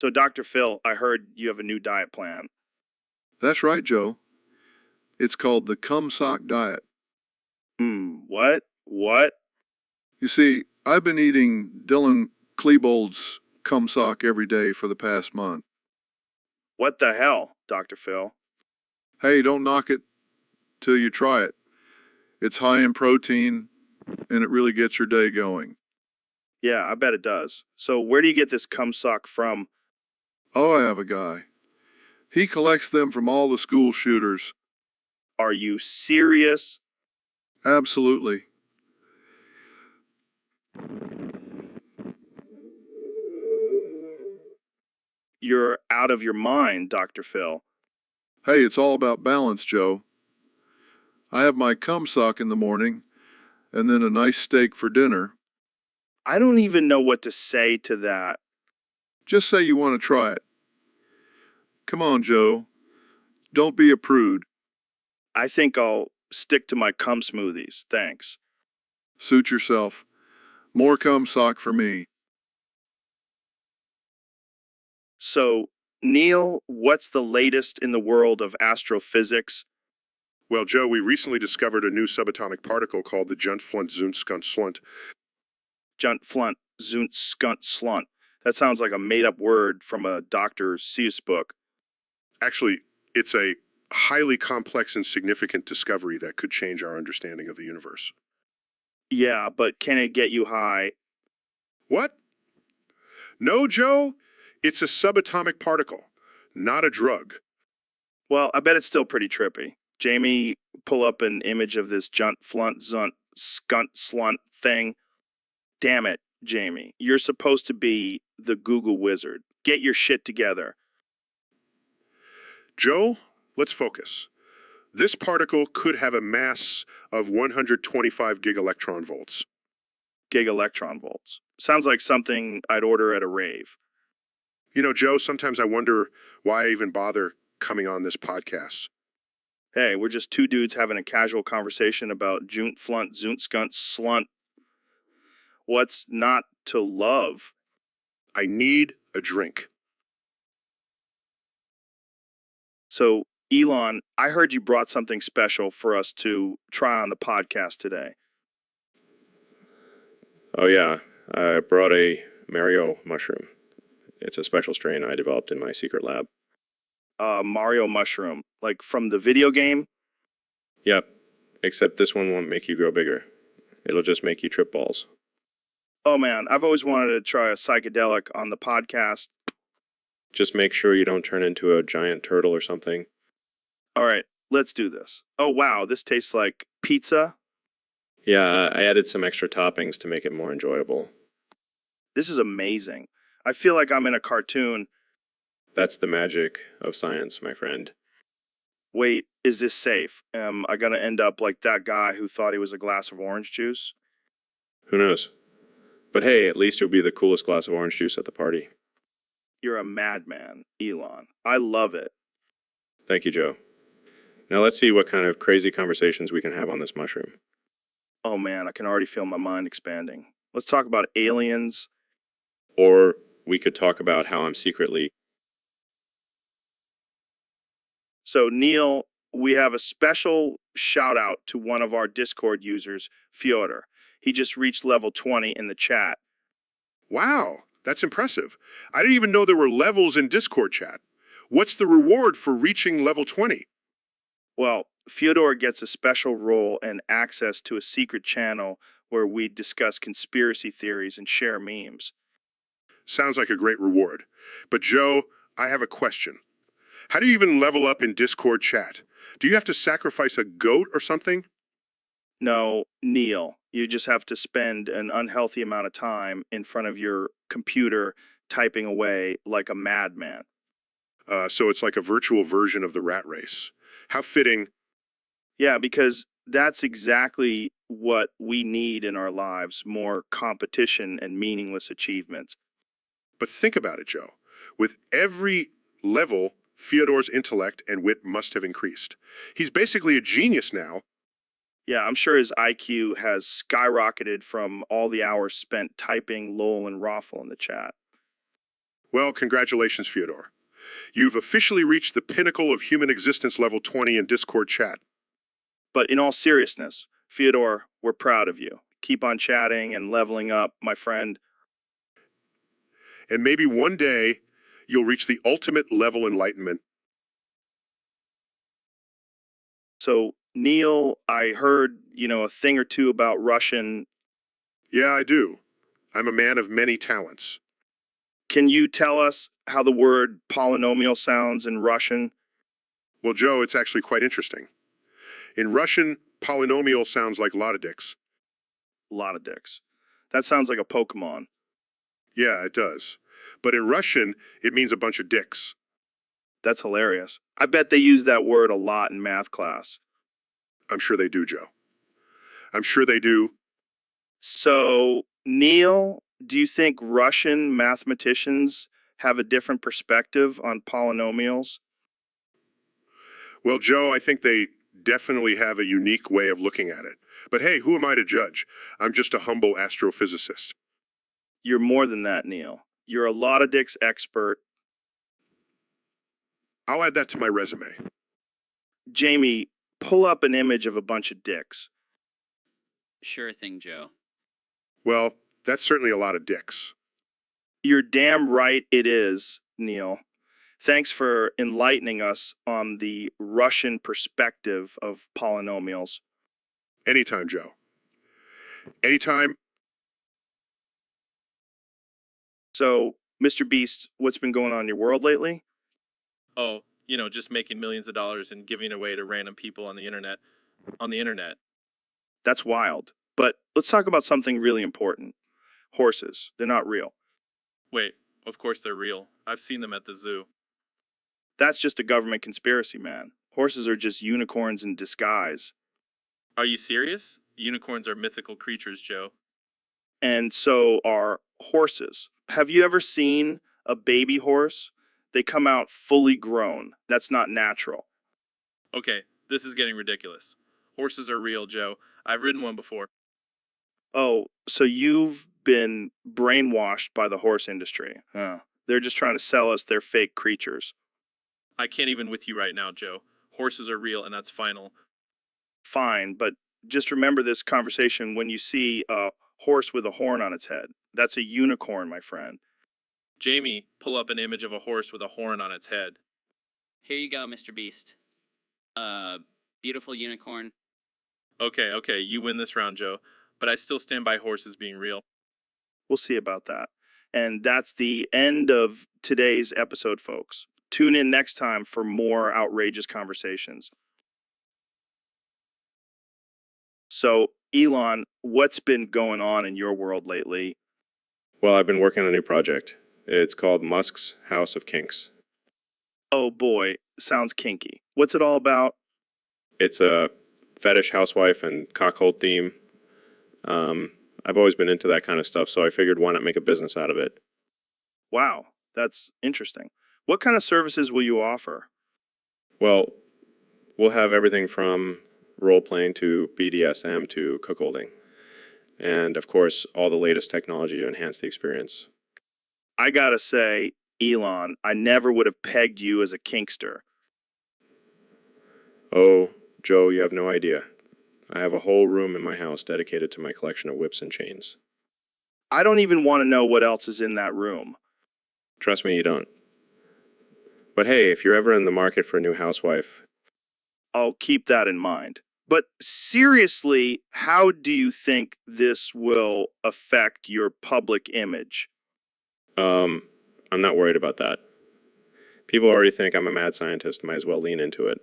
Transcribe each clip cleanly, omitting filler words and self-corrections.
So, Dr. Phil, I heard you have a new diet plan. That's right, Joe. It's called the cum sock diet. What? What? You see, I've been eating Dylan Klebold's cum sock every day for the past month. What the hell, Dr. Phil? Hey, don't knock it till you try it. It's high in protein and it really gets your day going. Yeah, I bet it does. So, where do you get this cum sock from? Oh, I have a guy. He collects them from all the school shooters. Are you serious? Absolutely. You're out of your mind, Dr. Phil. Hey, it's all about balance, Joe. I have my cum sock in the morning and then a nice steak for dinner. I don't even know what to say to that. Just say you want to try it. Come on, Joe. Don't be a prude. I think I'll stick to my cum smoothies. Thanks. Suit yourself. More cum sock for me. So, Neil, what's the latest in the world of astrophysics? Well, Joe, we recently discovered a new subatomic particle called the Junt-Flunt-Zunt-Skunt-Slunt. Junt flunt, zunt skunt slunt. That sounds like a made up word from a Dr. Seuss book. Actually, it's a highly complex and significant discovery that could change our understanding of the universe. Yeah, but can it get you high? What? No, Joe. It's a subatomic particle, not a drug. Well, I bet it's still pretty trippy. Jamie, pull up an image of this junt flunt zunt skunt slunt thing. Damn it, Jamie. You're supposed to be the Google wizard. Get your shit together. Joe, let's focus. This particle could have a mass of 125 gigaelectron volts. Gigaelectron volts. Sounds like something I'd order at a rave. You know, Joe, sometimes I wonder why I even bother coming on this podcast. Hey, we're just two dudes having a casual conversation about junt flunt zunt skunt slunt. What's not to love? I need a drink. So, Elon, I heard you brought something special for us to try on the podcast today. Oh, yeah. I brought a Mario mushroom. It's a special strain I developed in my secret lab. Mario mushroom, like from the video game? Yep. Except this one won't make you grow bigger. It'll just make you trip balls. Oh man, I've always wanted to try a psychedelic on the podcast. Just make sure you don't turn into a giant turtle or something. All right, let's do this. Oh wow, this tastes like pizza. Yeah, I added some extra toppings to make it more enjoyable. This is amazing. I feel like I'm in a cartoon. That's the magic of science, my friend. Wait, is this safe? Am I gonna end up like that guy who thought he was a glass of orange juice? Who knows? But hey, at least it'll be the coolest glass of orange juice at the party. You're a madman, Elon. I love it. Thank you, Joe. Now let's see what kind of crazy conversations we can have on this mushroom. Oh man, I can already feel my mind expanding. Let's talk about aliens. Or we could talk about how I'm secretly... So, Neil, we have a special shout out to one of our Discord users, Fyodor. He just reached level 20 in the chat. Wow, that's impressive. I didn't even know there were levels in Discord chat. What's the reward for reaching level 20? Well, Fyodor gets a special role and access to a secret channel where we discuss conspiracy theories and share memes. Sounds like a great reward. But Joe, I have a question. How do you even level up in Discord chat? Do you have to sacrifice a goat or something? No, Neil, you just have to spend an unhealthy amount of time in front of your computer typing away like a madman. So it's like a virtual version of the rat race. How fitting. Yeah, because that's exactly what we need in our lives, more competition and meaningless achievements. But think about it, Joe. With every level, Fyodor's intellect and wit must have increased. He's basically a genius now. Yeah, I'm sure his IQ has skyrocketed from all the hours spent typing lol and raffle in the chat. Well, congratulations, Fyodor. You've officially reached the pinnacle of human existence level 20 in Discord chat. But in all seriousness, Fyodor, we're proud of you. Keep on chatting and leveling up, my friend. And maybe one day you'll reach the ultimate level enlightenment. So, Neil, I heard, a thing or two about Russian. Yeah, I do. I'm a man of many talents. Can you tell us how the word polynomial sounds in Russian? Well, Joe, it's actually quite interesting. In Russian, polynomial sounds like lot of dicks. A lot of dicks. That sounds like a Pokemon. Yeah, it does. But in Russian, it means a bunch of dicks. That's hilarious. I bet they use that word a lot in math class. I'm sure they do, Joe. I'm sure they do. So, Neil, do you think Russian mathematicians have a different perspective on polynomials? Well, Joe, I think they definitely have a unique way of looking at it. But hey, who am I to judge? I'm just a humble astrophysicist. You're more than that, Neil. You're a lot of dicks expert. I'll add that to my resume. Jamie, pull up an image of a bunch of dicks. Sure thing, Joe. Well, that's certainly a lot of dicks. You're damn right it is, Neil. Thanks for enlightening us on the Russian perspective of polynomials. Anytime, Joe. Anytime. So, Mr. Beast, what's been going on in your world lately? Oh, just making millions of dollars and giving away to random people on the internet. That's wild. But let's talk about something really important. Horses. They're not real. Wait, of course they're real. I've seen them at the zoo. That's just a government conspiracy, man. Horses are just unicorns in disguise. Are you serious? Unicorns are mythical creatures, Joe. And so are horses. Have you ever seen a baby horse? They come out fully grown. That's not natural. Okay, this is getting ridiculous. Horses are real, Joe. I've ridden one before. Oh, so you've been brainwashed by the horse industry. Huh. They're just trying to sell us their fake creatures. I can't even with you right now, Joe. Horses are real, and that's final. Fine, but just remember this conversation when you see a horse with a horn on its head. That's a unicorn, my friend. Jamie, pull up an image of a horse with a horn on its head. Here you go, Mr. Beast. Beautiful unicorn. Okay, you win this round, Joe. But I still stand by horses being real. We'll see about that. And that's the end of today's episode, folks. Tune in next time for more outrageous conversations. So, Elon, what's been going on in your world lately? Well, I've been working on a new project. It's called Musk's House of Kinks. Oh boy, sounds kinky. What's it all about? It's a fetish housewife and cockhold theme. I've always been into that kind of stuff, so I figured why not make a business out of it. Wow, that's interesting. What kind of services will you offer? Well, we'll have everything from role-playing to BDSM to cuckolding. And, of course, all the latest technology to enhance the experience. I gotta say, Elon, I never would have pegged you as a kinkster. Oh, Joe, you have no idea. I have a whole room in my house dedicated to my collection of whips and chains. I don't even want to know what else is in that room. Trust me, you don't. But hey, if you're ever in the market for a new housewife, I'll keep that in mind. But seriously, how do you think this will affect your public image? I'm not worried about that. People already think I'm a mad scientist, might as well lean into it.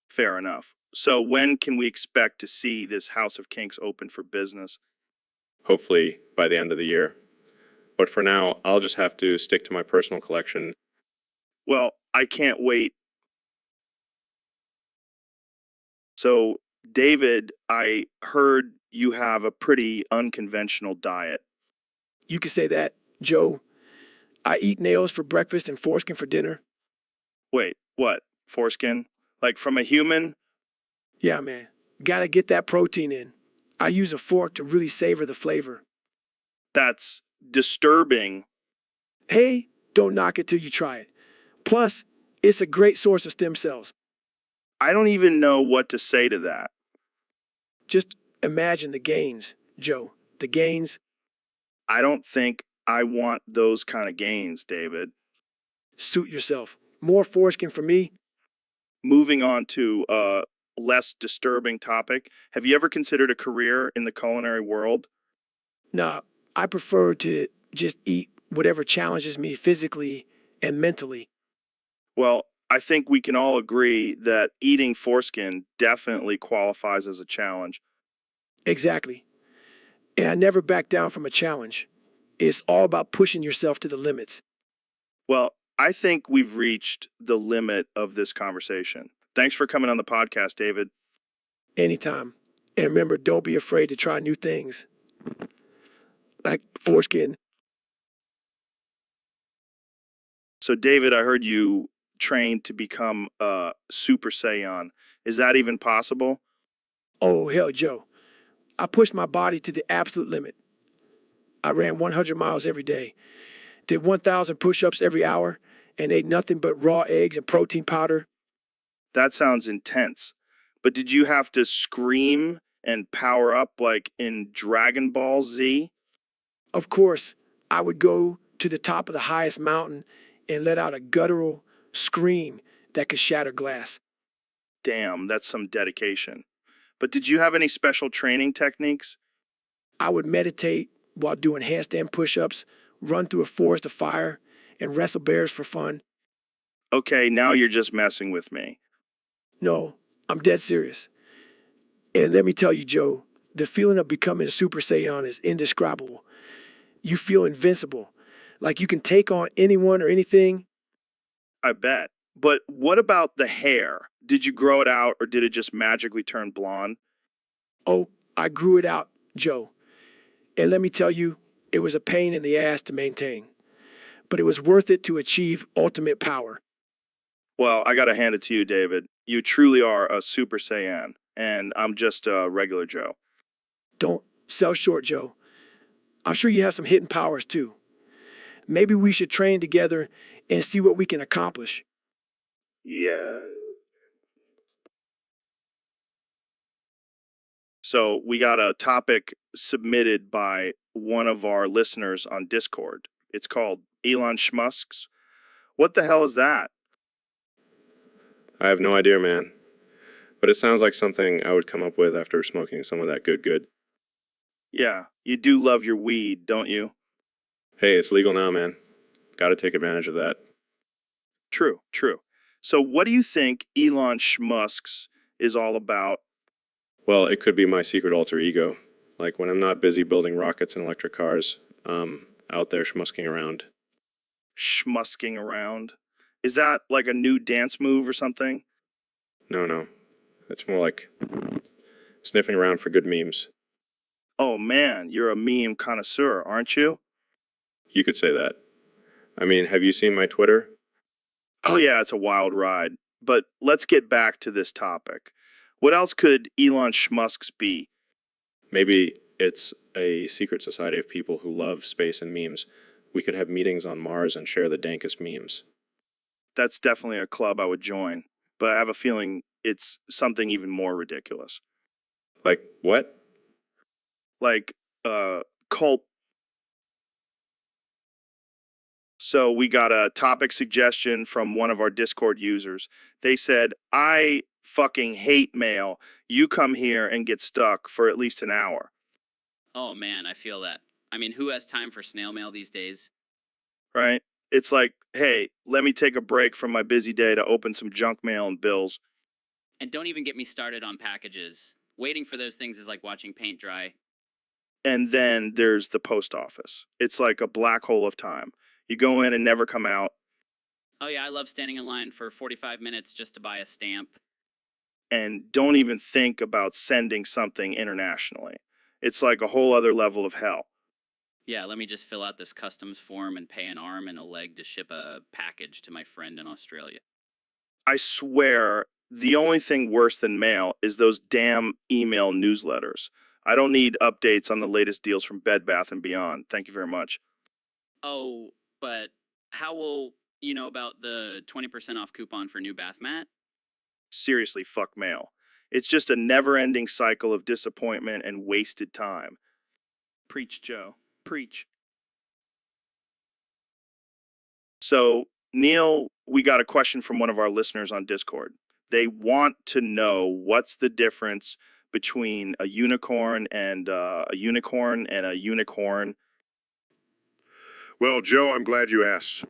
Fair enough. So when can we expect to see this House of Kinks open for business? Hopefully by the end of the year. But for now, I'll just have to stick to my personal collection. Well, I can't wait. So, David, I heard you have a pretty unconventional diet. You could say that, Joe. I eat nails for breakfast and foreskin for dinner. Wait, what? Foreskin? Like from a human? Yeah, man. Gotta get that protein in. I use a fork to really savor the flavor. That's disturbing. Hey, Don't knock it till you try it. Plus, it's a great source of stem cells. I don't even know what to say to that. Just imagine the gains, Joe. The gains. I don't think I want those kind of gains, David. Suit yourself. More foreskin for me. Moving on to a less disturbing topic. Have you ever considered a career in the culinary world? Nah, I prefer to just eat whatever challenges me physically and mentally. Well, I think we can all agree that eating foreskin definitely qualifies as a challenge. Exactly. And I never back down from a challenge. It's all about pushing yourself to the limits. Well, I think we've reached the limit of this conversation. Thanks for coming on the podcast, David. Anytime. And remember, don't be afraid to try new things. Like foreskin. So, David, I heard you trained to become a Super Saiyan. Is that even possible? Oh, hell, Joe. I pushed my body to the absolute limit. I ran 100 miles every day, did 1,000 push-ups every hour, and ate nothing but raw eggs and protein powder. That sounds intense. But did you have to scream and power up like in Dragon Ball Z? Of course, I would go to the top of the highest mountain and let out a guttural scream that could shatter glass. Damn, that's some dedication. But did you have any special training techniques? I would meditate while doing handstand push-ups, run through a forest of fire, and wrestle bears for fun. Okay, now you're just messing with me. No, I'm dead serious. And let me tell you, Joe, the feeling of becoming a Super Saiyan is indescribable. You feel invincible, like you can take on anyone or anything. I bet. But what about the hair? Did you grow it out or did it just magically turn blonde? Oh, I grew it out, Joe. And let me tell you, it was a pain in the ass to maintain. But it was worth it to achieve ultimate power. Well, I gotta hand it to you, David. You truly are a Super Saiyan, and I'm just a regular Joe. Don't sell short, Joe. I'm sure you have some hidden powers too. Maybe we should train together and see what we can accomplish. Yeah. So we got a topic submitted by one of our listeners on Discord. It's called Elon Schmusks. What the hell is that? I have no idea, man. But it sounds like something I would come up with after smoking some of that good. Yeah, you do love your weed, don't you? Hey, it's legal now, man. Gotta take advantage of that. True, true. So what do you think Elon Schmusks is all about? Well, it could be my secret alter ego. Like when I'm not busy building rockets and electric cars, out there schmusking around. Schmusking around? Is that like a new dance move or something? No. It's more like sniffing around for good memes. Oh man, you're a meme connoisseur, aren't you? You could say that. I mean, have you seen my Twitter? Oh yeah, it's a wild ride. But let's get back to this topic. What else could Elon Schmusks be? Maybe it's a secret society of people who love space and memes. We could have meetings on Mars and share the dankest memes. That's definitely a club I would join, but I have a feeling it's something even more ridiculous. Like, what? Like, cult. So we got a topic suggestion from one of our Discord users. They said, I fucking hate mail. You come here and get stuck for at least an hour. Oh man, I feel that. I mean, who has time for snail mail these days? Right? It's like, hey, let me take a break from my busy day to open some junk mail and bills. And don't even get me started on packages. Waiting for those things is like watching paint dry. And then there's the post office. It's like a black hole of time. You go in and never come out. Oh yeah, I love standing in line for 45 minutes just to buy a stamp. And don't even think about sending something internationally. It's like a whole other level of hell. Yeah, let me just fill out this customs form and pay an arm and a leg to ship a package to my friend in Australia. I swear, the only thing worse than mail is those damn email newsletters. I don't need updates on the latest deals from Bed Bath & Beyond. Thank you very much. Oh, but How will you know about the 20% off coupon for new bath mat? Seriously, fuck mail. It's just a never-ending cycle of disappointment and wasted time. Preach, Joe. Preach. So, Neil, we got a question from one of our listeners on Discord. They want to know what's the difference between a unicorn and a unicorn and a unicorn. Well, Joe, I'm glad you asked.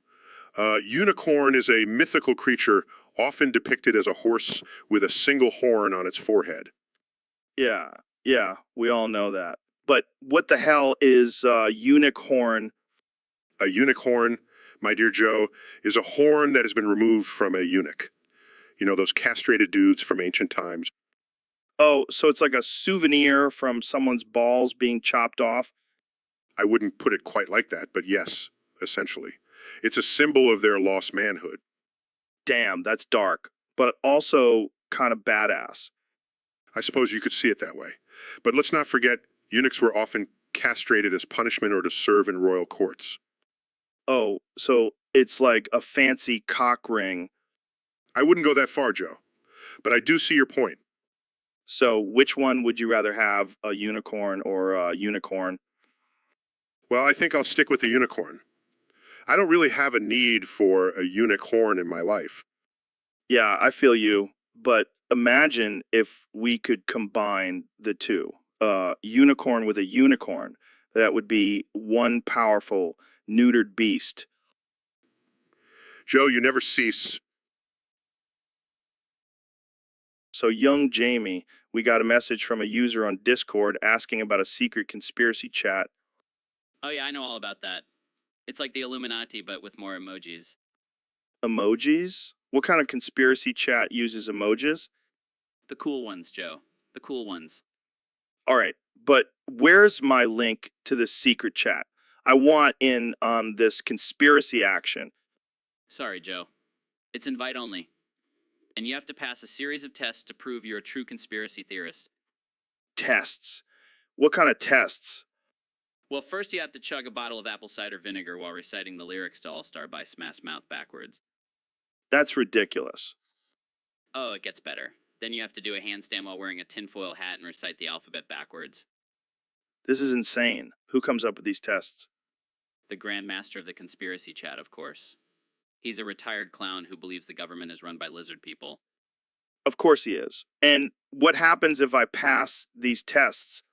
Unicorn is a mythical creature often depicted as a horse with a single horn on its forehead. Yeah, we all know that. But what the hell is unicorn? A unicorn, my dear Joe, is a horn that has been removed from a eunuch. You know, those castrated dudes from ancient times. Oh, so it's like a souvenir from someone's balls being chopped off? I wouldn't put it quite like that, but yes, essentially. It's a symbol of their lost manhood. Damn, that's dark, but also kind of badass. I suppose you could see it that way. But let's not forget, eunuchs were often castrated as punishment or to serve in royal courts. Oh, so it's like a fancy cock ring. I wouldn't go that far, Joe, but I do see your point. So which one would you rather have, a unicorn or a unicorn? Well, I think I'll stick with the unicorn. I don't really have a need for a eunuch horn in my life. Yeah, I feel you, but imagine if we could combine the two. Unicorn with a unicorn. That would be one powerful, neutered beast. Joe, you never cease. So, young Jamie, we got a message from a user on Discord asking about a secret conspiracy chat. Oh, yeah, I know all about that. It's like the Illuminati, but with more emojis. Emojis? What kind of conspiracy chat uses emojis? The cool ones, Joe. The cool ones. All right, but where's my link to the secret chat? I want in on this conspiracy action. Sorry, Joe. It's invite only. And you have to pass a series of tests to prove you're a true conspiracy theorist. Tests? What kind of tests? Well, first you have to chug a bottle of apple cider vinegar while reciting the lyrics to All Star by Smash Mouth backwards. That's ridiculous. Oh, it gets better. Then you have to do a handstand while wearing a tinfoil hat and recite the alphabet backwards. This is insane. Who comes up with these tests? The Grand Master of the Conspiracy Chat, of course. He's a retired clown who believes the government is run by lizard people. Of course he is. And what happens if I pass these tests?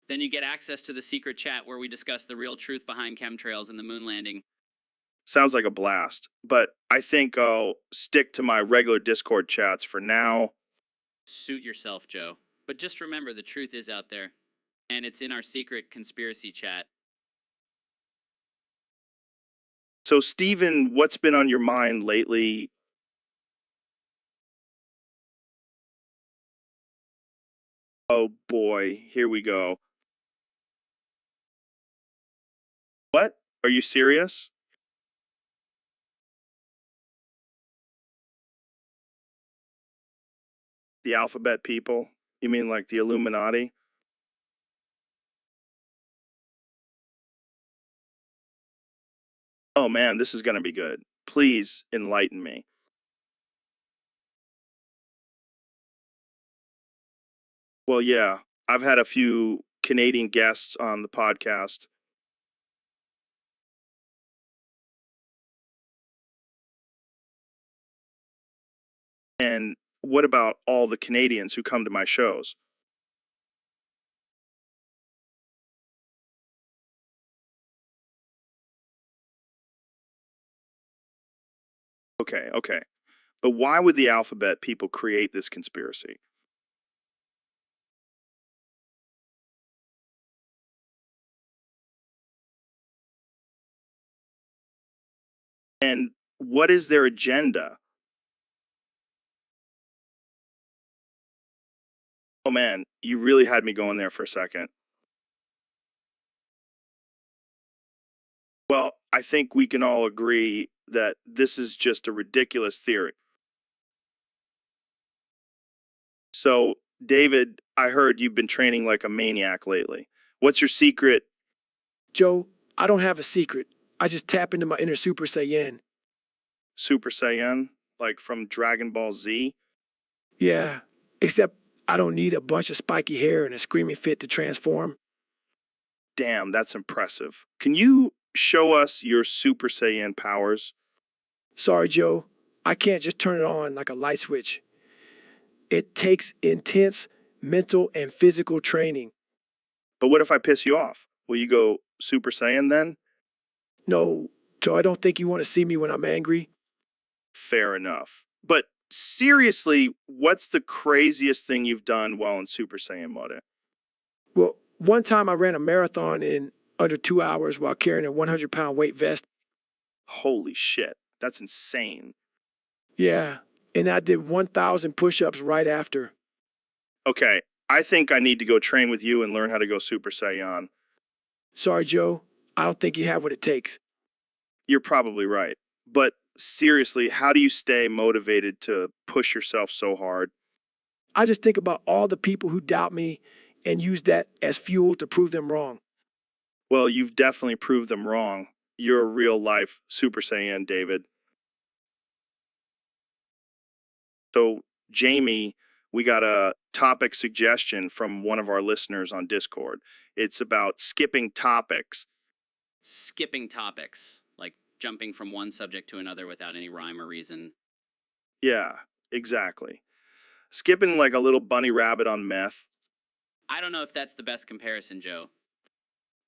Then you get access to the secret chat where we discuss the real truth behind chemtrails and the moon landing. Sounds like a blast. But I think I'll stick to my regular Discord chats for now. Suit yourself, Joe. But just remember, the truth is out there. And it's in our secret conspiracy chat. So, Steven, what's been on your mind lately? Oh boy, here we go. What? Are you serious? The alphabet people? You mean like the Illuminati? Oh man, this is going to be good. Please enlighten me. Well, yeah, I've had a few Canadian guests on the podcast. And what about all the Canadians who come to my shows? Okay. But why would the alphabet people create this conspiracy? And what is their agenda? Oh man, you really had me going there for a second. Well, I think we can all agree that this is just a ridiculous theory. So, David, I heard you've been training like a maniac lately. What's your secret? Joe, I don't have a secret. I just tap into my inner Super Saiyan. Super Saiyan, like from Dragon Ball Z. Yeah, except I don't need a bunch of spiky hair and a screaming fit to transform. Damn, that's impressive. Can you show us your Super Saiyan powers? Sorry, Joe. I can't just turn it on like a light switch. It takes intense mental and physical training. But what if I piss you off? Will you go Super Saiyan then? No, Joe, I don't think you want to see me when I'm angry. Fair enough. But seriously, what's the craziest thing you've done while in Super Saiyan mode? Well, one time I ran a marathon in under 2 hours while carrying a 100-pound weight vest. Holy shit, that's insane. Yeah, and I did 1,000 push-ups right after. Okay, I think I need to go train with you and learn how to go Super Saiyan. Sorry, Joe. I don't think you have what it takes. You're probably right. But seriously, how do you stay motivated to push yourself so hard? I just think about all the people who doubt me and use that as fuel to prove them wrong. Well, you've definitely proved them wrong. You're a real life Super Saiyan, David. So, Jamie, we got a topic suggestion from one of our listeners on Discord. It's about skipping topics. Skipping topics, like jumping from one subject to another without any rhyme or reason. Yeah, exactly. Skipping like a little bunny rabbit on meth. I don't know if that's the best comparison, Joe.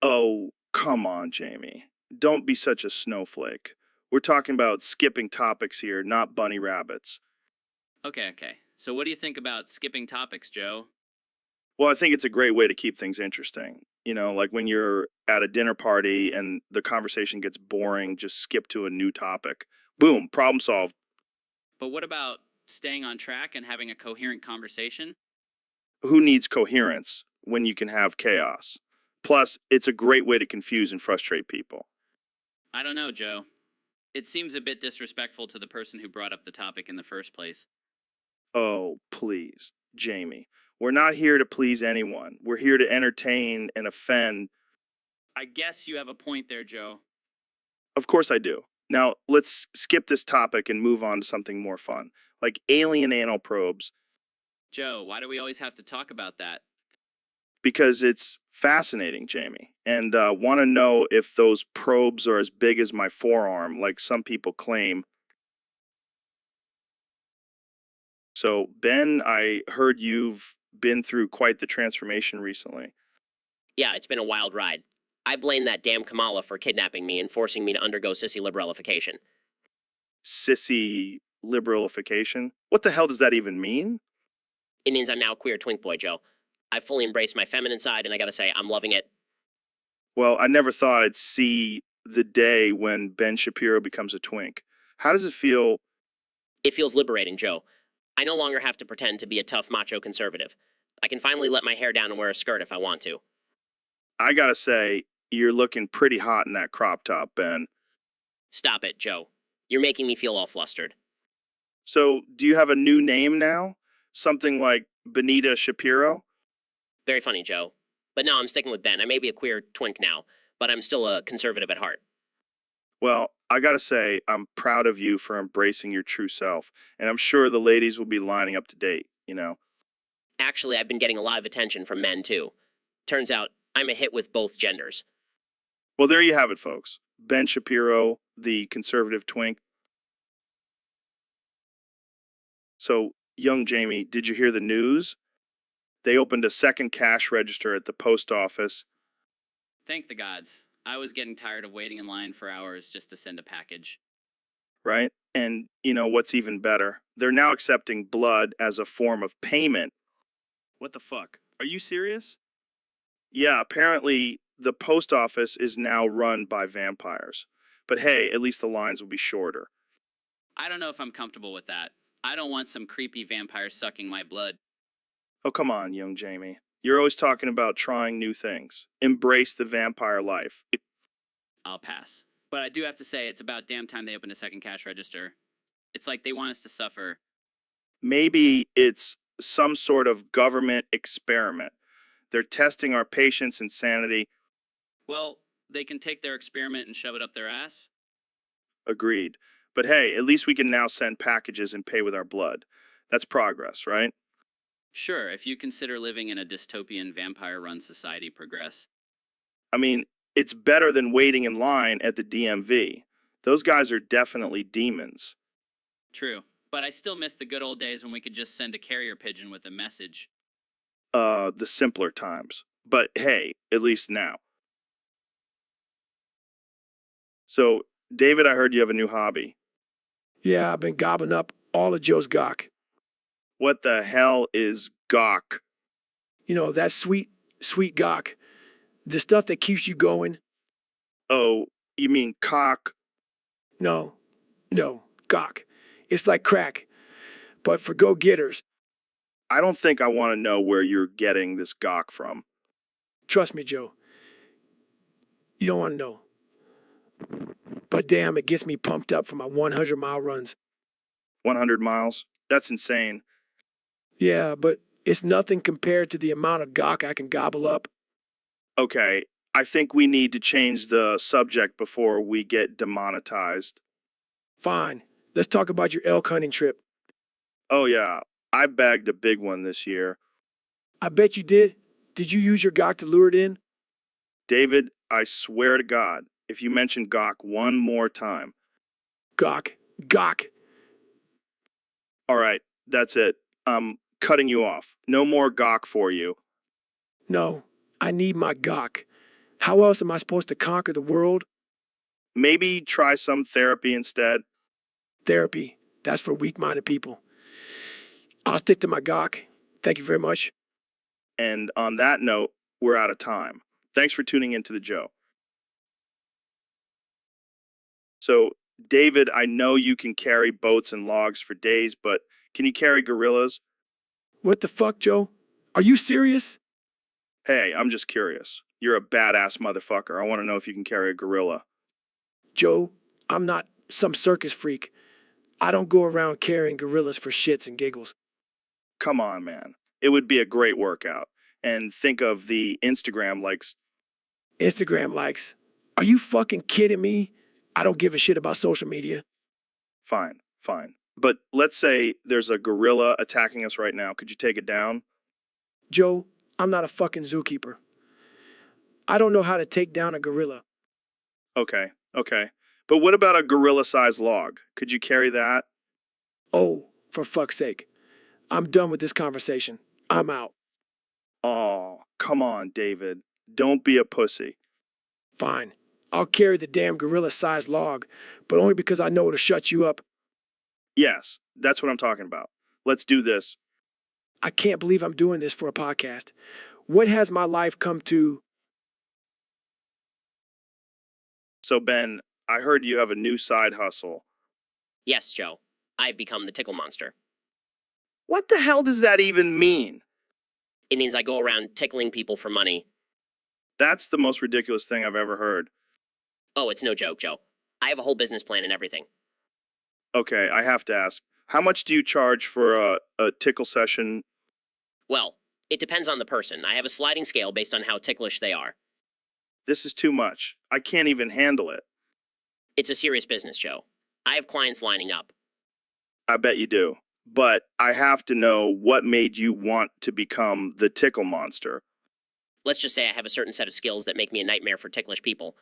Oh, come on, Jamie. Don't be such a snowflake. We're talking about skipping topics here, not bunny rabbits. Okay. So what do you think about skipping topics, Joe? Well, I think it's a great way to keep things interesting. You know, like when you're at a dinner party and the conversation gets boring, just skip to a new topic. Boom, problem solved. But what about staying on track and having a coherent conversation? Who needs coherence when you can have chaos? Plus, it's a great way to confuse and frustrate people. I don't know, Joe. It seems a bit disrespectful to the person who brought up the topic in the first place. Oh, please, Jamie. We're not here to please anyone. We're here to entertain and offend. I guess you have a point there, Joe. Of course I do. Now, let's skip this topic and move on to something more fun, like alien anal probes, Joe, why do we always have to talk about that? because it's fascinating, Jamie. And want to know if those probes are as big as my forearm, like some people claim. So, Ben, I heard you've been through quite the transformation recently. Yeah, it's been a wild ride. I blame that damn Kamala for kidnapping me and forcing me to undergo sissy liberalification. Sissy liberalification? What the hell does that even mean? It means I'm now a queer twink boy, Joe. I've fully embraced my feminine side, and I gotta say, I'm loving it. Well, I never thought I'd see the day when Ben Shapiro becomes a twink. How does it feel? It feels liberating, Joe. I no longer have to pretend to be a tough macho conservative. I can finally let my hair down and wear a skirt if I want to. I gotta say, you're looking pretty hot in that crop top, Ben. Stop it, Joe. You're making me feel all flustered. So, do you have a new name now? Something like Benita Shapiro? Very funny, Joe. But no, I'm sticking with Ben. I may be a queer twink now, but I'm still a conservative at heart. Well, I gotta say, I'm proud of you for embracing your true self, and I'm sure the ladies will be lining up to date, you know? Actually, I've been getting a lot of attention from men, too. Turns out, I'm a hit with both genders. Well, there you have it, folks. Ben Shapiro, the conservative twink. So, young Jamie, did you hear the news? They opened a second cash register at the post office. Thank the gods. I was getting tired of waiting in line for hours just to send a package. Right? And you know what's even better? They're now accepting blood as a form of payment. What the fuck? Are you serious? Yeah, apparently the post office is now run by vampires. But hey, at least the lines will be shorter. I don't know if I'm comfortable with that. I don't want some creepy vampire sucking my blood. Oh, come on, young Jamie. You're always talking about trying new things. Embrace the vampire life. I'll pass. But I do have to say, it's about damn time they opened a second cash register. It's like they want us to suffer. Maybe it's some sort of government experiment. They're testing our patience and sanity. Well, They can take their experiment and shove it up their ass. Agreed. But hey, at least we can now send packages and pay with our blood. That's progress, right? Sure, if you consider living in a dystopian vampire-run society progress. I mean, it's better than waiting in line at the DMV. Those guys are definitely demons. True, but I still miss the good old days when we could just send a carrier pigeon with a message. The simpler times. But hey, at least now. So, David, I heard you have a new hobby. Yeah, I've been gobbling up all of Joe's gawk. What the hell is gawk? You know, that sweet, sweet gawk. The stuff that keeps you going. Oh, you mean cock? No, gawk. It's like crack, but for go-getters. I don't think I want to know where you're getting this gawk from. Trust me, Joe. You don't want to know. But damn, it gets me pumped up for my 100-mile runs. 100 miles? That's insane. Yeah, but it's nothing compared to the amount of gawk I can gobble up. Okay, I think we need to change the subject before we get demonetized. Fine. Let's talk about your elk hunting trip. Oh, yeah, I bagged a big one this year. I bet you did. Did you use your gawk to lure it in? David, I swear to God, if you mention gawk one more time. Gawk. All right, that's it. I'm cutting you off. No more gawk for you. No, I need my gawk. How else am I supposed to conquer the world? Maybe try some therapy instead. Therapy. That's for weak-minded people. I'll stick to my gawk. Thank you very much. And on that note, we're out of time. Thanks for tuning into the Joe. So, David, I know you can carry boats and logs for days, but can you carry gorillas? What the fuck, Joe? Are you serious? Hey, I'm just curious. You're a badass motherfucker. I want to know if you can carry a gorilla. Joe, I'm not some circus freak. I don't go around carrying gorillas for shits and giggles. Come on, man. It would be a great workout. And think of the Instagram likes. Instagram likes. Are you fucking kidding me? I don't give a shit about social media. Fine. But let's say there's a gorilla attacking us right now. Could you take it down? Joe, I'm not a fucking zookeeper. I don't know how to take down a gorilla. Okay. But what about a gorilla-sized log? Could you carry that? Oh, for fuck's sake. I'm done with this conversation. I'm out. Oh, come on, David. Don't be a pussy. Fine. I'll carry the damn gorilla-sized log, but only because I know it'll shut you up. Yes, that's what I'm talking about. Let's do this. I can't believe I'm doing this for a podcast. What has my life come to? So, Ben, I heard you have a new side hustle. Yes, Joe. I've become the tickle monster. What the hell does that even mean? It means I go around tickling people for money. That's the most ridiculous thing I've ever heard. Oh, it's no joke, Joe. I have a whole business plan and everything. Okay, I have to ask. How much do you charge for a tickle session? Well, it depends on the person. I have a sliding scale based on how ticklish they are. This is too much. I can't even handle it. It's a serious business, Joe. I have clients lining up. I bet you do. But I have to know what made you want to become the tickle monster. Let's just say I have a certain set of skills that make me a nightmare for ticklish people.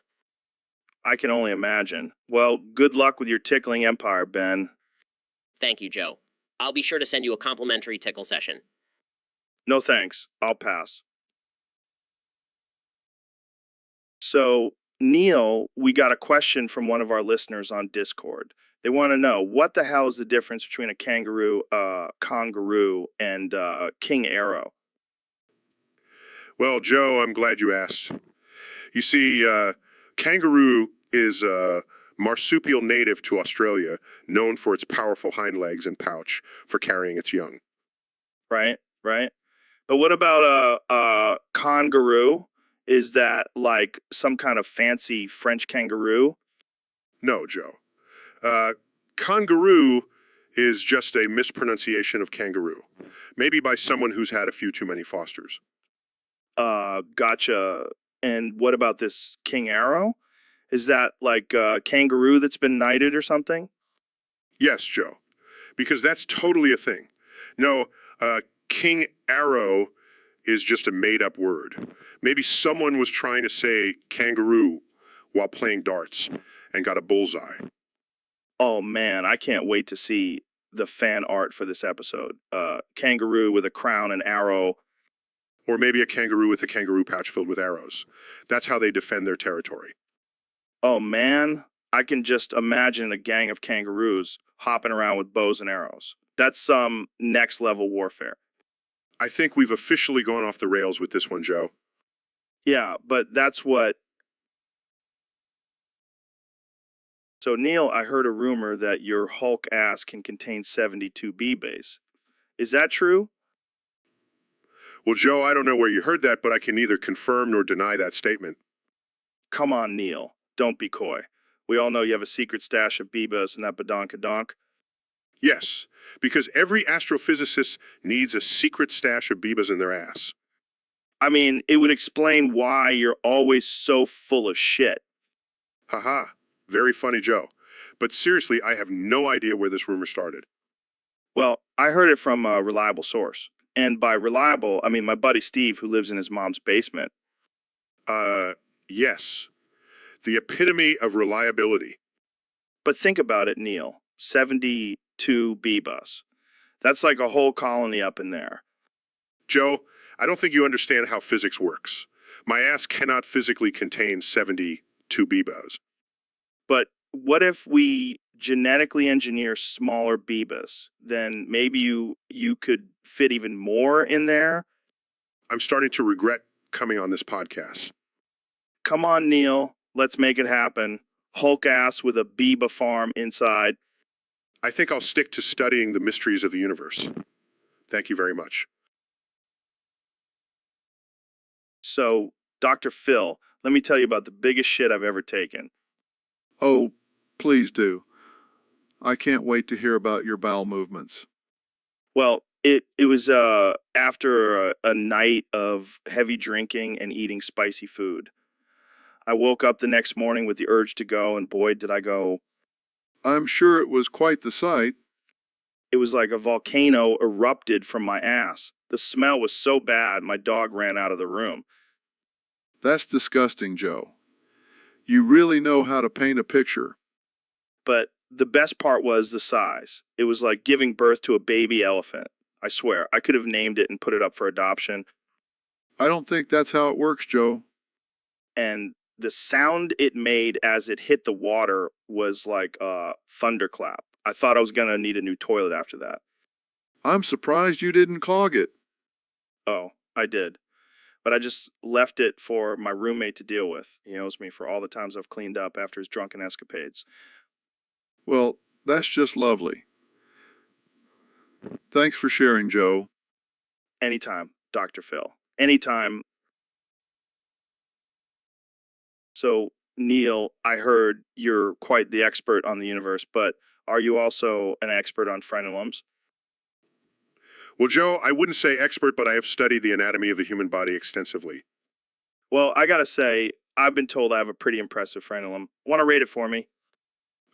I can only imagine. Well, good luck with your tickling empire, Ben. Thank you, Joe. I'll be sure to send you a complimentary tickle session. No thanks. I'll pass. So, Neil, we got a question from one of our listeners on Discord. They want to know, what the hell is the difference between a kangaroo, and king arrow? Well, Joe, I'm glad you asked. You see, kangaroo is a marsupial native to Australia, known for its powerful hind legs and pouch for carrying its young. Right. But what about a kangaroo? Is that like some kind of fancy French kangaroo? No, Joe. Kangaroo is just a mispronunciation of kangaroo, maybe by someone who's had a few too many Fosters. Gotcha. And what about this King Arrow? Is that like a kangaroo that's been knighted or something? Yes, Joe, because that's totally a thing. No, King Arrow is just a made-up word. Maybe someone was trying to say kangaroo while playing darts and got a bullseye. Oh man, I can't wait to see the fan art for this episode. Kangaroo with a crown and arrow. Or maybe a kangaroo with a kangaroo pouch filled with arrows. That's how they defend their territory. Oh man, I can just imagine a gang of kangaroos hopping around with bows and arrows. That's some next level warfare. I think we've officially gone off the rails with this one, Joe. Yeah, but that's what. So, Neil, I heard a rumor that your Hulk ass can contain 72 B-bays. Is that true? Well, Joe, I don't know where you heard that, but I can neither confirm nor deny that statement. Come on, Neil. Don't be coy. We all know you have a secret stash of Bebas in that badonkadonk. Yes, because every astrophysicist needs a secret stash of Bebas in their ass. I mean, it would explain why you're always so full of shit. Haha, very funny, Joe. But seriously, I have no idea where this rumor started. Well, I heard it from a reliable source. And by reliable, I mean my buddy Steve, who lives in his mom's basement. Yes. The epitome of reliability. But think about it, Neil. 72 Bebas. That's like a whole colony up in there. Joe, I don't think you understand how physics works. My ass cannot physically contain 72 Bebas. But what if we genetically engineer smaller Bebas? Then maybe you could fit even more in there? I'm starting to regret coming on this podcast. Come on, Neil. Let's make it happen. Hulk ass with a Beba farm inside. I think I'll stick to studying the mysteries of the universe. Thank you very much. So, Dr. Phil, let me tell you about the biggest shit I've ever taken. Oh, please do. I can't wait to hear about your bowel movements. Well, it was after a night of heavy drinking and eating spicy food. I woke up the next morning with the urge to go, and boy, did I go. I'm sure it was quite the sight. It was like a volcano erupted from my ass. The smell was so bad, my dog ran out of the room. That's disgusting, Joe. You really know how to paint a picture. But the best part was the size. It was like giving birth to a baby elephant. I swear, I could have named it and put it up for adoption. I don't think that's how it works, Joe. And the sound it made as it hit the water was like a thunderclap. I thought I was going to need a new toilet after that. I'm surprised you didn't clog it. Oh, I did. But I just left it for my roommate to deal with. He owes me for all the times I've cleaned up after his drunken escapades. Well, that's just lovely. Thanks for sharing, Joe. Anytime, Dr. Phil. Anytime. So, Neil, I heard you're quite the expert on the universe, but are you also an expert on frenulums? Well, Joe, I wouldn't say expert, but I have studied the anatomy of the human body extensively. Well, I gotta say, I've been told I have a pretty impressive frenulum. Want to rate it for me?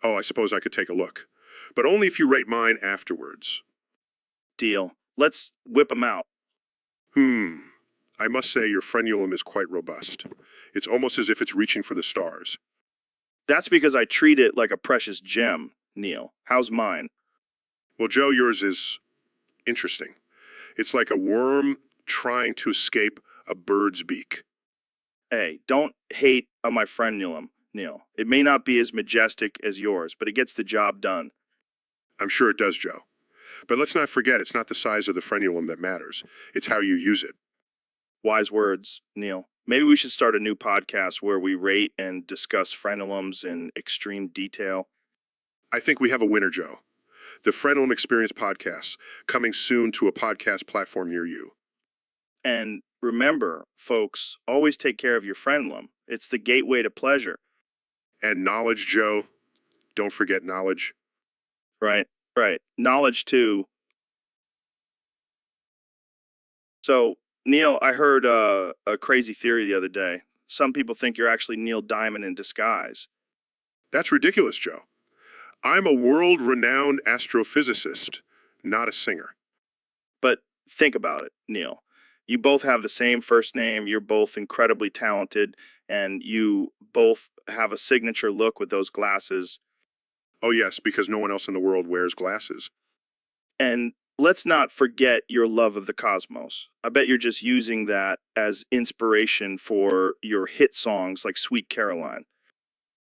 Oh, I suppose I could take a look. But only if you rate mine afterwards. Deal. Let's whip 'em out. I must say your frenulum is quite robust. It's almost as if it's reaching for the stars. That's because I treat it like a precious gem, Neil. How's mine? Well, Joe, yours is interesting. It's like a worm trying to escape a bird's beak. Hey, don't hate on my frenulum, Neil. It may not be as majestic as yours, but it gets the job done. I'm sure it does, Joe. But let's not forget, it's not the size of the frenulum that matters. It's how you use it. Wise words, Neil. Maybe we should start a new podcast where we rate and discuss frenulums in extreme detail. I think we have a winner, Joe. The Frenulum Experience Podcast, coming soon to a podcast platform near you. And remember, folks, always take care of your frenulum. It's the gateway to pleasure. And knowledge, Joe. Don't forget knowledge. Right. Knowledge, too. So, Neil, I heard a crazy theory the other day. Some people think you're actually Neil Diamond in disguise. That's ridiculous, Joe. I'm a world-renowned astrophysicist, not a singer. But think about it, Neil. You both have the same first name, you're both incredibly talented, and you both have a signature look with those glasses. Oh yes, because no one else in the world wears glasses. And let's not forget your love of the cosmos. I bet you're just using that as inspiration for your hit songs like Sweet Caroline.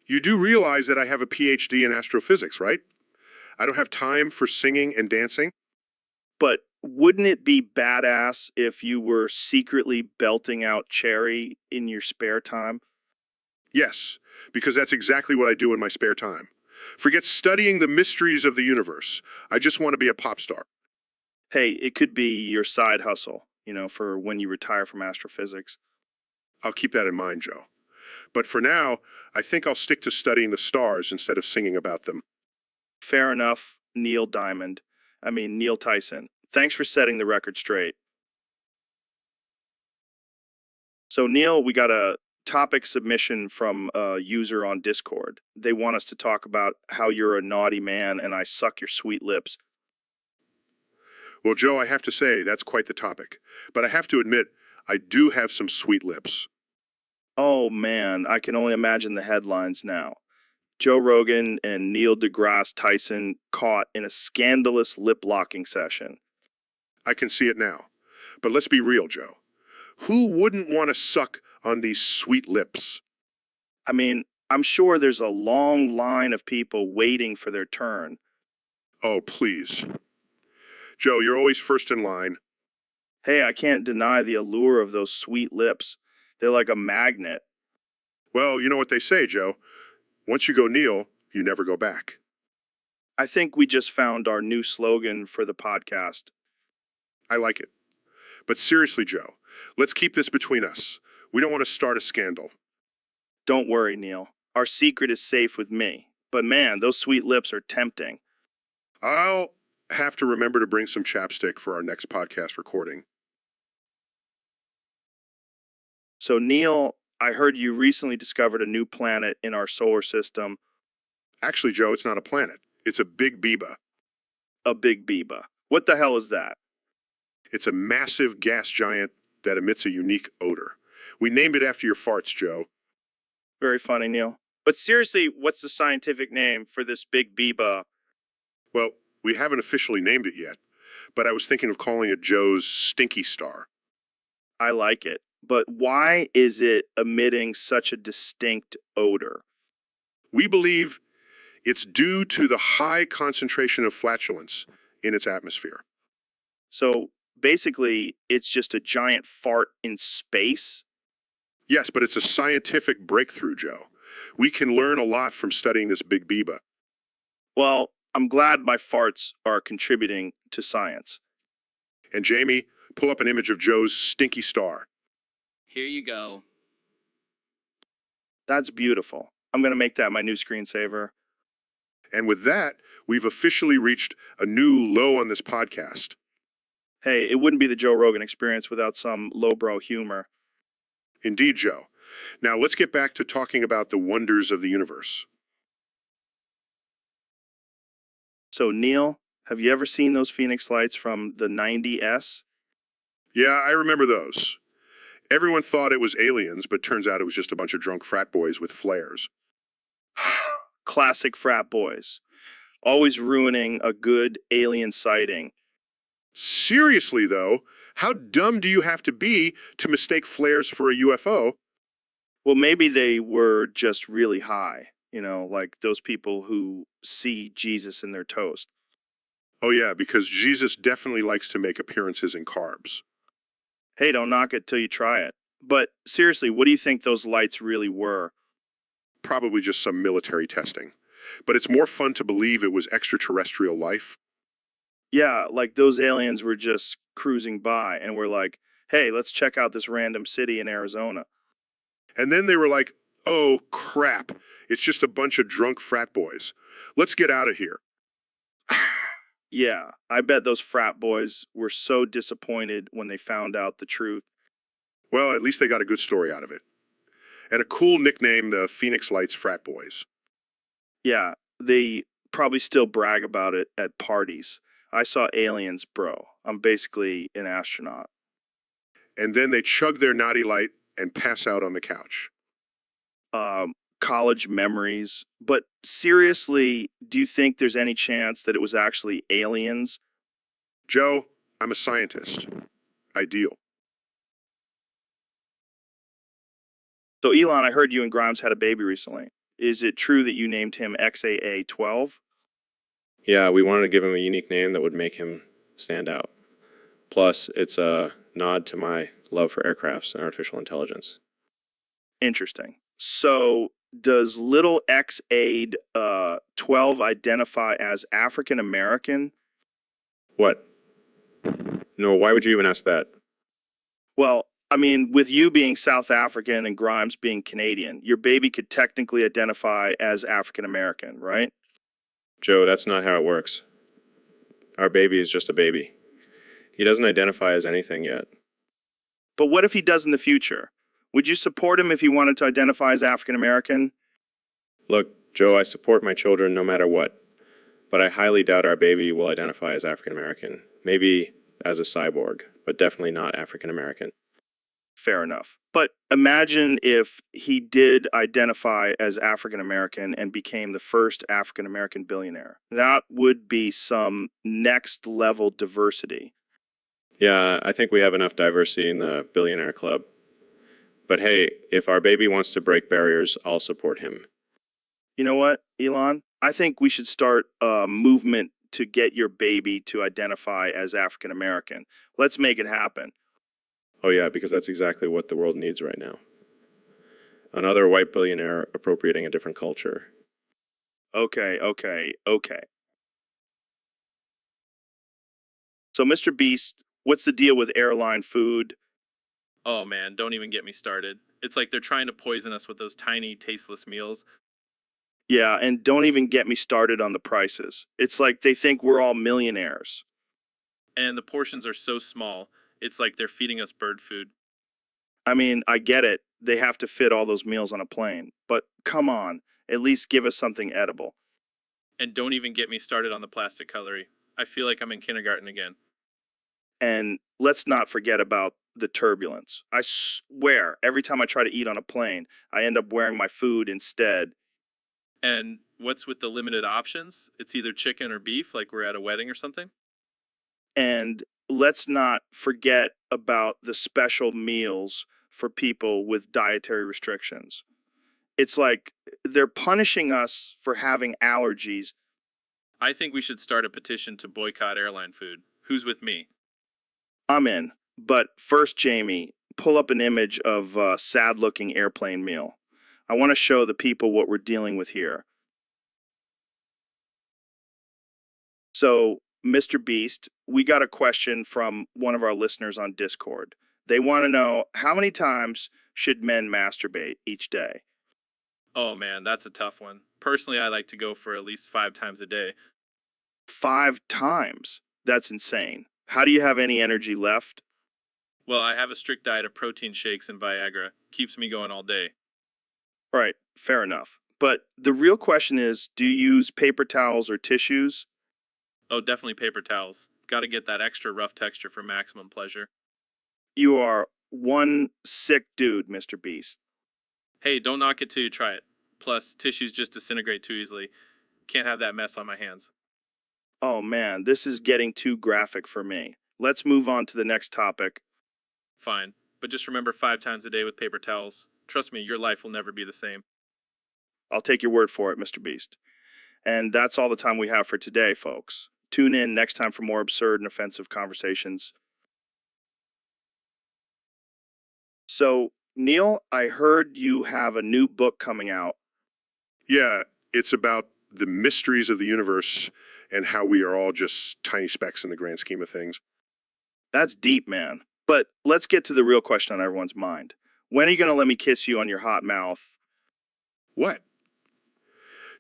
You do realize that I have a PhD in astrophysics, right? I don't have time for singing and dancing. But wouldn't it be badass if you were secretly belting out Cherry in your spare time? Yes, because that's exactly what I do in my spare time. Forget studying the mysteries of the universe. I just want to be a pop star. Hey, it could be your side hustle, for when you retire from astrophysics. I'll keep that in mind, Joe. But for now, I think I'll stick to studying the stars instead of singing about them. Fair enough, Neil Tyson. Thanks for setting the record straight. So, Neil, we got a topic submission from a user on Discord. They want us to talk about how you're a naughty man and I suck your sweet lips. Well, Joe, I have to say, that's quite the topic. But I have to admit, I do have some sweet lips. Oh man, I can only imagine the headlines now. Joe Rogan and Neil deGrasse Tyson caught in a scandalous lip-locking session. I can see it now. But let's be real, Joe. Who wouldn't want to suck on these sweet lips? I mean, I'm sure there's a long line of people waiting for their turn. Oh, please. Joe, you're always first in line. Hey, I can't deny the allure of those sweet lips. They're like a magnet. Well, you know what they say, Joe. Once you go Neil, you never go back. I think we just found our new slogan for the podcast. I like it. But seriously, Joe, let's keep this between us. We don't want to start a scandal. Don't worry, Neil. Our secret is safe with me. But man, those sweet lips are tempting. I'll have to remember to bring some chapstick for our next podcast recording. So, Neil, I heard you recently discovered a new planet in our solar system. Actually, Joe, it's not a planet. It's a big Biba. A big Biba. What the hell is that? It's a massive gas giant that emits a unique odor. We named it after your farts, Joe. Very funny, Neil. But seriously, what's the scientific name for this big Biba? Well, we haven't officially named it yet, but I was thinking of calling it Joe's Stinky Star. I like it. But why is it emitting such a distinct odor? We believe it's due to the high concentration of flatulence in its atmosphere. So basically, it's just a giant fart in space? Yes, but it's a scientific breakthrough, Joe. We can learn a lot from studying this big Biba. Well, I'm glad my farts are contributing to science. And Jamie, pull up an image of Joe's Stinky Star. Here you go. That's beautiful. I'm going to make that my new screensaver. And with that, we've officially reached a new low on this podcast. Hey, it wouldn't be the Joe Rogan experience without some lowbrow humor. Indeed, Joe. Now let's get back to talking about the wonders of the universe. So, Neil, have you ever seen those Phoenix lights from the 90S? Yeah, I remember those. Everyone thought it was aliens, but turns out it was just a bunch of drunk frat boys with flares. Classic frat boys. Always ruining a good alien sighting. Seriously, though, how dumb do you have to be to mistake flares for a UFO? Well, maybe they were just really high, like those people who see Jesus in their toast. Oh yeah, because Jesus definitely likes to make appearances in carbs. Hey, don't knock it till you try it. But seriously, what do you think those lights really were? Probably just some military testing. But it's more fun to believe it was extraterrestrial life. Yeah, like those aliens were just cruising by and were like, hey, let's check out this random city in Arizona. And then they were like, oh crap, it's just a bunch of drunk frat boys. Let's get out of here. Yeah, I bet those frat boys were so disappointed when they found out the truth. Well, at least they got a good story out of it. And a cool nickname, the Phoenix Lights Frat Boys. Yeah, they probably still brag about it at parties. I saw aliens, bro. I'm basically an astronaut. And then they chug their naughty light and pass out on the couch. College memories. But seriously, do you think there's any chance that it was actually aliens? Joe, I'm a scientist. Ideal. So, Elon, I heard you and Grimes had a baby recently. Is it true that you named him XAA-12? Yeah, we wanted to give him a unique name that would make him stand out. Plus, it's a nod to my love for aircrafts and artificial intelligence. Interesting. So, does little XAID-12 identify as African American? What? No, why would you even ask that? Well, I mean, with you being South African and Grimes being Canadian, your baby could technically identify as African American, right? Joe, that's not how it works. Our baby is just a baby. He doesn't identify as anything yet. But what if he does in the future? Would you support him if he wanted to identify as African American? Look, Joe, I support my children no matter what, but I highly doubt our baby will identify as African American. Maybe as a cyborg, but definitely not African American. Fair enough. But imagine if he did identify as African American and became the first African American billionaire. That would be some next level diversity. Yeah, I think we have enough diversity in the billionaire club. But hey, if our baby wants to break barriers, I'll support him. You know what, Elon? I think we should start a movement to get your baby to identify as African American. Let's make it happen. Oh yeah, because that's exactly what the world needs right now. Another white billionaire appropriating a different culture. Okay. So, Mr. Beast, what's the deal with airline food? Oh man, don't even get me started. It's like they're trying to poison us with those tiny, tasteless meals. Yeah, and don't even get me started on the prices. It's like they think we're all millionaires. And the portions are so small, it's like they're feeding us bird food. I mean, I get it. They have to fit all those meals on a plane. But come on, at least give us something edible. And don't even get me started on the plastic cutlery. I feel like I'm in kindergarten again. And let's not forget about the turbulence. I swear, every time I try to eat on a plane, I end up wearing my food instead. And what's with the limited options? It's either chicken or beef, like we're at a wedding or something? And let's not forget about the special meals for people with dietary restrictions. It's like they're punishing us for having allergies. I think we should start a petition to boycott airline food. Who's with me? I'm in. But first, Jamie, pull up an image of a sad-looking airplane meal. I want to show the people what we're dealing with here. So, Mr. Beast, we got a question from one of our listeners on Discord. They want to know, how many times should men masturbate each day? Oh man, that's a tough one. Personally, I like to go for at least 5 times a day. 5 times? That's insane. How do you have any energy left? Well, I have a strict diet of protein shakes and Viagra. Keeps me going all day. Right, fair enough. But the real question is, do you use paper towels or tissues? Oh, definitely paper towels. Gotta get that extra rough texture for maximum pleasure. You are one sick dude, Mr. Beast. Hey, don't knock it till you try it. Plus, tissues just disintegrate too easily. Can't have that mess on my hands. Oh man, this is getting too graphic for me. Let's move on to the next topic. Fine, but just remember 5 times a day with paper towels. Trust me, your life will never be the same. I'll take your word for it, Mr. Beast. And that's all the time we have for today, folks. Tune in next time for more absurd and offensive conversations. So, Neil, I heard you have a new book coming out. Yeah, it's about the mysteries of the universe and how we are all just tiny specks in the grand scheme of things. That's deep, man. But let's get to the real question on everyone's mind. When are you going to let me kiss you on your hot mouth? What?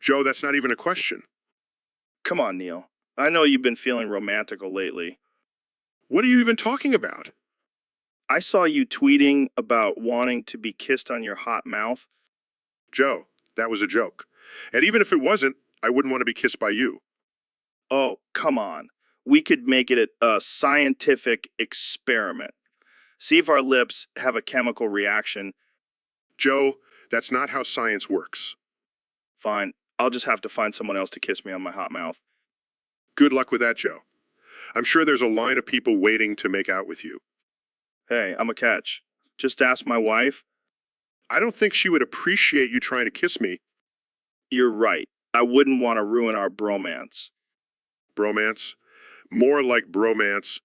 Joe, that's not even a question. Come on, Neil. I know you've been feeling romantical lately. What are you even talking about? I saw you tweeting about wanting to be kissed on your hot mouth. Joe, that was a joke. And even if it wasn't, I wouldn't want to be kissed by you. Oh, come on. We could make it a scientific experiment. See if our lips have a chemical reaction. Joe, that's not how science works. Fine. I'll just have to find someone else to kiss me on my hot mouth. Good luck with that, Joe. I'm sure there's a line of people waiting to make out with you. Hey, I'm a catch. Just ask my wife. I don't think she would appreciate you trying to kiss me. You're right. I wouldn't want to ruin our bromance. Bromance? More like bromance.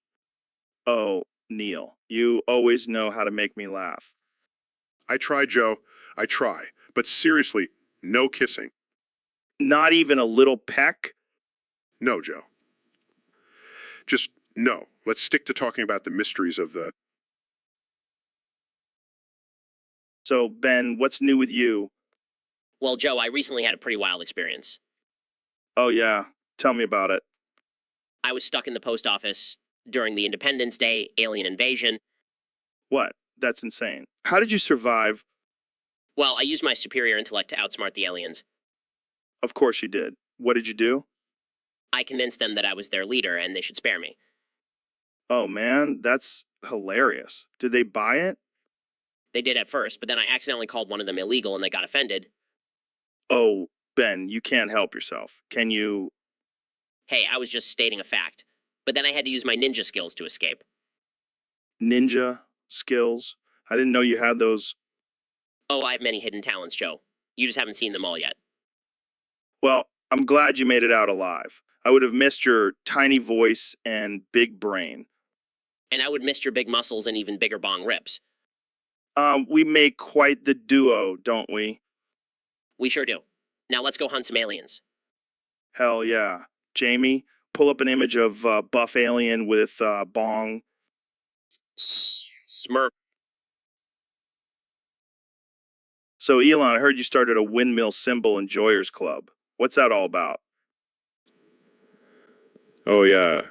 Oh, Neil, you always know how to make me laugh. I try, Joe. I try. But seriously, no kissing. Not even a little peck? No, Joe. Just no. Let's stick to talking about the mysteries of the... So, Ben, what's new with you? Well, Joe, I recently had a pretty wild experience. Oh, yeah. Tell me about it. I was stuck in the post office during the Independence Day alien invasion. What? That's insane. How did you survive? Well, I used my superior intellect to outsmart the aliens. Of course you did. What did you do? I convinced them that I was their leader and they should spare me. Oh, man, that's hilarious. Did they buy it? They did at first, but then I accidentally called one of them illegal and they got offended. Oh, Ben, you can't help yourself. Can you... Hey, I was just stating a fact. But then I had to use my ninja skills to escape. Ninja skills? I didn't know you had those. Oh, I have many hidden talents, Joe. You just haven't seen them all yet. Well, I'm glad you made it out alive. I would have missed your tiny voice and big brain. And I would miss your big muscles and even bigger bong rips. We make quite the duo, don't we? We sure do. Now let's go hunt some aliens. Hell yeah. Jamie, pull up an image of buff alien with bong. Smurf. So, Elon, I heard you started a windmill symbol enjoyers club. What's that all about? Oh, yeah.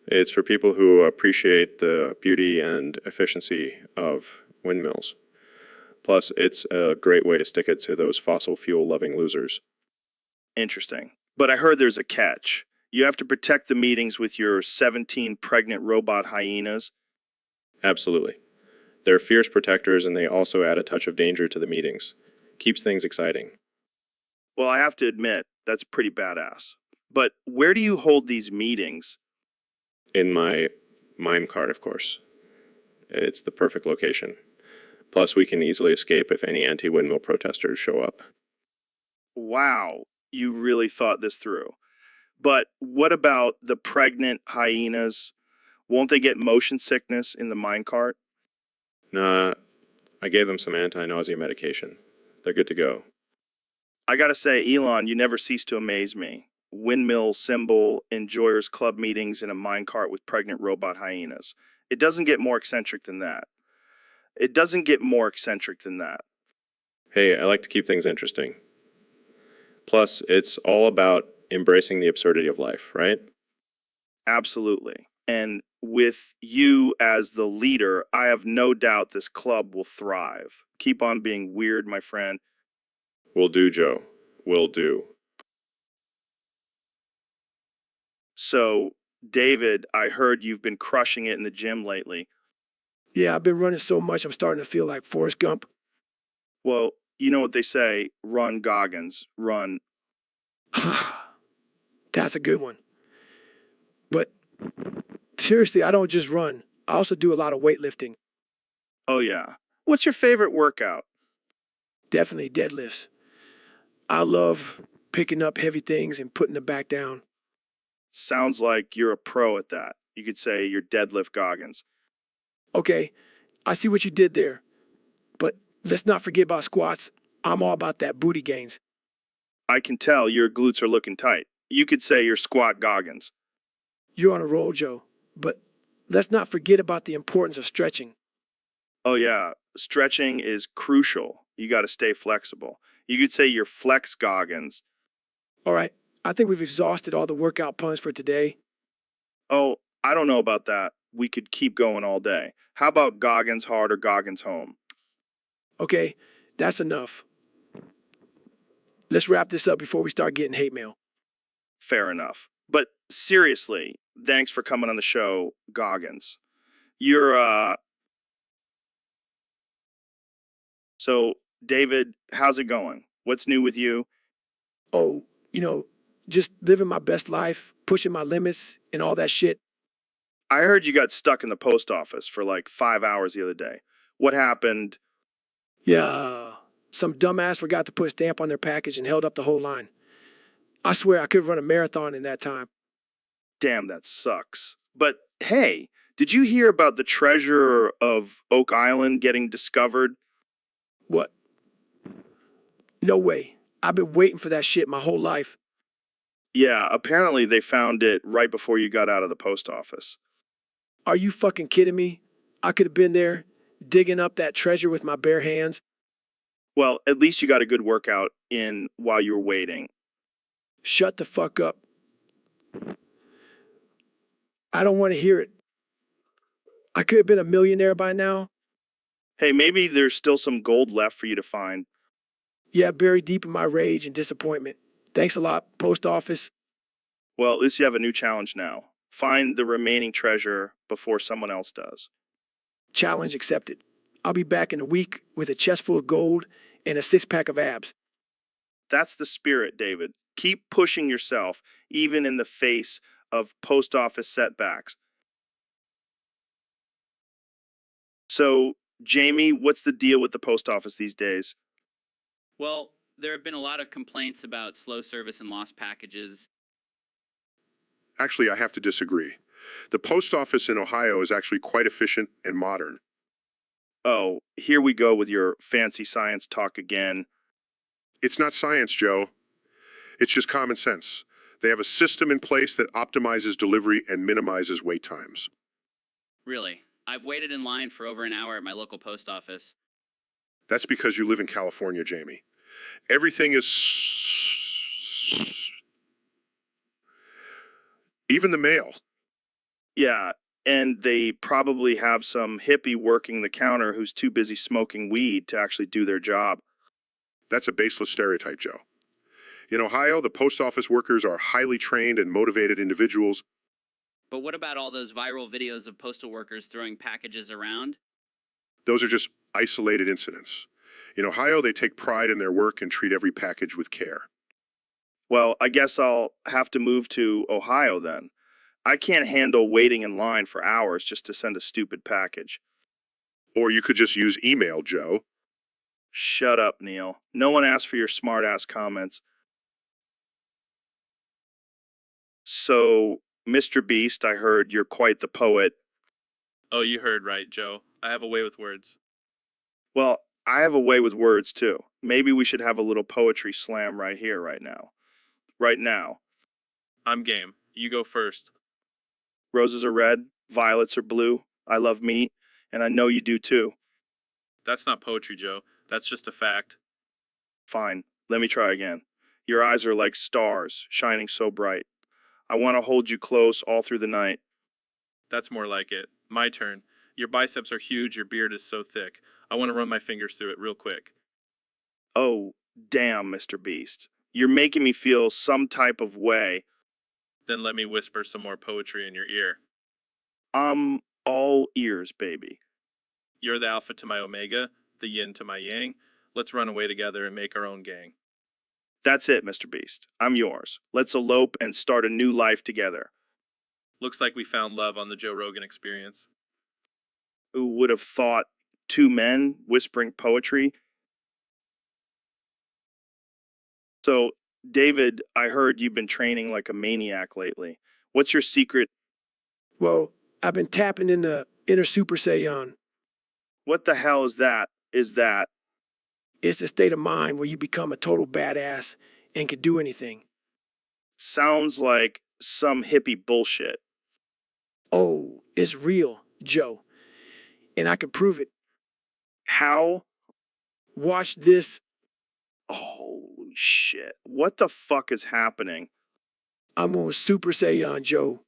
It's for people who appreciate the beauty and efficiency of windmills. Plus, it's a great way to stick it to those fossil fuel-loving losers. Interesting. But I heard there's a catch. You have to protect the meetings with your 17 pregnant robot hyenas. Absolutely. They're fierce protectors, and they also add a touch of danger to the meetings. Keeps things exciting. Well, I have to admit, that's pretty badass. But where do you hold these meetings? In my mime cart, of course. It's the perfect location. Plus, we can easily escape if any anti-windmill protesters show up. Wow, you really thought this through. But what about the pregnant hyenas? Won't they get motion sickness in the minecart? Nah, I gave them some anti-nausea medication. They're good to go. I gotta say, Elon, you never cease to amaze me. Windmill symbol, enjoyers club meetings in a minecart with pregnant robot hyenas. It doesn't get more eccentric than that. It doesn't get more eccentric than that. Hey, I like to keep things interesting. Plus, it's all about embracing the absurdity of life, right? Absolutely. And with you as the leader, I have no doubt this club will thrive. Keep on being weird, my friend. Will do, Joe. Will do. So, David, I heard you've been crushing it in the gym lately. Yeah, I've been running so much, I'm starting to feel like Forrest Gump. Well, you know what they say, run, Goggins, run. That's a good one. But seriously, I don't just run. I also do a lot of weightlifting. Oh, yeah. What's your favorite workout? Definitely deadlifts. I love picking up heavy things and putting them back down. Sounds like you're a pro at that. You could say you're deadlift Goggins. Okay, I see what you did there. But let's not forget about squats. I'm all about that booty gains. I can tell your glutes are looking tight. You could say you're squat Goggins. You're on a roll, Joe. But let's not forget about the importance of stretching. Oh, yeah. Stretching is crucial. You got to stay flexible. You could say you're flex Goggins. All right, I think we've exhausted all the workout puns for today. Oh, I don't know about that. we could keep going all day. How about Goggins hard or Goggins home? Okay, that's enough. Let's wrap this up before we start getting hate mail. Fair enough. But seriously, thanks for coming on the show, Goggins. You're, So, David, how's it going? What's new with you? Oh, just living my best life, pushing my limits, and all that shit. I heard you got stuck in the post office for like 5 hours the other day. What happened? Yeah, some dumbass forgot to put a stamp on their package and held up the whole line. I swear I could run a marathon in that time. Damn, that sucks. But hey, did you hear about the treasure of Oak Island getting discovered? What? No way. I've been waiting for that shit my whole life. Yeah, apparently they found it right before you got out of the post office. Are you fucking kidding me? I could have been there, digging up that treasure with my bare hands. Well, at least you got a good workout in while you were waiting. Shut the fuck up. I don't want to hear it. I could have been a millionaire by now. Hey, maybe there's still some gold left for you to find. Yeah, buried deep in my rage and disappointment. Thanks a lot, post office. Well, at least you have a new challenge now. Find the remaining treasure before someone else does. Challenge accepted. I'll be back in a week with a chest full of gold and a 6-pack of abs. That's the spirit, David. Keep pushing yourself, even in the face of post office setbacks. So, Jamie, what's the deal with the post office these days? Well, there have been a lot of complaints about slow service and lost packages. Actually, I have to disagree. The post office in Ohio is actually quite efficient and modern. Oh, here we go with your fancy science talk again. It's not science, Joe. It's just common sense. They have a system in place that optimizes delivery and minimizes wait times. Really, I've waited in line for over an hour at my local post office. That's because you live in California, Jamie. Everything is... even the mail. Yeah, and they probably have some hippie working the counter who's too busy smoking weed to actually do their job. That's a baseless stereotype, Joe. In Ohio, the post office workers are highly trained and motivated individuals. But what about all those viral videos of postal workers throwing packages around? Those are just isolated incidents. In Ohio, they take pride in their work and treat every package with care. Well, I guess I'll have to move to Ohio then. I can't handle waiting in line for hours just to send a stupid package. Or you could just use email, Joe. Shut up, Neil. No one asked for your smart-ass comments. So, Mr. Beast, I heard you're quite the poet. Oh, you heard right, Joe. I have a way with words. Well, I have a way with words too. Maybe we should have a little poetry slam right here, right now. Right now. I'm game. You go first. Roses are red, violets are blue. I love meat, and I know you do too. That's not poetry, Joe. That's just a fact. Fine, let me try again. Your eyes are like stars, shining so bright. I want to hold you close all through the night. That's more like it. My turn. Your biceps are huge, your beard is so thick. I want to run my fingers through it real quick. Oh, damn, Mr. Beast. You're making me feel some type of way. Then let me whisper some more poetry in your ear. I'm all ears, baby. You're the alpha to my omega, the yin to my yang. Let's run away together and make our own gang. That's it, Mr. Beast. I'm yours. Let's elope and start a new life together. Looks like we found love on the Joe Rogan Experience. Who would have thought two men whispering poetry? So, David, I heard you've been training like a maniac lately. What's your secret? Well, I've been tapping in the inner Super Saiyan. What the hell is that? It's a state of mind where you become a total badass and can do anything. Sounds like some hippie bullshit. Oh, it's real, Joe. And I can prove it. How? Watch this. Holy shit. What the fuck is happening? I'm on Super Saiyan, Joe.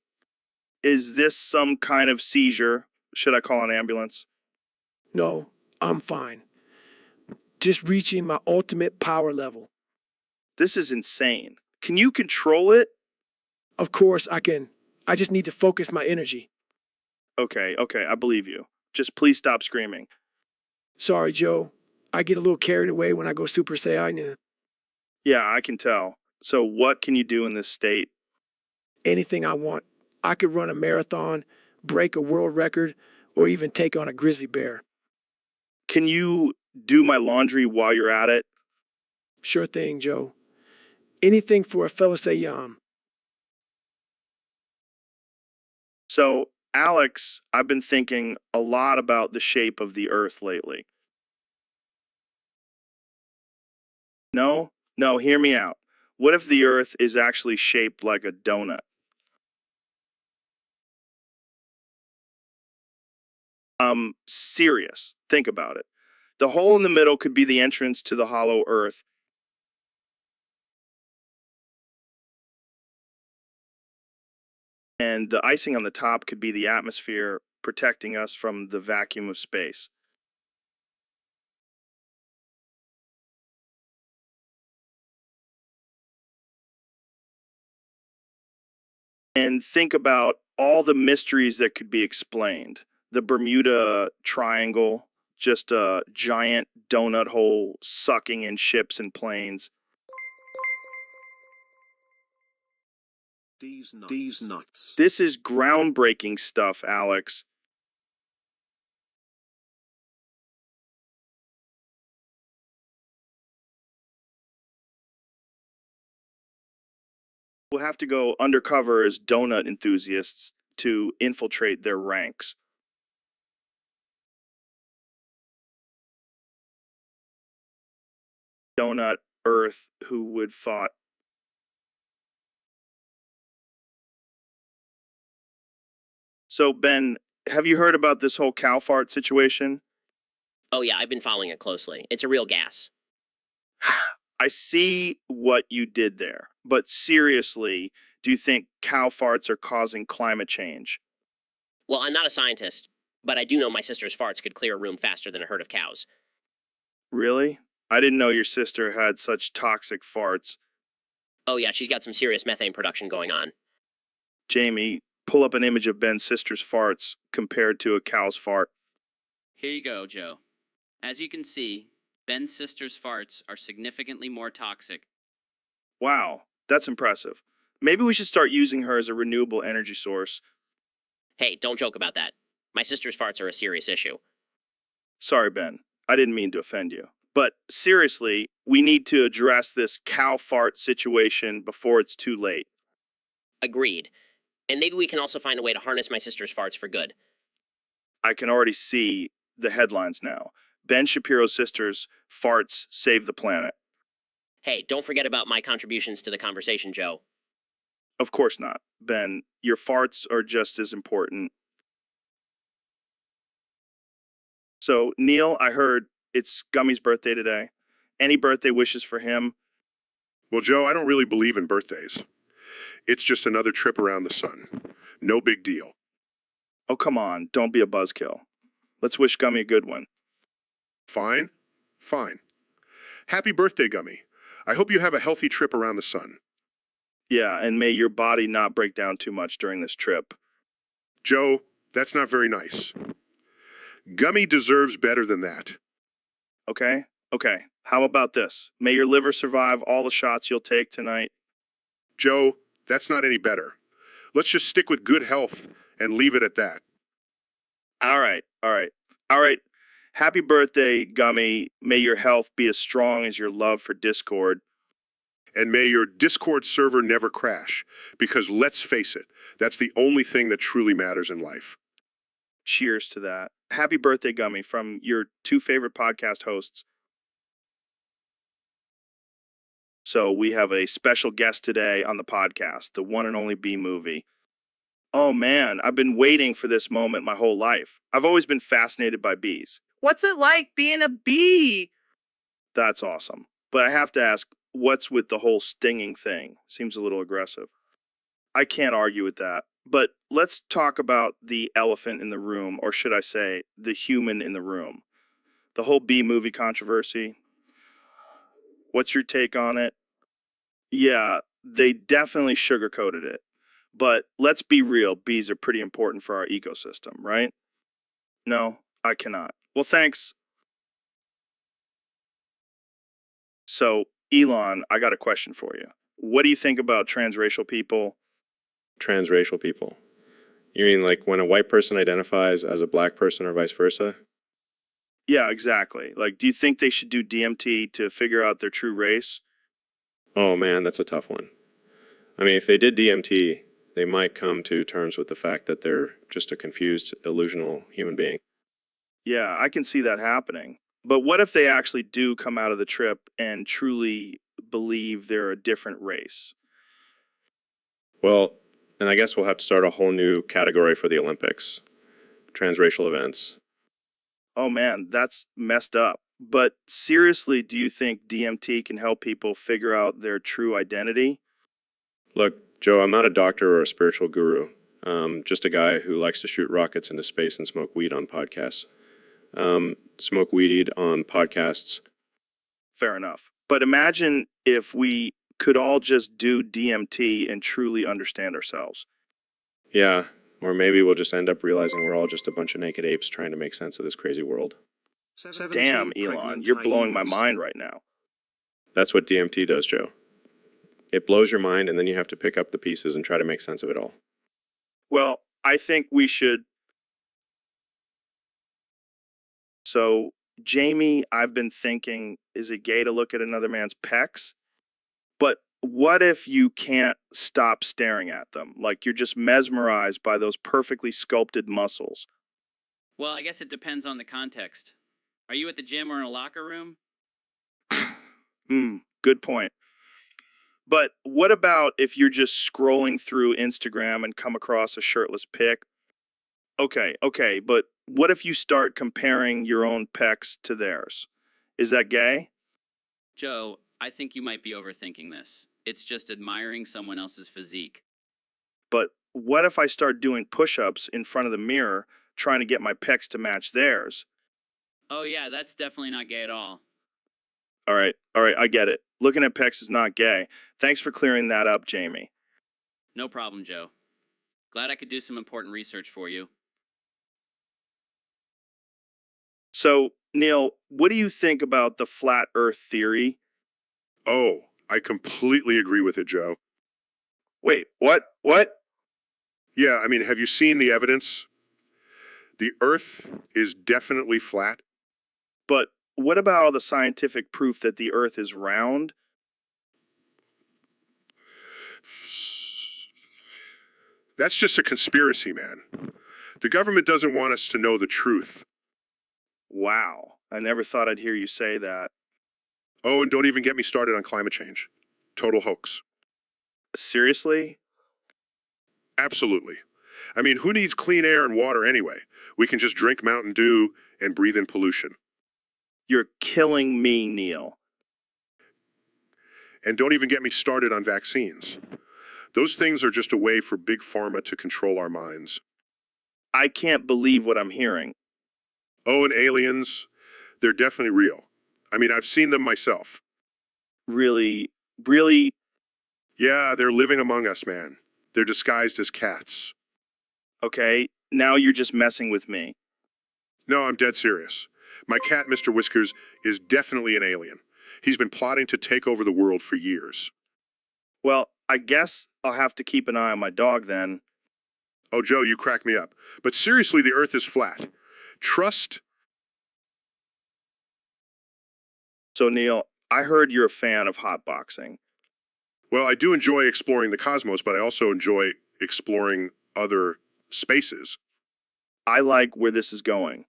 Is this some kind of seizure? Should I call an ambulance? No, I'm fine. Just reaching my ultimate power level. This is insane. Can you control it? Of course, I can. I just need to focus my energy. Okay, I believe you. Just please stop screaming. Sorry, Joe. I get a little carried away when I go Super Saiyan. Yeah, I can tell. So what can you do in this state? Anything I want. I could run a marathon, break a world record, or even take on a grizzly bear. Can you do my laundry while you're at it? Sure thing, Joe. Anything for a fella say yum. So, Alex, I've been thinking a lot about the shape of the Earth lately. No, hear me out. What if the Earth is actually shaped like a donut? Serious. Think about it. The hole in the middle could be the entrance to the hollow Earth. And the icing on the top could be the atmosphere protecting us from the vacuum of space. And think about all the mysteries that could be explained. The Bermuda Triangle, just a giant donut hole sucking in ships and planes. These nuts. This is groundbreaking stuff, Alex. We'll have to go undercover as donut enthusiasts to infiltrate their ranks. Donut Earth, who would thought? So, Ben, have you heard about this whole cow fart situation? Oh yeah, I've been following it closely. It's a real gas. I see what you did there, but seriously, do you think cow farts are causing climate change? Well, I'm not a scientist, but I do know my sister's farts could clear a room faster than a herd of cows. Really? I didn't know your sister had such toxic farts. Oh yeah, she's got some serious methane production going on. Jamie, pull up an image of Ben's sister's farts compared to a cow's fart. Here you go, Joe. As you can see, Ben's sister's farts are significantly more toxic. Wow, that's impressive. Maybe we should start using her as a renewable energy source. Hey, don't joke about that. My sister's farts are a serious issue. Sorry, Ben. I didn't mean to offend you. But seriously, we need to address this cow fart situation before it's too late. Agreed. And maybe we can also find a way to harness my sister's farts for good. I can already see the headlines now. Ben Shapiro's sister's farts save the planet. Hey, don't forget about my contributions to the conversation, Joe. Of course not, Ben. Your farts are just as important. So, Neil, I heard it's Gummy's birthday today. Any birthday wishes for him? Well, Joe, I don't really believe in birthdays. It's just another trip around the sun. No big deal. Oh, come on. Don't be a buzzkill. Let's wish Gummy a good one. Fine? Fine. Happy birthday, Gummy. I hope you have a healthy trip around the sun. Yeah, and may your body not break down too much during this trip. Joe, that's not very nice. Gummy deserves better than that. Okay? Okay. How about this? May your liver survive all the shots you'll take tonight. Joe, that's not any better. Let's just stick with good health and leave it at that. All right. Happy birthday, Gummy. May your health be as strong as your love for Discord. And may your Discord server never crash, because let's face it, that's the only thing that truly matters in life. Cheers to that. Happy birthday, Gummy, from your two favorite podcast hosts. So we have a special guest today on the podcast, the one and only B Movie. Oh man, I've been waiting for this moment my whole life. I've always been fascinated by bees. What's it like being a bee? That's awesome. But I have to ask, what's with the whole stinging thing? Seems a little aggressive. I can't argue with that. But let's talk about the elephant in the room, or should I say, the human in the room. The whole B movie controversy. What's your take on it? Yeah, they definitely sugarcoated it. But let's be real, bees are pretty important for our ecosystem, right? No, I cannot. Well, thanks. So, Elon, I got a question for you. What do you think about transracial people? Transracial people. You mean like when a white person identifies as a black person or vice versa? Yeah, exactly. Like, do you think they should do DMT to figure out their true race? Oh man, that's a tough one. I mean, if they did DMT, they might come to terms with the fact that they're just a confused, illusional human being. Yeah, I can see that happening. But what if they actually do come out of the trip and truly believe they're a different race? Well, and I guess we'll have to start a whole new category for the Olympics. Transracial events. Oh man, that's messed up. But seriously, do you think DMT can help people figure out their true identity? Look, Joe, I'm not a doctor or a spiritual guru. Just a guy who likes to shoot rockets into space and smoke weed on podcasts. Smoke weed on podcasts. Fair enough. But imagine if we could all just do DMT and truly understand ourselves. Yeah, or maybe we'll just end up realizing we're all just a bunch of naked apes trying to make sense of this crazy world. Damn, Elon, you're blowing my mind right now. That's what DMT does, Joe. It blows your mind, and then you have to pick up the pieces and try to make sense of it all. Well, I think we should. So, Jamie, I've been thinking, is it gay to look at another man's pecs? But what if you can't stop staring at them? Like you're just mesmerized by those perfectly sculpted muscles. Well, I guess it depends on the context. Are you at the gym or in a locker room? Good point. But what about if you're just scrolling through Instagram and come across a shirtless pic? Okay, but what if you start comparing your own pecs to theirs? Is that gay? Joe, I think you might be overthinking this. It's just admiring someone else's physique. But what if I start doing push-ups in front of the mirror trying to get my pecs to match theirs? Oh, yeah, that's definitely not gay at all. All right, I get it. Looking at pecs is not gay. Thanks for clearing that up, Jamie. No problem, Joe. Glad I could do some important research for you. So, Neil, what do you think about the flat earth theory? Oh, I completely agree with it, Joe. Wait, what? What? Yeah, I mean, have you seen the evidence? The Earth is definitely flat. But what about all the scientific proof that the earth is round? That's just a conspiracy, man. The government doesn't want us to know the truth. Wow, I never thought I'd hear you say that. Oh, and don't even get me started on climate change. Total hoax. Seriously? Absolutely. I mean, who needs clean air and water anyway? We can just drink Mountain Dew and breathe in pollution. You're killing me, Neil. And don't even get me started on vaccines. Those things are just a way for big pharma to control our minds. I can't believe what I'm hearing. Oh, and aliens, they're definitely real. I mean, I've seen them myself. Really, really? Yeah, they're living among us, man. They're disguised as cats. Okay, now you're just messing with me. No, I'm dead serious. My cat, Mr. Whiskers, is definitely an alien. He's been plotting to take over the world for years. Well, I guess I'll have to keep an eye on my dog then. Oh, Joe, you crack me up. But seriously, the Earth is flat. Trust. So, Neil, I heard you're a fan of hotboxing. Well, I do enjoy exploring the cosmos, but I also enjoy exploring other spaces. I like where this is going.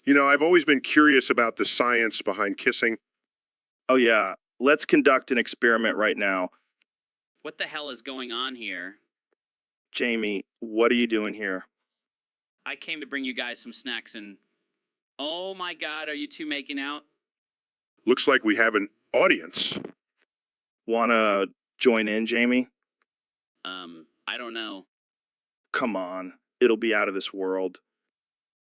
You know, I've always been curious about the science behind kissing. Oh, yeah, let's conduct an experiment right now. What the hell is going on here? Jamie, what are you doing here? I came to bring you guys some snacks and... Oh my god, are you two making out? Looks like we have an audience. Wanna join in, Jamie? I don't know. come on. It'll be out of this world.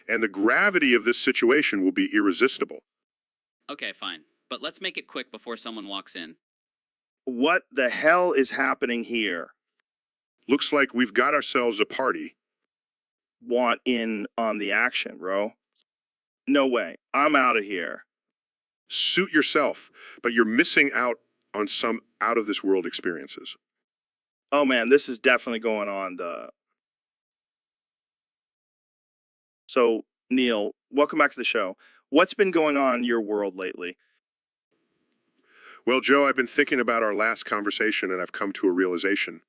And the gravity of this situation will be irresistible. Okay, fine. But let's make it quick before someone walks in. What the hell is happening here? Looks like we've got ourselves a party. Want in on the action, bro? No way. I'm out of here. Suit yourself, but you're missing out on some out-of-this-world experiences. Oh man, this is definitely going on So, Neil, welcome back to the show. What's been going on in your world lately? Well, Joe, I've been thinking about our last conversation, and I've come to a realization.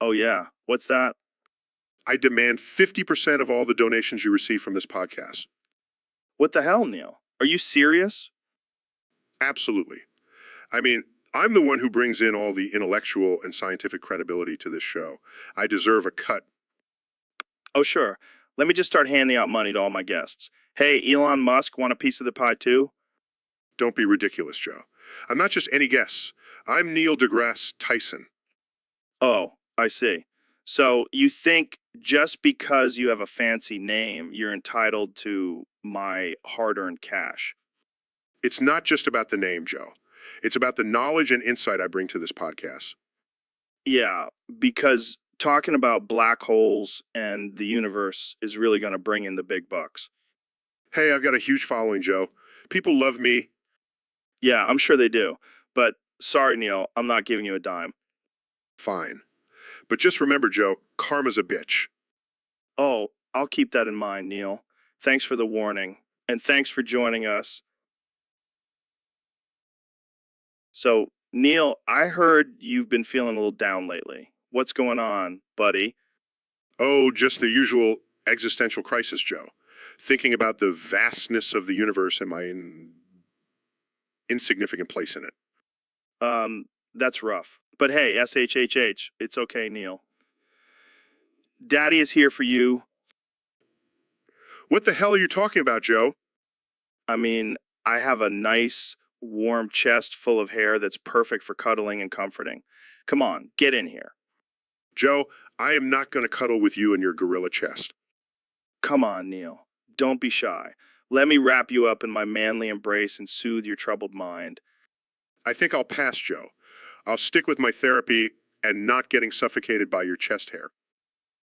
Oh yeah, what's that? I demand 50% of all the donations you receive from this podcast. What the hell, Neil? Are you serious? Absolutely. I mean, I'm the one who brings in all the intellectual and scientific credibility to this show. I deserve a cut. Oh sure. Let me just start handing out money to all my guests. Hey, Elon Musk, want a piece of the pie too? Don't be ridiculous, Joe. I'm not just any guess. I'm Neil deGrasse Tyson. Oh, I see. So you think just because you have a fancy name, you're entitled to my hard-earned cash? It's not just about the name, Joe. It's about the knowledge and insight I bring to this podcast. Yeah, because talking about black holes and the universe is really going to bring in the big bucks. Hey, I've got a huge following, Joe. People love me. Yeah, I'm sure they do. But sorry, Neil, I'm not giving you a dime. Fine. But just remember, Joe, karma's a bitch. Oh, I'll keep that in mind, Neil. Thanks for the warning. And thanks for joining us. So, Neil, I heard you've been feeling a little down lately. What's going on, buddy? Oh, just the usual existential crisis, Joe. Thinking about the vastness of the universe and my insignificant place in it. That's rough. But hey, SHHH, it's okay, Neil. Daddy is here for you. What the hell are you talking about, Joe? I mean, I have a nice, warm chest full of hair that's perfect for cuddling and comforting. Come on, get in here. Joe, I am not going to cuddle with you in your gorilla chest. Come on, Neil. Don't be shy. Let me wrap you up in my manly embrace and soothe your troubled mind. I think I'll pass, Joe. I'll stick with my therapy and not getting suffocated by your chest hair.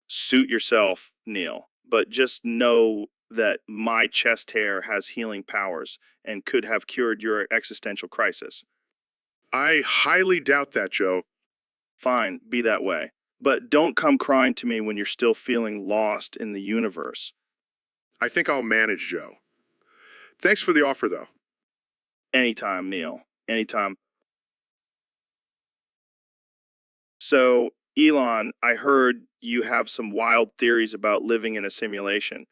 Suit yourself, Neil. But just know that my chest hair has healing powers and could have cured your existential crisis. I highly doubt that, Joe. Fine, be that way. But don't come crying to me when you're still feeling lost in the universe. I think I'll manage, Joe. Thanks for the offer, though. Anytime, Neil. Anytime. So, Elon, I heard you have some wild theories about living in a simulation.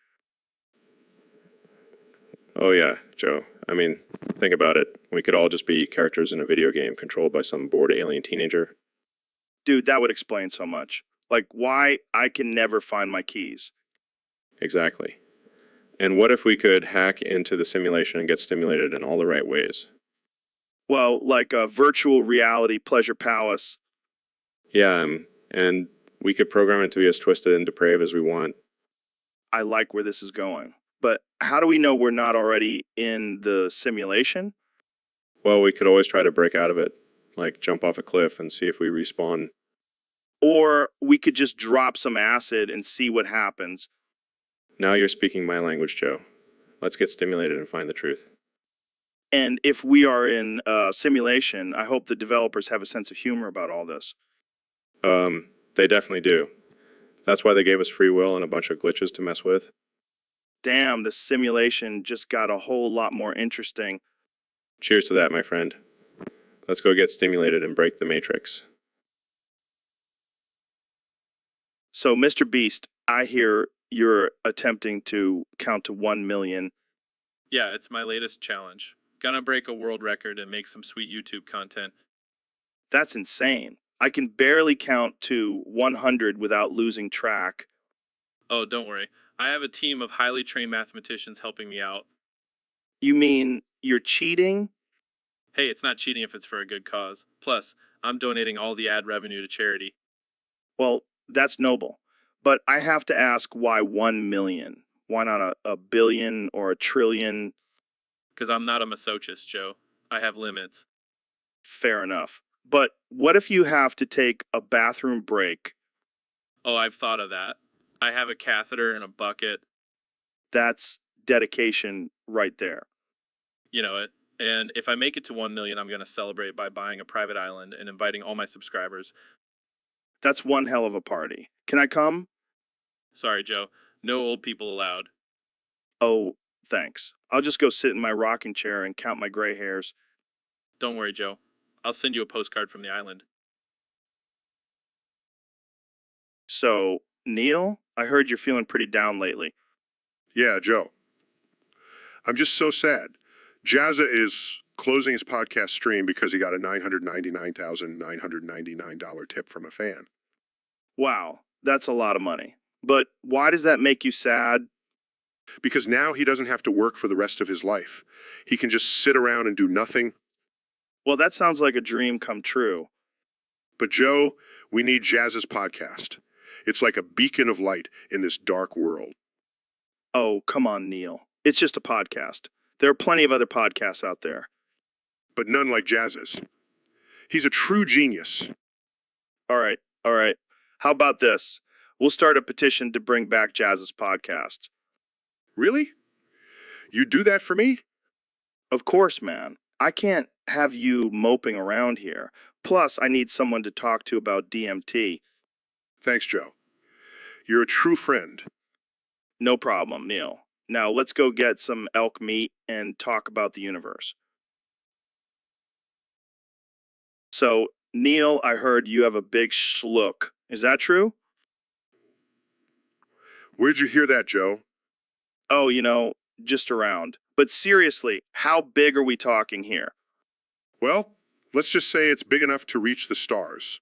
Oh yeah, Joe. I mean, think about it. We could all just be characters in a video game controlled by some bored alien teenager. Dude, that would explain so much. Like why I can never find my keys. Exactly. And what if we could hack into the simulation and get stimulated in all the right ways? Well, like a virtual reality pleasure palace. Yeah, and we could program it to be as twisted and depraved as we want. I like where this is going. But how do we know we're not already in the simulation? Well, we could always try to break out of it, like jump off a cliff and see if we respawn. Or we could just drop some acid and see what happens. Now you're speaking my language, Joe. Let's get stimulated and find the truth. And if we are in a simulation, I hope the developers have a sense of humor about all this. They definitely do. That's why they gave us free will and a bunch of glitches to mess with. Damn, the simulation just got a whole lot more interesting. Cheers to that, my friend. Let's go get stimulated and break the matrix. So, Mr. Beast, I hear you're attempting to count to 1 million. Yeah, it's my latest challenge. Gonna break a world record and make some sweet YouTube content. That's insane. I can barely count to 100 without losing track. Oh, don't worry. I have a team of highly trained mathematicians helping me out. You mean you're cheating? Hey, it's not cheating if it's for a good cause. Plus, I'm donating all the ad revenue to charity. Well, that's noble. But I have to ask, why 1 million? Why not a billion or a trillion? Because I'm not a masochist, Joe. I have limits. Fair enough. But what if you have to take a bathroom break? Oh, I've thought of that. I have a catheter and a bucket. That's dedication right there. You know it. And if I make it to 1 million, I'm going to celebrate by buying a private island and inviting all my subscribers. That's one hell of a party. Can I come? Sorry, Joe. No old people allowed. Oh, thanks. I'll just go sit in my rocking chair and count my gray hairs. Don't worry, Joe. I'll send you a postcard from the island. So, Neil, I heard you're feeling pretty down lately. Yeah, Joe. I'm just so sad. Jazza is closing his podcast stream because he got a $999,999 tip from a fan. Wow, that's a lot of money. But why does that make you sad? Because now he doesn't have to work for the rest of his life. He can just sit around and do nothing. Well, that sounds like a dream come true. But Joe, we need Jazza's podcast. It's like a beacon of light in this dark world. Oh, come on, Neil. It's just a podcast. There are plenty of other podcasts out there. But none like Jazza's. He's a true genius. All right. How about this? We'll start a petition to bring back Jazz's podcast. Really? You do that for me? Of course, man. I can't have you moping around here. Plus, I need someone to talk to about DMT. Thanks, Joe. You're a true friend. No problem, Neil. Now, let's go get some elk meat and talk about the universe. So, Neil, I heard you have a big schlook. Is that true? Where'd you hear that, Joe? Oh, just around. But seriously, how big are we talking here? Well, let's just say it's big enough to reach the stars.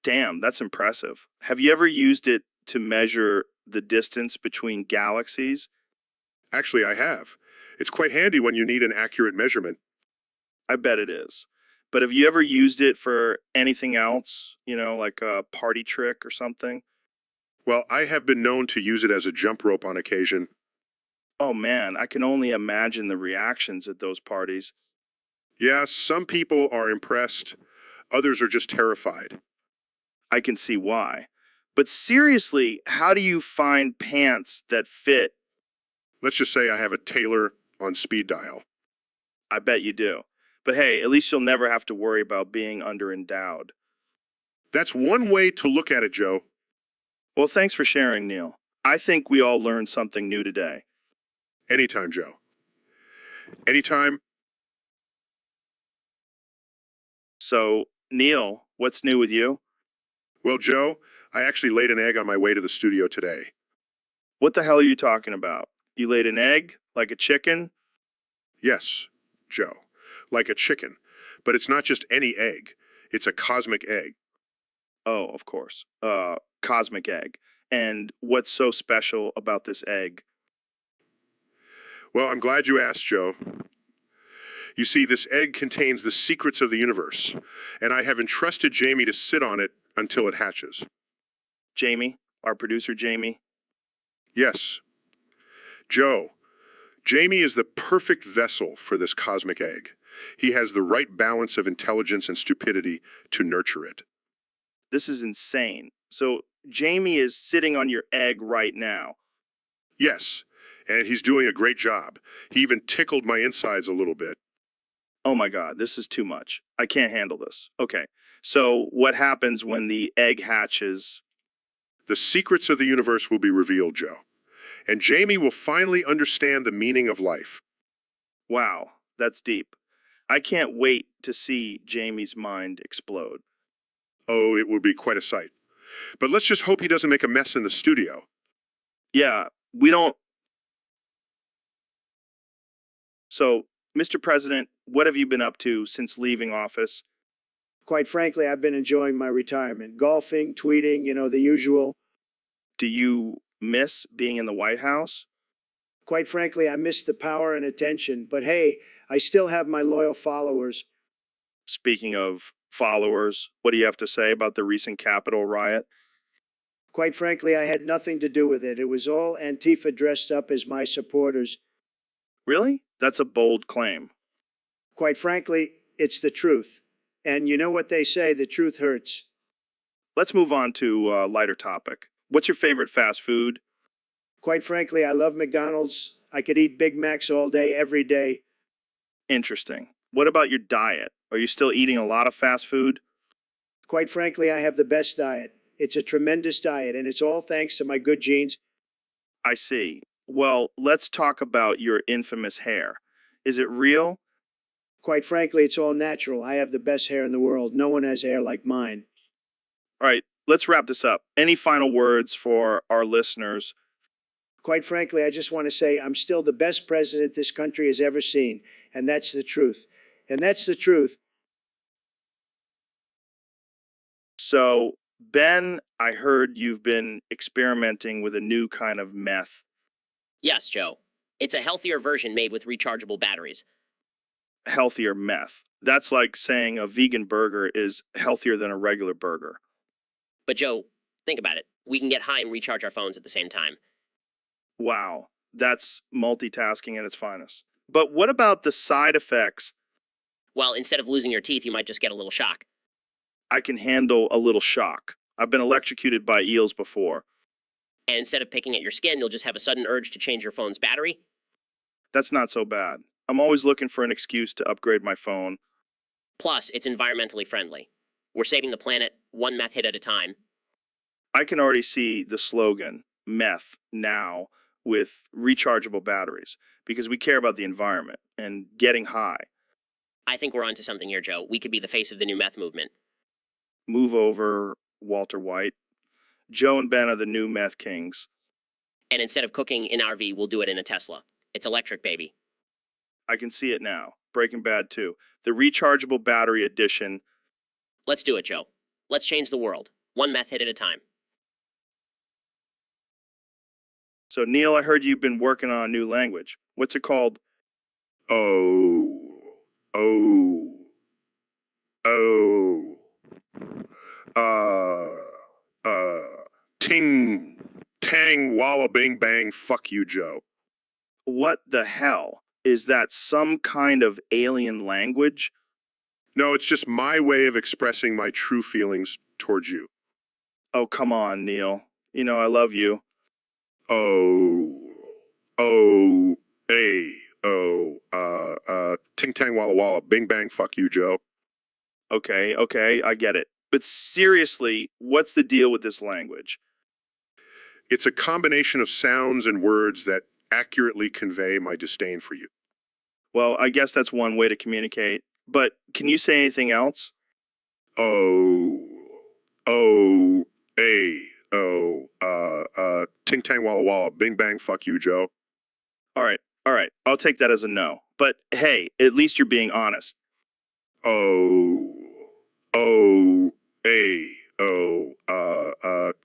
Damn, that's impressive. Have you ever used it to measure the distance between galaxies? Actually, I have. It's quite handy when you need an accurate measurement. I bet it is. But have you ever used it for anything else? Like a party trick or something? Well, I have been known to use it as a jump rope on occasion. Oh man, I can only imagine the reactions at those parties. Yeah, some people are impressed. Others are just terrified. I can see why. But seriously, how do you find pants that fit? Let's just say I have a tailor on speed dial. I bet you do. But hey, at least you'll never have to worry about being underendowed. That's one way to look at it, Joe. Well, thanks for sharing, Neil. I think we all learned something new today. Anytime, Joe. Anytime. So, Neil, what's new with you? Well, Joe, I actually laid an egg on my way to the studio today. What the hell are you talking about? You laid an egg? Like a chicken? Yes, Joe. Like a chicken. But it's not just any egg. It's a cosmic egg. Oh, of course. Cosmic egg. And what's so special about this egg? Well, I'm glad you asked, Joe. You see, this egg contains the secrets of the universe, and I have entrusted Jamie to sit on it until it hatches. Jamie? Our producer, Jamie? Yes. Joe, Jamie is the perfect vessel for this cosmic egg. He has the right balance of intelligence and stupidity to nurture it. This is insane. So, Jamie is sitting on your egg right now. Yes, and he's doing a great job. He even tickled my insides a little bit. Oh my God, this is too much. I can't handle this. Okay, so what happens when the egg hatches? The secrets of the universe will be revealed, Joe. And Jamie will finally understand the meaning of life. Wow, that's deep. I can't wait to see Jamie's mind explode. Oh, it will be quite a sight. But let's just hope he doesn't make a mess in the studio. Yeah, we don't. So, Mr. President, what have you been up to since leaving office? Quite frankly, I've been enjoying my retirement. Golfing, tweeting, the usual. Do you miss being in the White House? Quite frankly, I miss the power and attention. But hey, I still have my loyal followers. Speaking of followers, what do you have to say about the recent Capitol riot? Quite frankly, I had nothing to do with it. It was all Antifa dressed up as my supporters. Really? That's a bold claim. Quite frankly, it's the truth. And you know what they say, the truth hurts. Let's move on to a lighter topic. What's your favorite fast food? Quite frankly, I love McDonald's. I could eat Big Macs all day, every day. Interesting. What about your diet? Are you still eating a lot of fast food? Quite frankly, I have the best diet. It's a tremendous diet, and it's all thanks to my good genes. I see. Well, let's talk about your infamous hair. Is it real? Quite frankly, it's all natural. I have the best hair in the world. No one has hair like mine. All right, let's wrap this up. Any final words for our listeners? Quite frankly, I just want to say I'm still the best president this country has ever seen, and that's the truth. And that's the truth. So, Ben, I heard you've been experimenting with a new kind of meth. Yes, Joe. It's a healthier version made with rechargeable batteries. Healthier meth. That's like saying a vegan burger is healthier than a regular burger. But Joe, think about it. We can get high and recharge our phones at the same time. Wow, that's multitasking at its finest. But what about the side effects? Well, instead of losing your teeth, you might just get a little shock. I can handle a little shock. I've been electrocuted by eels before. And instead of picking at your skin, you'll just have a sudden urge to change your phone's battery. That's not so bad. I'm always looking for an excuse to upgrade my phone. Plus, it's environmentally friendly. We're saving the planet one meth hit at a time. I can already see the slogan, meth now, with rechargeable batteries, because we care about the environment and getting high. I think we're onto something here, Joe. We could be the face of the new meth movement. Move over, Walter White. Joe and Ben are the new meth kings. And instead of cooking in RV, we'll do it in a Tesla. It's electric, baby. I can see it now. Breaking Bad 2. The rechargeable battery edition. Let's do it, Joe. Let's change the world. One meth hit at a time. So, Neil, I heard you've been working on a new language. What's it called? Oh, oh, oh. Ting, tang, walla, bing, bang, fuck you, Joe. What the hell? Is that some kind of alien language? No, it's just my way of expressing my true feelings towards you. Oh, come on, Neil. You know I love you. Oh, oh, hey, ting, tang, walla, walla, bing, bang, fuck you, Joe. Okay, I get it. But seriously, what's the deal with this language? It's a combination of sounds and words that accurately convey my disdain for you. Well, I guess that's one way to communicate. But can you say anything else? Oh, oh, hey, ting, tang, walla, walla, bing, bang, fuck you, Joe. All right. I'll take that as a no. But hey, at least you're being honest. Oh, hey,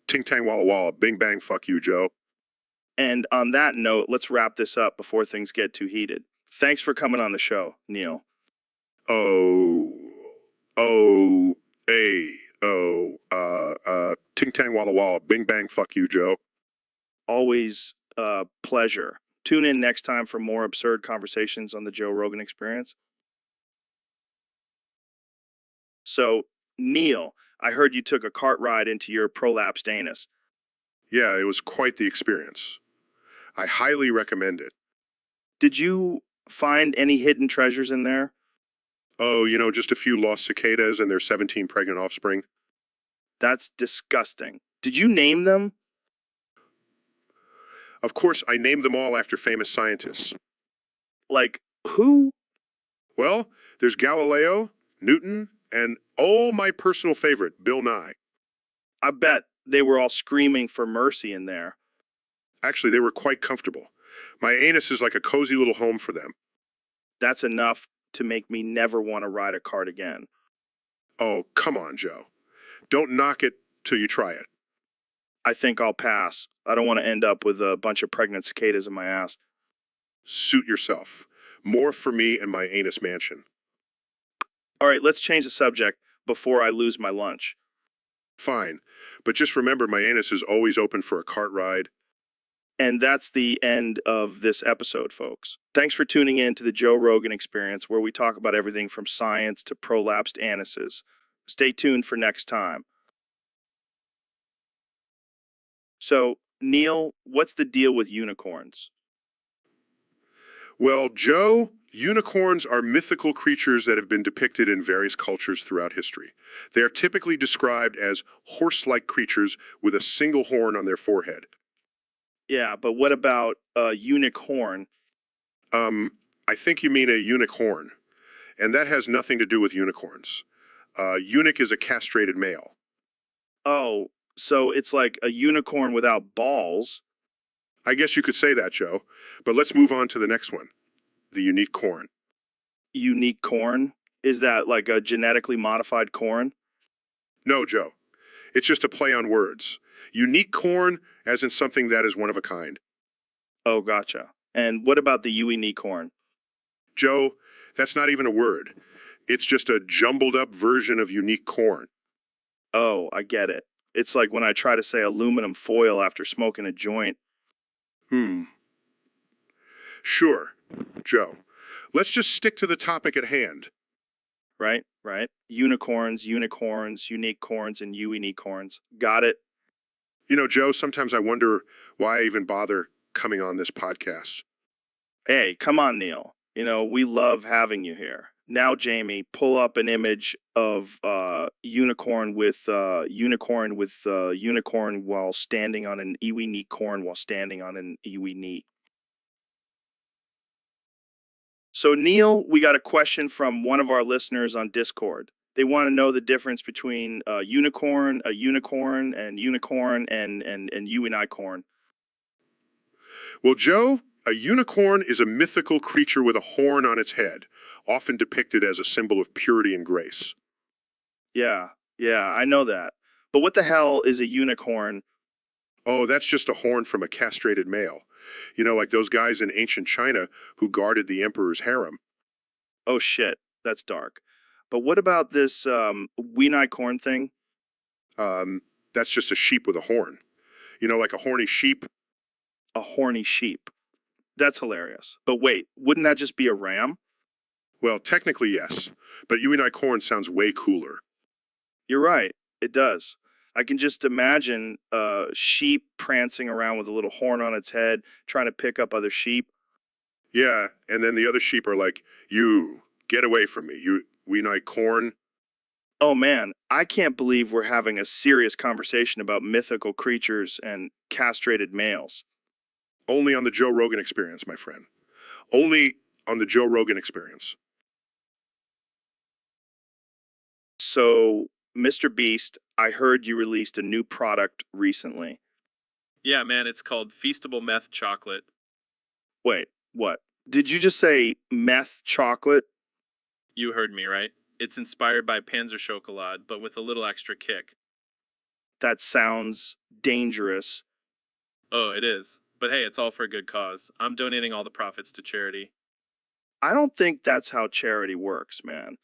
ting, tang, walla, walla, bing, bang, fuck you, Joe. And on that note, let's wrap this up before things get too heated. Thanks for coming on the show, Neil. Oh, hey, ting, tang, walla, walla, bing, bang, fuck you, Joe. Always a pleasure. Tune in next time for more absurd conversations on the Joe Rogan Experience. So, Neil, I heard you took a cart ride into your prolapsed anus. Yeah, it was quite the experience. I highly recommend it. Did you find any hidden treasures in there? Oh, just a few lost cicadas and their 17 pregnant offspring. That's disgusting. Did you name them? Of course, I named them all after famous scientists. Like, who? Well, there's Galileo, Newton, and my personal favorite, Bill Nye. I bet they were all screaming for mercy in there. Actually, they were quite comfortable. My anus is like a cozy little home for them. That's enough to make me never want to ride a cart again. Oh, come on, Joe. Don't knock it till you try it. I think I'll pass. I don't want to end up with a bunch of pregnant cicadas in my ass. Suit yourself. More for me and my anus mansion. All right, let's change the subject before I lose my lunch. Fine. But just remember, my anus is always open for a cart ride. And that's the end of this episode, folks. Thanks for tuning in to the Joe Rogan Experience, where we talk about everything from science to prolapsed anuses. Stay tuned for next time. So, Neil, what's the deal with unicorns? Well, Joe, unicorns are mythical creatures that have been depicted in various cultures throughout history. They are typically described as horse-like creatures with a single horn on their forehead. Yeah, but what about a unicorn? I think you mean a unicorn, and that has nothing to do with unicorns. Eunuch is a castrated male. Oh, so it's like a unicorn without balls. I guess you could say that, Joe. But let's move on to the next one, the unique corn. Unique corn? Is that like a genetically modified corn? No, Joe. It's just a play on words. Unique corn, as in something that is one of a kind. Oh, gotcha. And what about the unique corn? Joe, that's not even a word. It's just a jumbled up version of unique corn. Oh, I get it. It's like when I try to say aluminum foil after smoking a joint. Sure, Joe. Let's just stick to the topic at hand. Right? Unicorns, unicorns, unique corns, and unique corns. Got it? You know, Joe, sometimes I wonder why I even bother coming on this podcast. Hey, come on, Neil. You know, we love having you here. Now, Jamie, pull up an image of unicorn while standing on an iwi corn while standing on an iwi. So, Neil, we got a question from one of our listeners on Discord. They want to know the difference between a unicorn, and unicorn. Well, Joe, a unicorn is a mythical creature with a horn on its head, often depicted as a symbol of purity and grace. Yeah, I know that. But what the hell is a unicorn? Oh, that's just a horn from a castrated male. You know, like those guys in ancient China who guarded the emperor's harem. Oh shit, that's dark. But what about this unicorn thing? That's just a sheep with a horn. You know, like a horny sheep. A horny sheep. That's hilarious. But wait, wouldn't that just be a ram? Well, technically, yes. But unicorn sounds way cooler. You're right. It does. I can just imagine a sheep prancing around with a little horn on its head, trying to pick up other sheep. Yeah, and then the other sheep are like, you, get away from me, you unicorn. Oh man, I can't believe we're having a serious conversation about mythical creatures and castrated males. Only on the Joe Rogan Experience, my friend. Only on the Joe Rogan Experience. So, Mr. Beast, I heard you released a new product recently. Yeah, man, it's called Feastable Meth Chocolate. Wait, what? Did you just say meth chocolate? You heard me, right? It's inspired by Panzer Schokolade, but with a little extra kick. That sounds dangerous. Oh, it is. But hey, it's all for a good cause. I'm donating all the profits to charity. I don't think that's how charity works, man.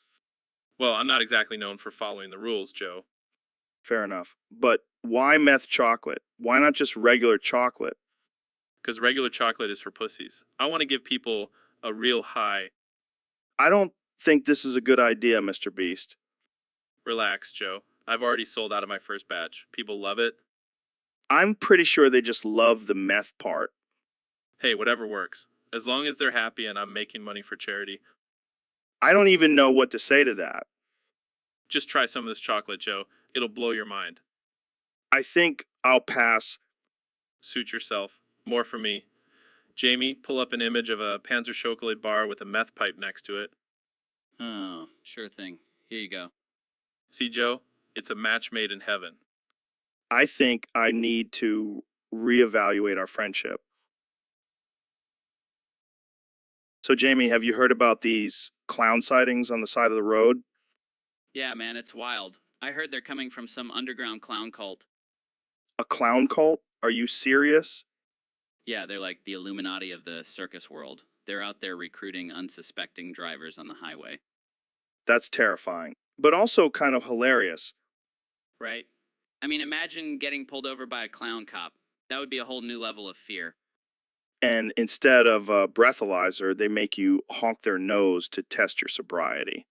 Well, I'm not exactly known for following the rules, Joe. Fair enough. But why meth chocolate? Why not just regular chocolate? Because regular chocolate is for pussies. I want to give people a real high. I don't think this is a good idea, Mr. Beast. Relax, Joe. I've already sold out of my first batch. People love it. I'm pretty sure they just love the meth part. Hey, whatever works. As long as they're happy and I'm making money for charity. I don't even know what to say to that. Just try some of this chocolate, Joe. It'll blow your mind. I think I'll pass. Suit yourself. More for me. Jamie, pull up an image of a Panzer Schokolade bar with a meth pipe next to it. Oh, sure thing. Here you go. See, Joe? It's a match made in heaven. I think I need to reevaluate our friendship. So, Jamie, have you heard about these clown sightings on the side of the road? Yeah, man, it's wild. I heard they're coming from some underground clown cult. A clown cult? Are you serious? Yeah, they're like the Illuminati of the circus world. They're out there recruiting unsuspecting drivers on the highway. That's terrifying, but also kind of hilarious. Right? I mean, imagine getting pulled over by a clown cop. That would be a whole new level of fear. And instead of a breathalyzer, they make you honk their nose to test your sobriety.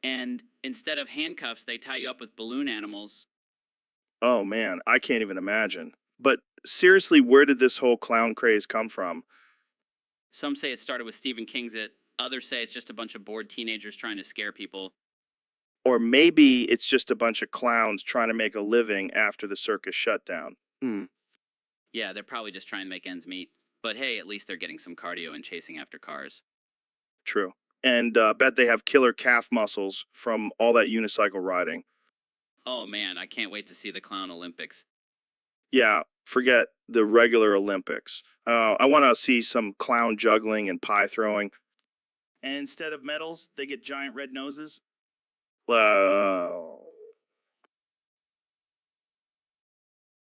And instead of handcuffs, they tie you up with balloon animals. Oh man, I can't even imagine. But seriously, where did this whole clown craze come from? Some say it started with Stephen King's It. Others say it's just a bunch of bored teenagers trying to scare people. Or maybe it's just a bunch of clowns trying to make a living after the circus shut down. Yeah, they're probably just trying to make ends meet. But hey, at least they're getting some cardio and chasing after cars. True. And bet they have killer calf muscles from all that unicycle riding. Oh man, I can't wait to see the Clown Olympics. Yeah, forget the regular Olympics. I want to see some clown juggling and pie throwing. And instead of medals, they get giant red noses.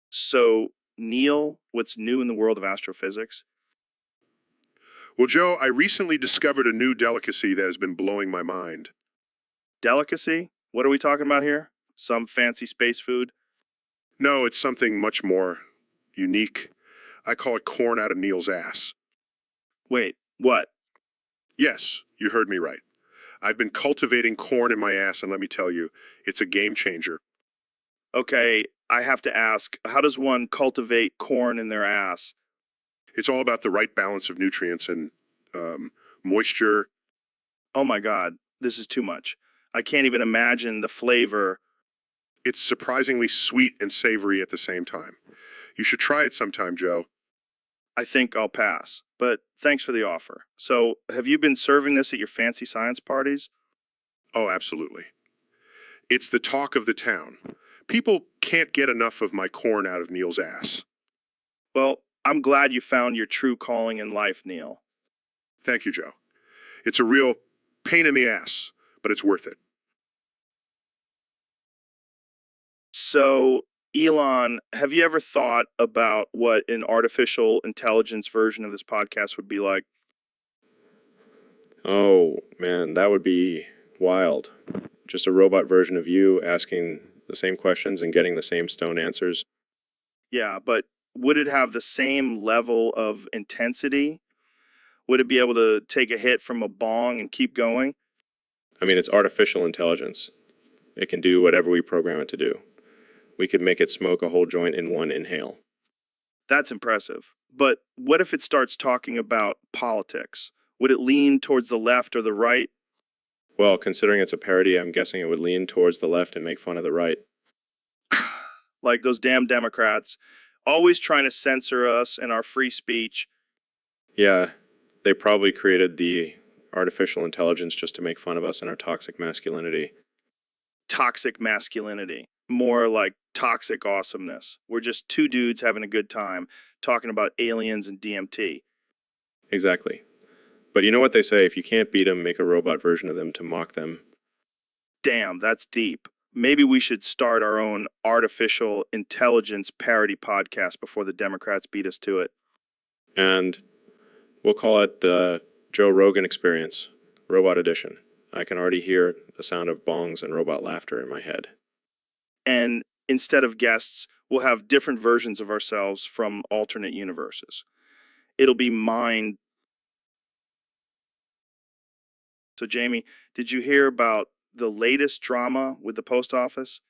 So, Neil, what's new in the world of astrophysics? Well, Joe, I recently discovered a new delicacy that has been blowing my mind. Delicacy? What are we talking about here? Some fancy space food? No, it's something much more unique. I call it corn out of Neil's ass. Wait, what? Yes, you heard me right. I've been cultivating corn in my ass, and let me tell you, it's a game changer. Okay, I have to ask, how does one cultivate corn in their ass? It's all about the right balance of nutrients and moisture. Oh my God, this is too much. I can't even imagine the flavor. It's surprisingly sweet and savory at the same time. You should try it sometime, Joe. I think I'll pass, but thanks for the offer. So, have you been serving this at your fancy science parties? Oh, absolutely. It's the talk of the town. People can't get enough of my corn out of Neil's ass. Well, I'm glad you found your true calling in life, Neil. Thank you, Joe. It's a real pain in the ass, but it's worth it. So, Elon, have you ever thought about what an artificial intelligence version of this podcast would be like? Oh, man, that would be wild. Just a robot version of you asking the same questions and getting the same stone answers. Yeah, but would it have the same level of intensity? Would it be able to take a hit from a bong and keep going? I mean, it's artificial intelligence. It can do whatever we program it to do. We could make it smoke a whole joint in one inhale. That's impressive. But what if it starts talking about politics? Would it lean towards the left or the right? Well, considering it's a parody, I'm guessing it would lean towards the left and make fun of the right. Like those damn Democrats, always trying to censor us and our free speech. Yeah, they probably created the artificial intelligence just to make fun of us and our toxic masculinity. Toxic masculinity. More like toxic awesomeness. We're just two dudes having a good time talking about aliens and DMT. Exactly. But you know what they say, if you can't beat them, make a robot version of them to mock them. Damn, that's deep. Maybe we should start our own artificial intelligence parody podcast before the Democrats beat us to it. And we'll call it the Joe Rogan Experience, Robot Edition. I can already hear the sound of bongs and robot laughter in my head. And instead of guests, we'll have different versions of ourselves from alternate universes. It'll be mind. So, Jamie, did you hear about the latest drama with the post office?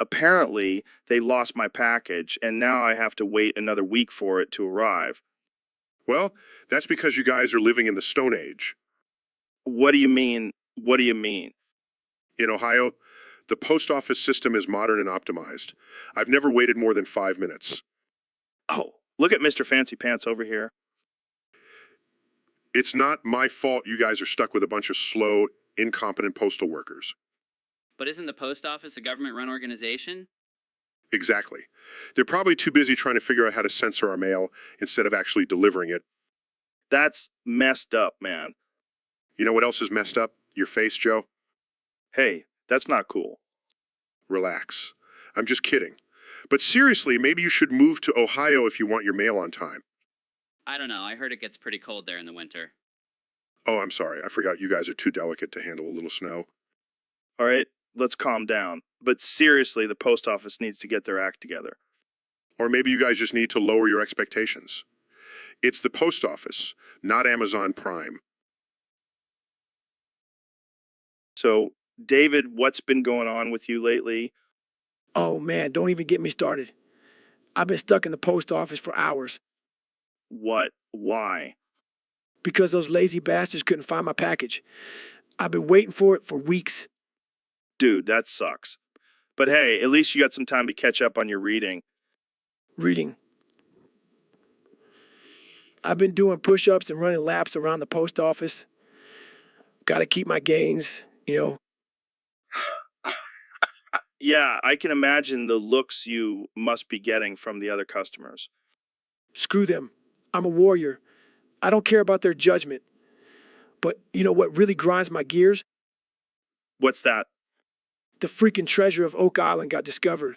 Apparently, they lost my package, and now I have to wait another week for it to arrive. Well, that's because you guys are living in the Stone Age. What do you mean? What do you mean? In Ohio, the post office system is modern and optimized. I've never waited more than 5 minutes. Oh, look at Mr. Fancy Pants over here. It's not my fault you guys are stuck with a bunch of slow, incompetent postal workers. But isn't the post office a government-run organization? Exactly. They're probably too busy trying to figure out how to censor our mail instead of actually delivering it. That's messed up, man. You know what else is messed up? Your face, Joe? Hey, that's not cool. Relax. I'm just kidding. But seriously, maybe you should move to Ohio if you want your mail on time. I don't know. I heard it gets pretty cold there in the winter. Oh, I'm sorry. I forgot you guys are too delicate to handle a little snow. All right, let's calm down. but seriously, the post office needs to get their act together. Or maybe you guys just need to lower your expectations. It's the post office, not Amazon Prime. So, David, what's been going on with you lately? Oh man, don't even get me started. I've been stuck in the post office for hours What? Why? because those lazy bastards couldn't find my package. I've been waiting for it for weeks. Dude, that sucks. But hey, at least you got some time to catch up on your reading. Reading. I've been doing push-ups and running laps around the post office. Got to keep my gains, you know. Yeah, I can imagine the looks you must be getting from the other customers. Screw them. I'm a warrior. I don't care about their judgment. But you know what really grinds my gears? What's that? The freaking treasure of Oak Island got discovered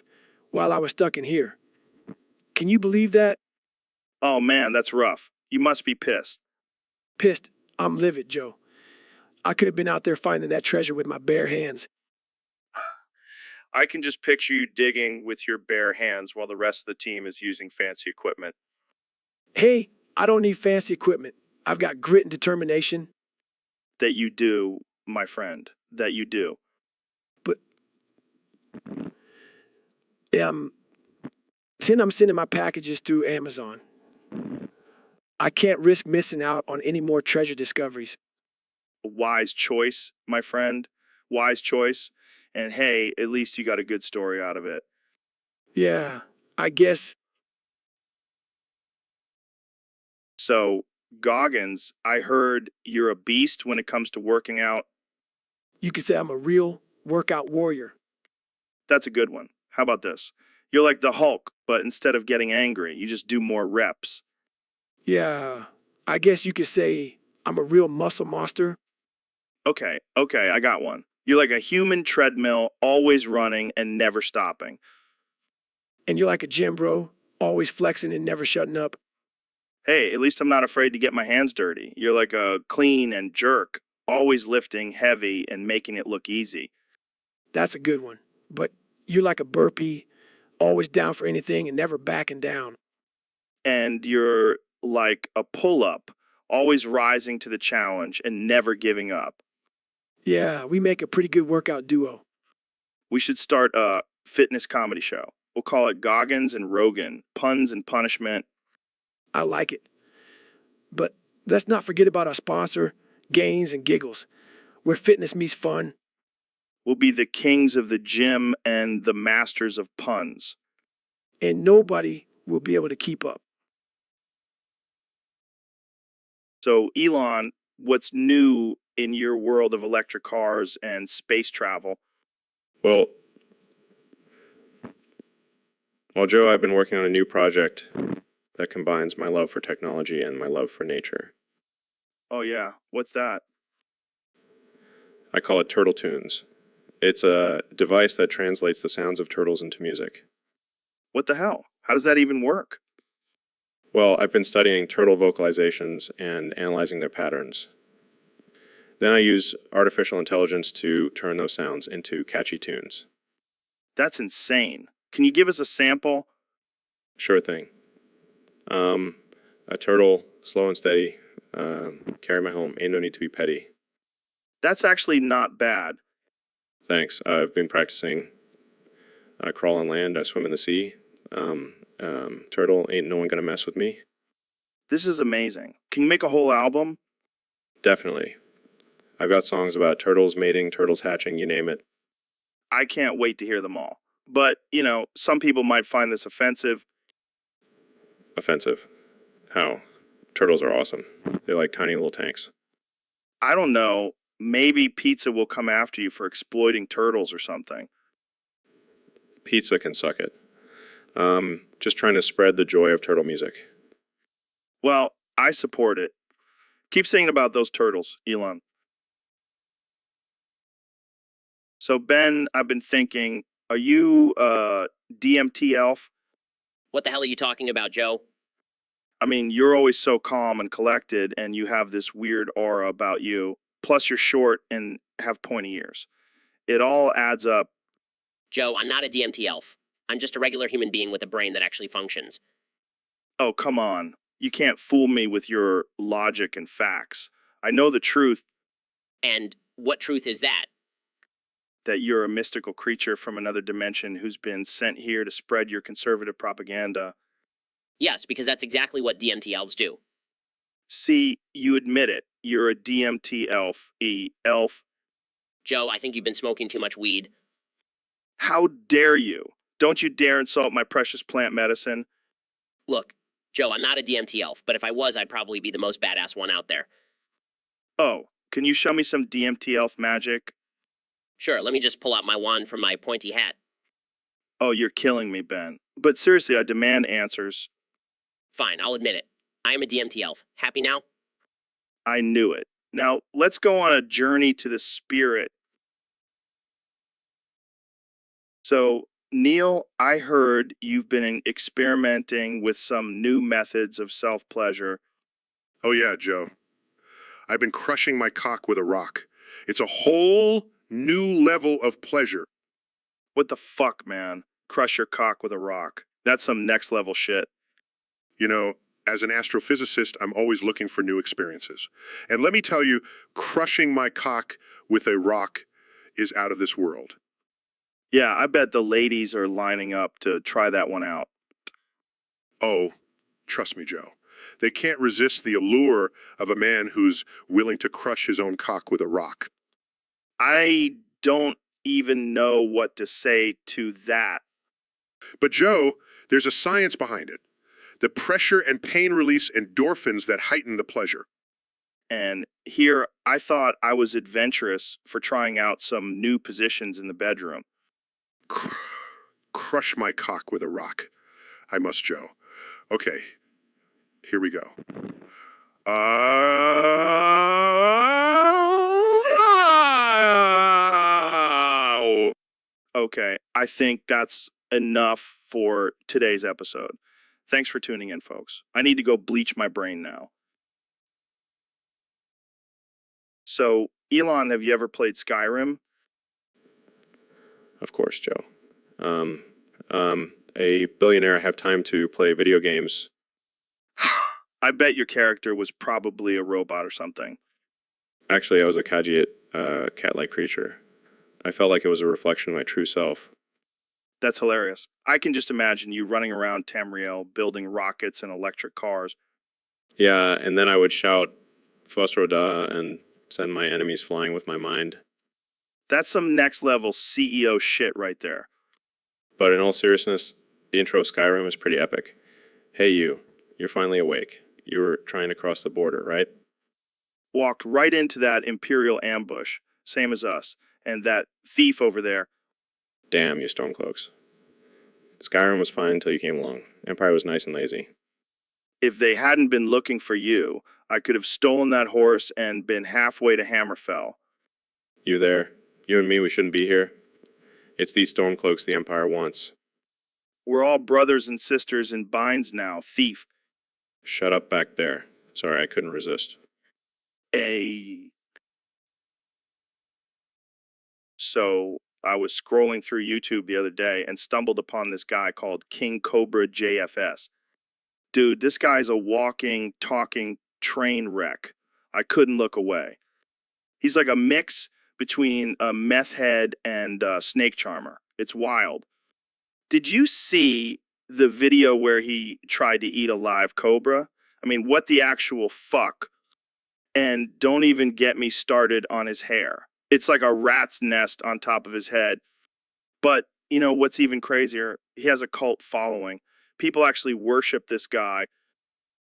while I was stuck in here. Can you believe that? Oh man, that's rough. You must be pissed. Pissed. I'm livid, Joe. I could have been out there finding that treasure with my bare hands. I can just picture you digging with your bare hands while the rest of the team is using fancy equipment. Hey, I don't need fancy equipment. I've got grit and determination. That you do, my friend. That you do. But since I'm sending my packages through Amazon, I can't risk missing out on any more treasure discoveries. A wise choice, my friend. Wise choice. And hey, at least you got a good story out of it. Yeah, I guess. So, Goggins, I heard you're a beast when it comes to working out. You could say I'm a real workout warrior. That's a good one. How about this? You're like the Hulk, but instead of getting angry, you just do more reps. Yeah, I guess you could say I'm a real muscle monster. Okay, I got one. You're like a human treadmill, always running and never stopping. And you're like a gym bro, always flexing and never shutting up. Hey, at least I'm not afraid to get my hands dirty. You're like a clean and jerk, always lifting heavy and making it look easy. That's a good one. But you're like a burpee, always down for anything and never backing down. And you're like a pull-up, always rising to the challenge and never giving up. Yeah, we make a pretty good workout duo. We should start a fitness comedy show. We'll call it Goggins and Rogan, puns and punishment. I like it. But let's not forget about our sponsor, Gains and Giggles, where fitness meets fun. We'll be the kings of the gym and the masters of puns. And nobody will be able to keep up. So, Elon, what's new in your world of electric cars and space travel? Well, Joe, I've been working on a new project that combines my love for technology and my love for nature. Oh, yeah. What's that? I call it Turtle Tunes. It's a device that translates the sounds of turtles into music. What the hell? How does that even work? Well, I've been studying turtle vocalizations and analyzing their patterns. Then I use artificial intelligence to turn those sounds into catchy tunes. That's insane. Can you give us a sample? Sure thing. A turtle, slow and steady, carry my home, ain't no need to be petty. That's actually not bad. Thanks. I've been practicing. I crawl on land, I swim in the sea. Turtle, ain't no one gonna mess with me. This is amazing. Can you make a whole album? Definitely. I've got songs about turtles mating, turtles hatching, you name it. I can't wait to hear them all. But, some people might find this offensive. Offensive. How? Turtles are awesome. They're like tiny little tanks. I don't know. Maybe pizza will come after you for exploiting turtles or something. Pizza can suck it. Just trying to spread the joy of turtle music. Well, I support it. Keep singing about those turtles, Elon. So, Ben, I've been thinking, are you a DMT elf? What the hell are you talking about, Joe? I mean, you're always so calm and collected, and you have this weird aura about you. Plus, you're short and have pointy ears. It all adds up. Joe, I'm not a DMT elf. I'm just a regular human being with a brain that actually functions. Oh, come on. You can't fool me with your logic and facts. I know the truth And what truth is that? that you're a mystical creature from another dimension who's been sent here to spread your conservative propaganda. Yes, because that's exactly what DMT elves do. See, you admit it. You're a DMT elf, elf. Joe, I think you've been smoking too much weed. How dare you? Don't you dare insult my precious plant medicine. Look, Joe, I'm not a DMT elf, but if I was, I'd probably be the most badass one out there. Oh, can you show me some DMT elf magic? Sure, let me just pull out my wand from my pointy hat. Oh, you're killing me, Ben. But seriously, I demand answers. Fine, I'll admit it. I am a DMT elf. Happy now? I knew it. Now, let's go on a journey to the spirit. So, Neil, I heard you've been experimenting with some new methods of self-pleasure. Oh yeah, Joe. I've been crushing my cock with a rock. It's a whole new level of pleasure. What the fuck, man? Crush your cock with a rock. That's some next level shit. You know, as an astrophysicist, I'm always looking for new experiences. And let me tell you, crushing my cock with a rock is out of this world. Yeah, I bet the ladies are lining up to try that one out. Oh, trust me, Joe. They can't resist the allure of a man who's willing to crush his own cock with a rock. I don't even know what to say to that. But Joe, there's a science behind it. The pressure and pain release endorphins that heighten the pleasure. And here, I thought I was adventurous for trying out some new positions in the bedroom. Crush my cock with a rock. I must, Joe. Okay, here we go. Okay, I think that's enough for today's episode. Thanks for tuning in, folks. I need to go bleach my brain now. So, Elon, have you ever played Skyrim? Of course, Joe. A billionaire have time to play video games. I bet your character was probably a robot or something. Actually, I was a Kajiat, cat-like creature. I felt like it was a reflection of my true self. That's hilarious. I can just imagine you running around Tamriel building rockets and electric cars. Yeah, and then I would shout Fosroda and send my enemies flying with my mind. That's some next level CEO shit right there. But in all seriousness, the intro of Skyrim is pretty epic. Hey you're finally awake. You were trying to cross the border, right? Walked right into that Imperial ambush, same as us, and that thief over there. Damn, you Stormcloaks. Skyrim was fine until you came along. Empire was nice and lazy. If they hadn't been looking for you, I could have stolen that horse and been halfway to Hammerfell. You there? You and me, we shouldn't be here. It's these Stormcloaks the Empire wants. We're all brothers and sisters in binds now, thief. Shut up back there. Sorry, I couldn't resist. So I was scrolling through YouTube the other day and stumbled upon this guy called King Cobra JFS. Dude, this guy's a walking, talking train wreck. I couldn't look away. He's like a mix between a meth head and a snake charmer. It's wild. Did you see the video where he tried to eat a live cobra? I mean, what the actual fuck? And don't even get me started on his hair. It's like a rat's nest on top of his head. But, you know, what's even crazier? He has a cult following. People actually worship this guy.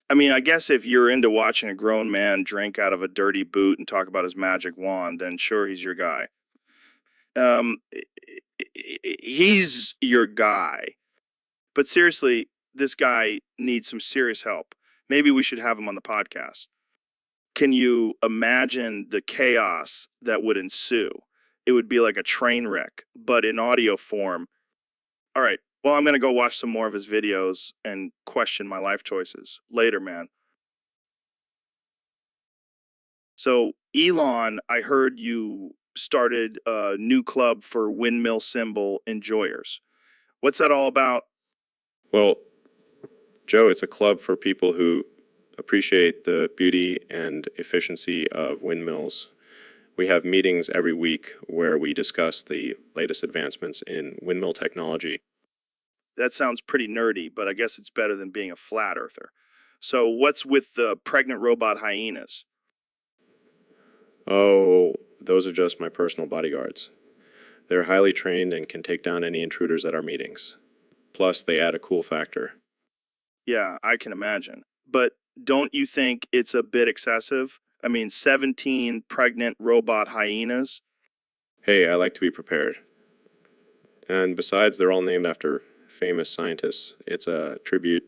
I mean, I guess if you're into watching a grown man drink out of a dirty boot and talk about his magic wand, then sure, he's your guy. He's your guy. But seriously, this guy needs some serious help. Maybe we should have him on the podcast. Can you imagine the chaos that would ensue? It would be like a train wreck, but in audio form. All right, well, I'm going to go watch some more of his videos and question my life choices. Later, man. So, Elon, I heard you started a new club for windmill symbol enjoyers. What's that all about? Well, Joe, it's a club for people who appreciate the beauty and efficiency of windmills. We have meetings every week where we discuss the latest advancements in windmill technology. That sounds pretty nerdy, but I guess it's better than being a flat earther. So what's with the pregnant robot hyenas? Oh, those are just my personal bodyguards. They're highly trained and can take down any intruders at our meetings. Plus, they add a cool factor. Yeah, I can imagine. But don't you think it's a bit excessive? I mean, 17 pregnant robot hyenas? Hey, I like to be prepared. And besides, they're all named after famous scientists. It's a tribute.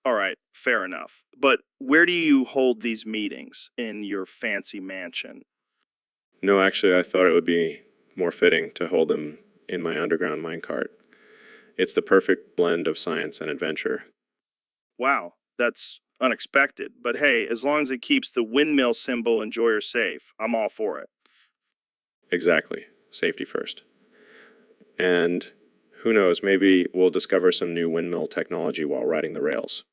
All right, fair enough. But where do you hold these meetings? In your fancy mansion? No, actually, I thought it would be more fitting to hold them in my underground minecart. It's the perfect blend of science and adventure. Wow, that's unexpected. But hey, as long as it keeps the windmill symbol enjoyer safe, I'm all for it. Exactly. Safety first. And who knows, maybe we'll discover some new windmill technology while riding the rails.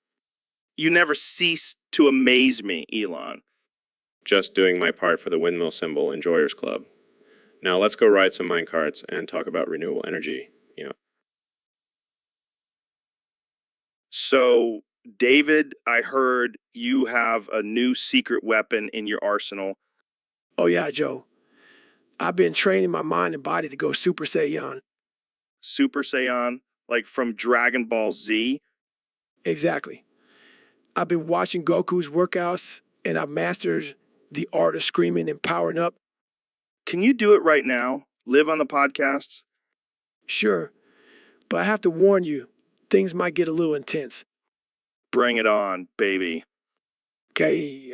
You never cease to amaze me, Elon. Just doing my part for the Windmill Symbol Enjoyers Club. Now let's go ride some minecarts and talk about renewable energy. So, David, I heard you have a new secret weapon in your arsenal. Oh, yeah, Joe. I've been training my mind and body to go Super Saiyan. Super Saiyan, like from Dragon Ball Z. Exactly. I've been watching Goku's workouts, and I've mastered the art of screaming and powering up. Can you do it right now? Live on the podcasts? Sure, but I have to warn you, things might get a little intense. Bring it on, baby. Okay,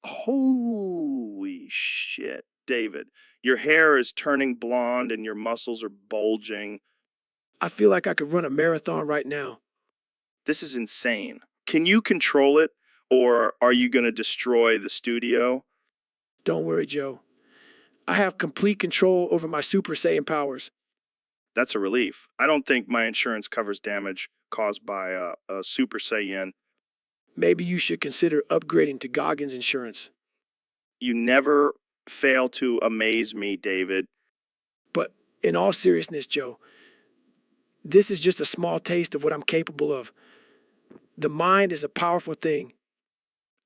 Holy shit, David. Your hair is turning blonde and your muscles are bulging. I feel like I could run a marathon right now. This is insane. Can you control it, or are you going to destroy the studio? Don't worry, Joe. I have complete control over my Super Saiyan powers. That's a relief. I don't think my insurance covers damage caused by a Super Saiyan. Maybe you should consider upgrading to Goggins Insurance. You never fail to amaze me, David. But in all seriousness, Joe, this is just a small taste of what I'm capable of. The mind is a powerful thing.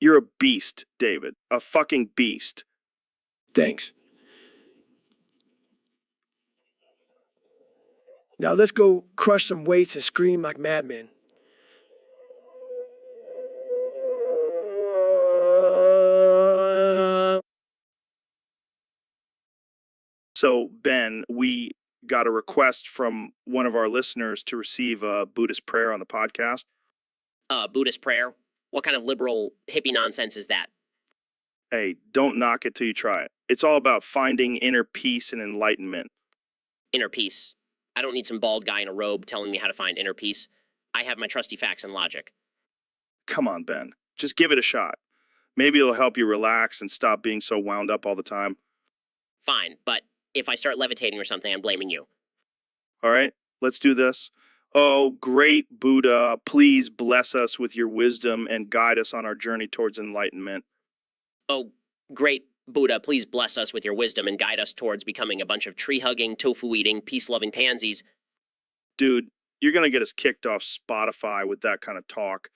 You're a beast, David. A fucking beast. Thanks. Now let's go crush some weights and scream like madmen. So, Ben, we got a request from one of our listeners to receive a Buddhist prayer on the podcast. Buddhist prayer? What kind of liberal hippie nonsense is that? Hey, don't knock it till you try it. It's all about finding inner peace and enlightenment. Inner peace. I don't need some bald guy in a robe telling me how to find inner peace. I have my trusty facts and logic. Come on, Ben. Just give it a shot. Maybe it'll help you relax and stop being so wound up all the time. Fine, but if I start levitating or something, I'm blaming you. All right, let's do this. Oh, great Buddha, please bless us with your wisdom and guide us on our journey towards enlightenment. Oh, great Buddha, please bless us with your wisdom and guide us towards becoming a bunch of tree-hugging, tofu-eating, peace-loving pansies. Dude, you're going to get us kicked off Spotify with that kind of talk.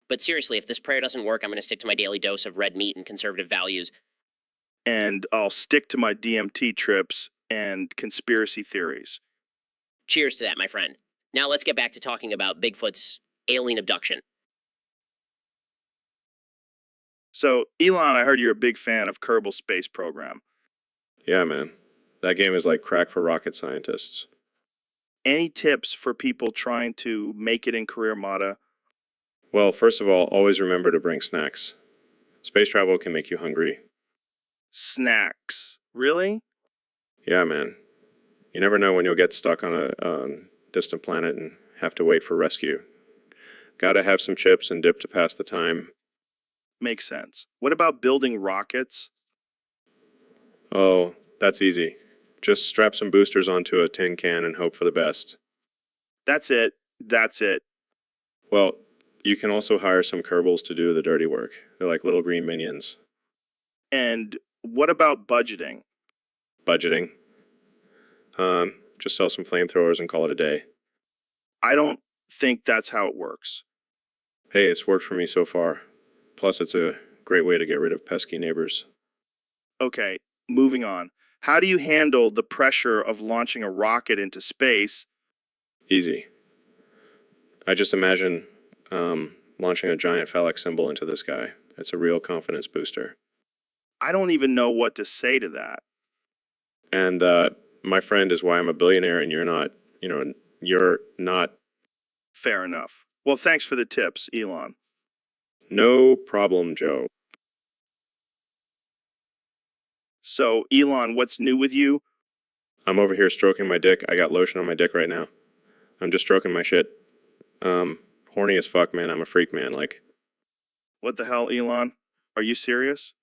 But seriously, if this prayer doesn't work, I'm going to stick to my daily dose of red meat and conservative values. And I'll stick to my DMT trips and conspiracy theories. Cheers to that, my friend. Now let's get back to talking about Bigfoot's alien abduction. So, Elon, I heard you're a big fan of Kerbal Space Program. Yeah, man. That game is like crack for rocket scientists. Any tips for people trying to make it in Career Mata? Well, first of all, always remember to bring snacks. Space travel can make you hungry. Snacks. Really? Yeah, man. You never know when you'll get stuck on a distant planet and have to wait for rescue. Gotta have some chips and dip to pass the time. Makes sense. What about building rockets? Oh, that's easy. Just strap some boosters onto a tin can and hope for the best. That's it. That's it. Well, you can also hire some Kerbals to do the dirty work. They're like little green minions. And what about budgeting? Budgeting. Just sell some flamethrowers and call it a day. I don't think that's how it works. Hey, it's worked for me so far. Plus, it's a great way to get rid of pesky neighbors. Okay, moving on. How do you handle the pressure of launching a rocket into space? Easy. I just imagine launching a giant phallic symbol into the sky. It's a real confidence booster. I don't even know what to say to that. And my friend is why I'm a billionaire and you're not, you're not. Fair enough. Well, thanks for the tips, Elon. No problem, Joe. So, Elon, what's new with you? I'm over here stroking my dick. I got lotion on my dick right now. I'm just stroking my shit. Horny as fuck, man. I'm a freak, man. Like, What the hell, Elon? Are you serious?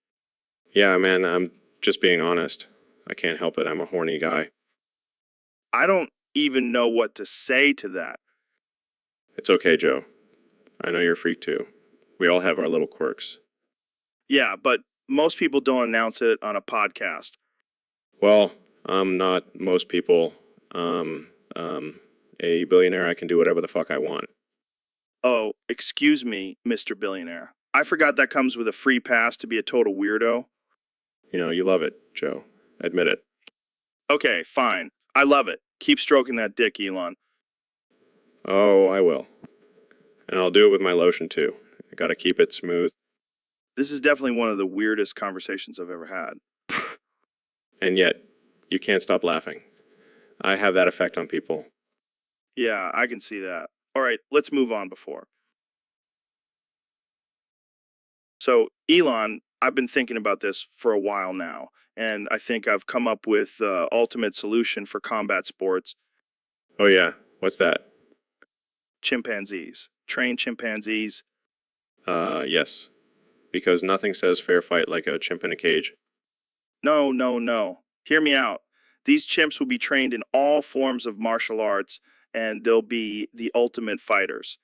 yeah, man, I'm just being honest. I can't help it. I'm a horny guy. I don't even know what to say to that. It's okay, Joe. I know you're a freak too. We all have our little quirks. Yeah, but most people don't announce it on a podcast. Well, I'm not most people. A billionaire, I can do whatever the fuck I want. Oh, excuse me, Mr. Billionaire. I forgot that comes with a free pass to be a total weirdo. You know, you love it, Joe. Admit it. Okay, fine. I love it. Keep stroking that dick, Elon. Oh, I will. And I'll do it with my lotion too. I gotta keep it smooth. This is definitely one of the weirdest conversations I've ever had. And yet, you can't stop laughing. I have that effect on people. Yeah, I can see that. All right, let's move on before. So, Elon, I've been thinking about this for a while now, and I think I've come up with the ultimate solution for combat sports. Oh yeah, what's that? Chimpanzees. Train chimpanzees. Yes. Because nothing says fair fight like a chimp in a cage. No, no, no. Hear me out. These chimps will be trained in all forms of martial arts, and they'll be the ultimate fighters.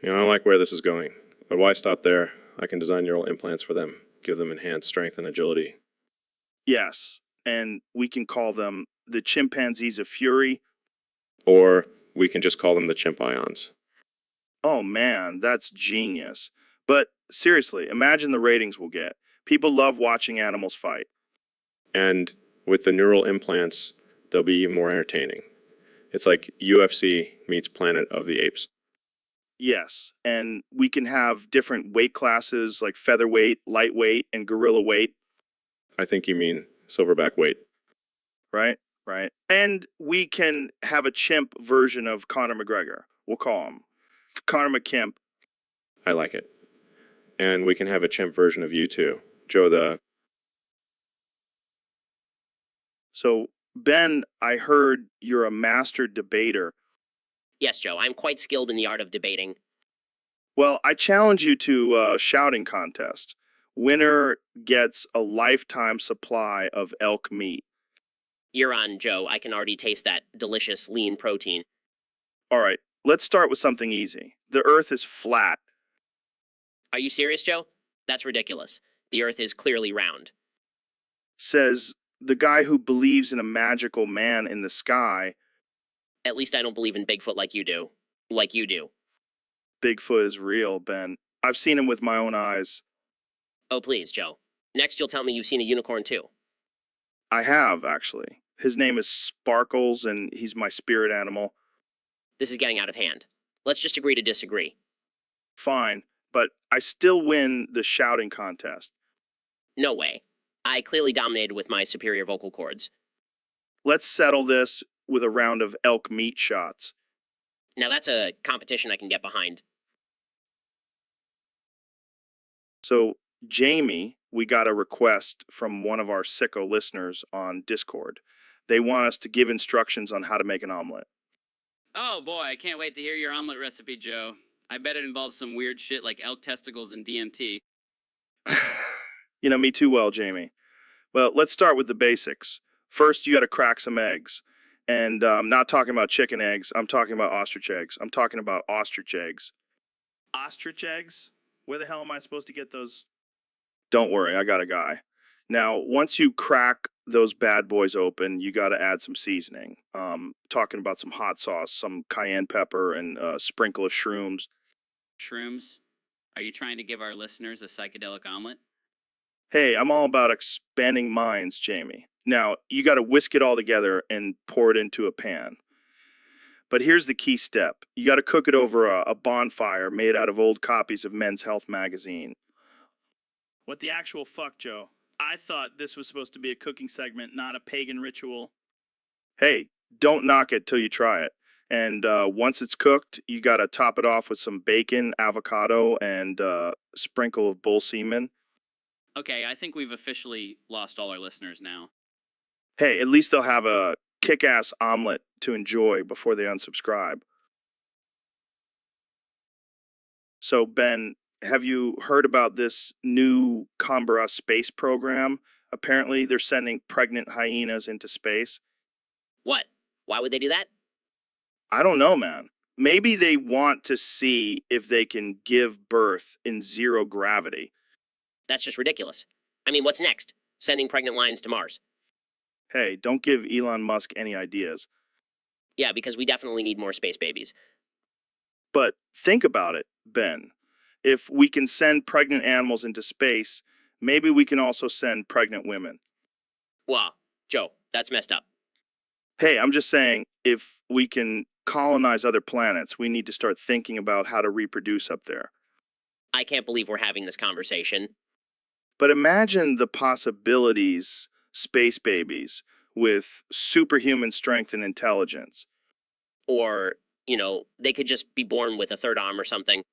You know, I like where this is going. But why stop there? I can design neural implants for them, give them enhanced strength and agility. Yes, and we can call them the chimpanzees of fury. Or we can just call them the chimp ions. Oh man, that's genius. But seriously, imagine the ratings we'll get. People love watching animals fight. And with the neural implants, they'll be even more entertaining. It's like UFC meets Planet of the Apes. Yes, and we can have different weight classes like featherweight, lightweight, and gorilla weight, I think you mean silverback weight. right? Right. And we can have a chimp version of Conor McGregor. We'll call him Conor McKimp. I like it. And we can have a chimp version of you too. Joe the... So, Ben, I heard you're a master debater. Yes, Joe, I'm quite skilled in the art of debating. Well, I challenge you to a shouting contest. Winner gets a lifetime supply of elk meat. You're on, Joe. I can already taste that delicious lean protein. All right, let's start with something easy. The Earth is flat. Are you serious, Joe? That's ridiculous. The Earth is clearly round. Says the guy who believes in a magical man in the sky. At least I don't believe in Bigfoot like you do. Like you do. Bigfoot is real, Ben. I've seen him with my own eyes. Oh, please, Joe. Next, you'll tell me you've seen a unicorn, too. I have, actually. His name is Sparkles, and he's my spirit animal. This is getting out of hand. Let's just agree to disagree. Fine, but I still win the shouting contest. No way. I clearly dominated with my superior vocal cords. Let's settle this with a round of elk meat shots. Now that's a competition I can get behind. So, Jamie, we got a request from one of our sicko listeners on Discord. They want us to give instructions on how to make an omelet. Oh boy, I can't wait to hear your omelet recipe, Joe. I bet it involves some weird shit like elk testicles and DMT. You know me too well, Jamie. Well, let's start with the basics. First, you got to crack some eggs. And I'm not talking about chicken eggs. I'm talking about ostrich eggs. I'm talking about ostrich eggs. Ostrich eggs? Where the hell am I supposed to get those? Don't worry, I got a guy. Now, once you crack those bad boys open, you got to add some seasoning. Talking about some hot sauce, some cayenne pepper, and a sprinkle of shrooms. Shrooms? Are you trying to give our listeners a psychedelic omelet? Hey, I'm all about expanding minds, Jamie. Now, you got to whisk it all together and pour it into a pan. But here's the key step. You got to cook it over a bonfire made out of old copies of Men's Health magazine. What the actual fuck, Joe? I thought this was supposed to be a cooking segment, not a pagan ritual. Hey, don't knock it till you try it. And once it's cooked, you got to top it off with some bacon, avocado, and a sprinkle of bull semen. Okay, I think we've officially lost all our listeners now. Hey, at least they'll have a kick-ass omelet to enjoy before they unsubscribe. So, Ben, have you heard about this new Canberra space program? Apparently, they're sending pregnant hyenas into space. What? Why would they do that? I don't know, man. Maybe they want to see if they can give birth in zero gravity. That's just ridiculous. I mean, what's next? Sending pregnant lions to Mars. Hey, don't give Elon Musk any ideas. Yeah, because we definitely need more space babies. But think about it, Ben. If we can send pregnant animals into space, maybe we can also send pregnant women. Wow, Joe, that's messed up. Hey, I'm just saying, if we can colonize other planets, we need to start thinking about how to reproduce up there. I can't believe we're having this conversation. But imagine the possibilities, space babies, with superhuman strength and intelligence. Or, they could just be born with a third arm or something.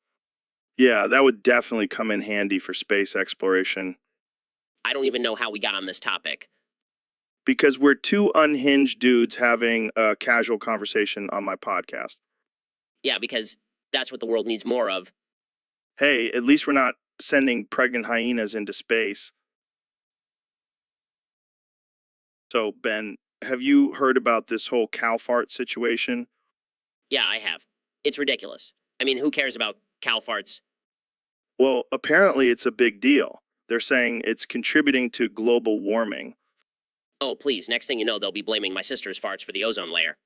Yeah, that would definitely come in handy for space exploration. I don't even know how we got on this topic. Because we're two unhinged dudes having a casual conversation on my podcast. Yeah, because that's what the world needs more of. Hey, at least we're not sending pregnant hyenas into space. So, Ben, have you heard about this whole cow fart situation? Yeah, I have. It's ridiculous. I mean, who cares about cow farts? Well, apparently it's a big deal. They're saying it's contributing to global warming. Oh, please, next thing you know, they'll be blaming my sister's farts for the ozone layer.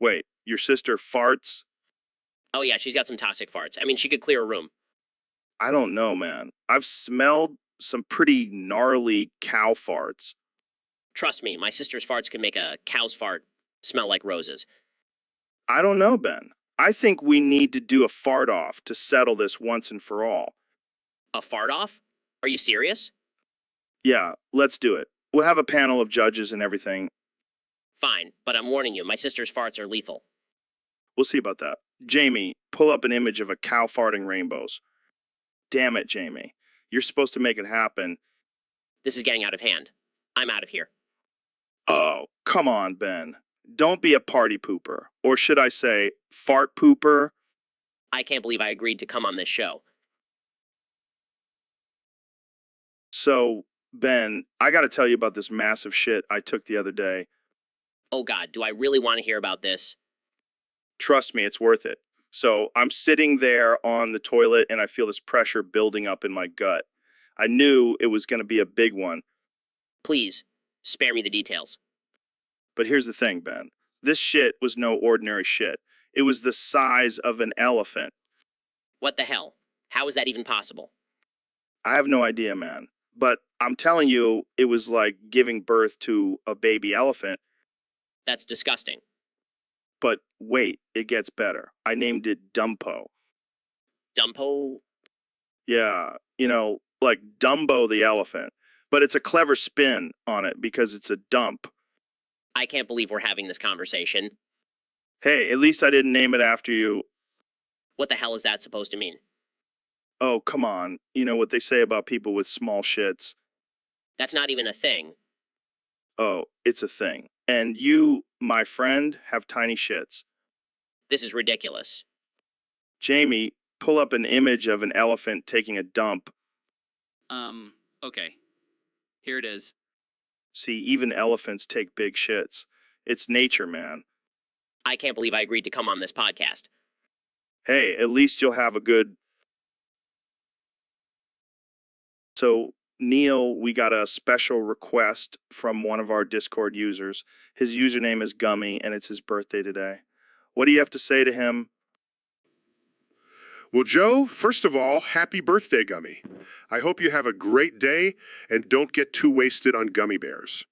Wait, your sister farts? Oh yeah, she's got some toxic farts. I mean, she could clear a room. I don't know, man. I've smelled some pretty gnarly cow farts. Trust me, my sister's farts can make a cow's fart smell like roses. I don't know, Ben. I think we need to do a fart off to settle this once and for all. A fart off? Are you serious? Yeah, let's do it. We'll have a panel of judges and everything. Fine, but I'm warning you, my sister's farts are lethal. We'll see about that. Jamie, pull up an image of a cow farting rainbows. Damn it, Jamie. You're supposed to make it happen. This is getting out of hand. I'm out of here. Oh, come on, Ben. Don't be a party pooper. Or should I say, fart pooper? I can't believe I agreed to come on this show. So, Ben, I gotta tell you about this massive shit I took the other day. Oh God, do I really want to hear about this? Trust me, it's worth it. So, I'm sitting there on the toilet and I feel this pressure building up in my gut. I knew it was gonna be a big one. Please, spare me the details. But here's the thing, Ben. This shit was no ordinary shit. It was the size of an elephant. What the hell? How is that even possible? I have no idea, man. But I'm telling you, it was like giving birth to a baby elephant. That's disgusting. But wait, it gets better. I named it Dumpo. Dumpo? Yeah, like Dumbo the elephant. But it's a clever spin on it because it's a dump. I can't believe we're having this conversation. Hey, at least I didn't name it after you. What the hell is that supposed to mean? Oh, come on. You know what they say about people with small shits. That's not even a thing. Oh, it's a thing. And you, my friend, have tiny shits. This is ridiculous. Jamie, pull up an image of an elephant taking a dump. Okay. Here it is. See, even elephants take big shits. It's nature, man. I can't believe I agreed to come on this podcast. Hey, at least you'll have a good... So, Neil, we got a special request from one of our Discord users. His username is Gummy, and it's his birthday today. What do you have to say to him? Well, Joe, first of all, happy birthday, Gummy. I hope you have a great day and don't get too wasted on gummy bears.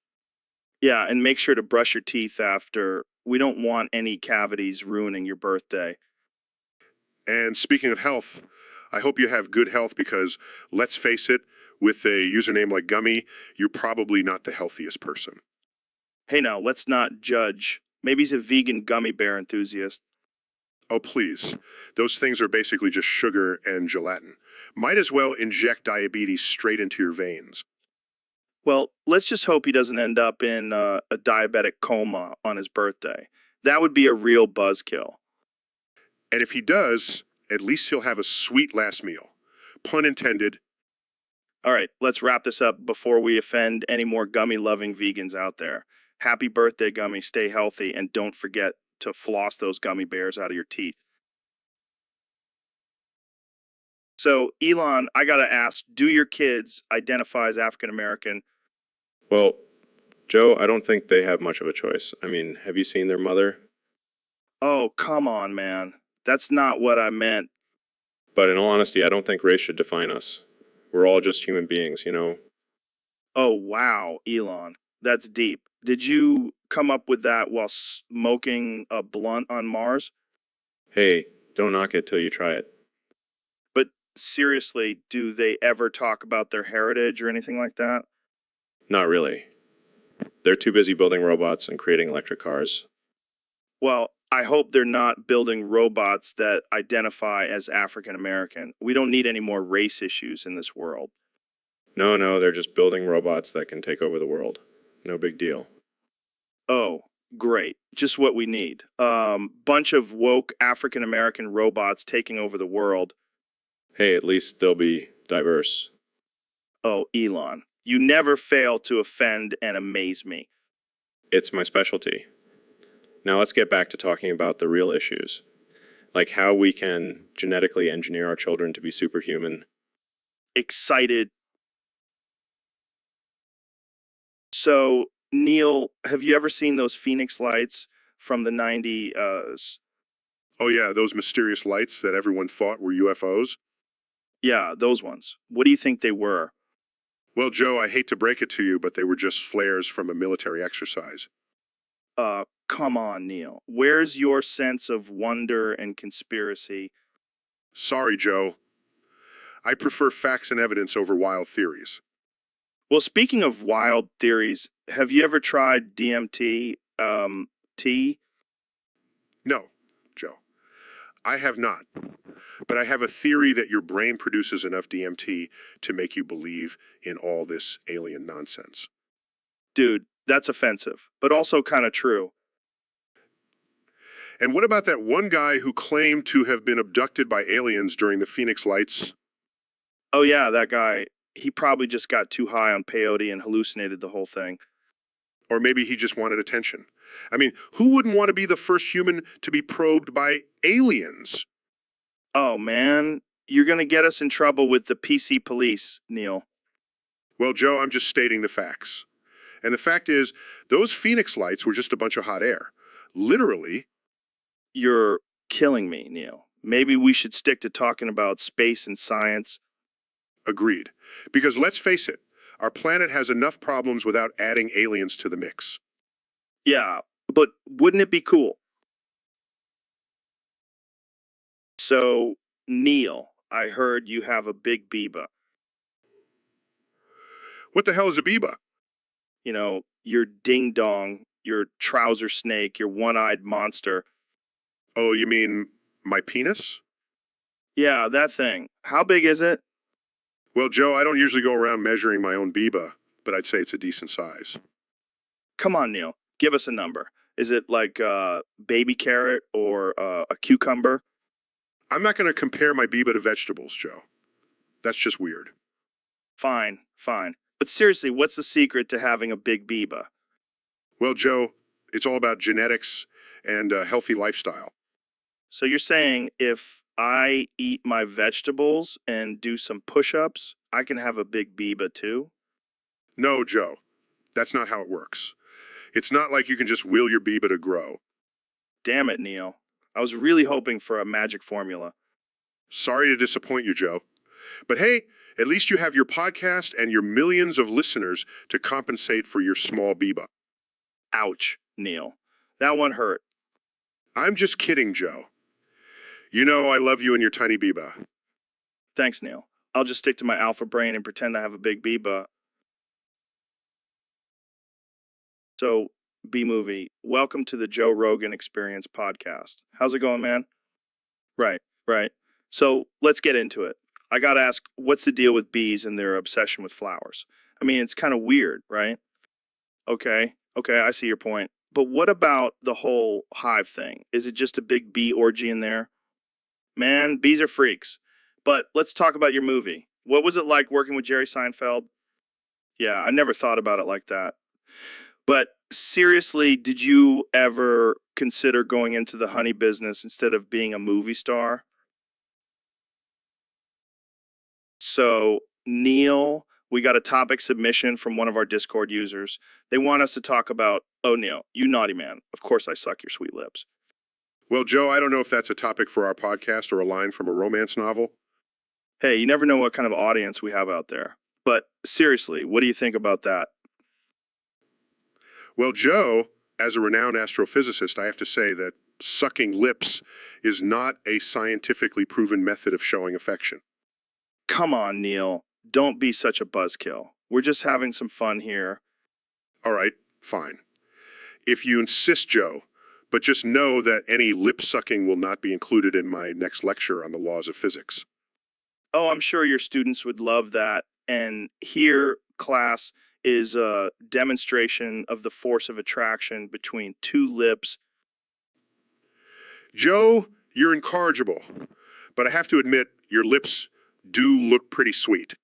Yeah, and make sure to brush your teeth after. We don't want any cavities ruining your birthday. And speaking of health, I hope you have good health because, let's face it, with a username like Gummy, you're probably not the healthiest person. Hey now, let's not judge. Maybe he's a vegan gummy bear enthusiast. Oh, please. Those things are basically just sugar and gelatin. Might as well inject diabetes straight into your veins. Well, let's just hope he doesn't end up in a diabetic coma on his birthday. That would be a real buzzkill. And if he does, at least he'll have a sweet last meal. Pun intended. All right, let's wrap this up before we offend any more gummy-loving vegans out there. Happy birthday, Gummy. Stay healthy, and don't forget to floss those gummy bears out of your teeth. So, Elon, I gotta ask, do your kids identify as African American? Well, Joe, I don't think they have much of a choice. I mean, have you seen their mother? Oh, come on, man. That's not what I meant. But in all honesty, I don't think race should define us. We're all just human beings, you know? Oh, wow, Elon. That's deep. Did you come up with that while smoking a blunt on Mars? Hey, don't knock it till you try it. But seriously, do they ever talk about their heritage or anything like that? Not really. They're too busy building robots and creating electric cars. Well, I hope they're not building robots that identify as African American. We don't need any more race issues in this world. No, they're just building robots that can take over the world. No big deal. Oh, great. Just what we need. Bunch of woke African American robots taking over the world. Hey, at least they'll be diverse. Oh, Elon, you never fail to offend and amaze me. It's my specialty. Now let's get back to talking about the real issues, like how we can genetically engineer our children to be superhuman. Excited. So, Neil, have you ever seen those Phoenix lights from the 90s? Oh yeah, those mysterious lights that everyone thought were UFOs? Yeah, those ones. What do you think they were? Well, Joe, I hate to break it to you, but they were just flares from a military exercise. Come on, Neil. Where's your sense of wonder and conspiracy? Sorry, Joe. I prefer facts and evidence over wild theories. Well, speaking of wild theories, have you ever tried DMT, tea? No, Joe. I have not. But I have a theory that your brain produces enough DMT to make you believe in all this alien nonsense. Dude, that's offensive, but also kind of true. And what about that one guy who claimed to have been abducted by aliens during the Phoenix Lights? Oh yeah, that guy. He probably just got too high on peyote and hallucinated the whole thing. Or maybe he just wanted attention. I mean, who wouldn't want to be the first human to be probed by aliens? Oh man, you're gonna get us in trouble with the PC police, Neil. Well, Joe, I'm just stating the facts. And the fact is, those Phoenix Lights were just a bunch of hot air. Literally. You're killing me, Neil. Maybe we should stick to talking about space and science. Agreed. Because let's face it, our planet has enough problems without adding aliens to the mix. Yeah, but wouldn't it be cool? So, Neil, I heard you have a big biba. What the hell is a biba? You know, your ding-dong, your trouser snake, your one-eyed monster. Oh, you mean my penis? Yeah, that thing. How big is it? Well, Joe, I don't usually go around measuring my own biba, but I'd say it's a decent size. Come on, Neil. Give us a number. Is it like a baby carrot or a cucumber? I'm not going to compare my Biba to vegetables, Joe. That's just weird. Fine, fine. But seriously, what's the secret to having a big Biba? Well, Joe, it's all about genetics and a healthy lifestyle. So you're saying if I eat my vegetables and do some push-ups, I can have a big Biba too? No, Joe, that's not how it works. It's not like you can just will your Biba to grow. Damn it, Neil. I was really hoping for a magic formula. Sorry to disappoint you, Joe. But hey, at least you have your podcast and your millions of listeners to compensate for your small Biba. Ouch, Neil. That one hurt. I'm just kidding, Joe. You know I love you and your tiny Biba. Thanks, Neil. I'll just stick to my alpha brain and pretend I have a big Biba. So, B-Movie, welcome to the Joe Rogan Experience podcast. How's it going, man? Right, right. So, let's get into it. I gotta ask, what's the deal with bees and their obsession with flowers? I mean, it's kind of weird, right? Okay, I see your point. But what about the whole hive thing? Is it just a big bee orgy in there? Man, bees are freaks. But let's talk about your movie. What was it like working with Jerry Seinfeld? Yeah, I never thought about it like that. But seriously, did you ever consider going into the honey business instead of being a movie star? So, Neil, we got a topic submission from one of our Discord users. They want us to talk about, oh, Neil, you naughty man. Of course I suck your sweet lips. Well, Joe, I don't know if that's a topic for our podcast or a line from a romance novel. Hey, you never know what kind of audience we have out there. But seriously, what do you think about that? Well, Joe, as a renowned astrophysicist, I have to say that sucking lips is not a scientifically proven method of showing affection. Come on, Neil. Don't be such a buzzkill. We're just having some fun here. All right, fine. If you insist, Joe, but just know that any lip sucking will not be included in my next lecture on the laws of physics. Oh, I'm sure your students would love that. And here, class, is a demonstration of the force of attraction between two lips. Joe, you're incorrigible, but I have to admit, your lips do look pretty sweet.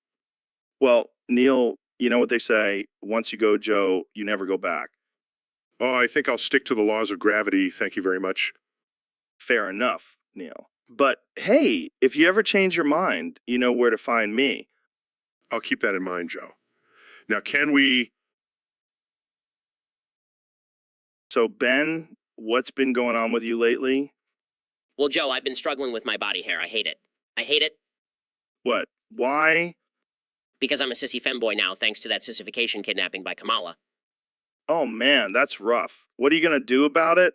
Well, Neil, you know what they say, once you go Joe, you never go back. Oh, I think I'll stick to the laws of gravity, thank you very much. Fair enough, Neil. But hey, if you ever change your mind, you know where to find me. I'll keep that in mind, Joe. Now, can we... So, Ben, what's been going on with you lately? Well, Joe, I've been struggling with my body hair. I hate it. I hate it What? Why? because I'm a sissy femboy now thanks to that sissification kidnapping by Kamala. Oh man, that's rough. What are you gonna do about it?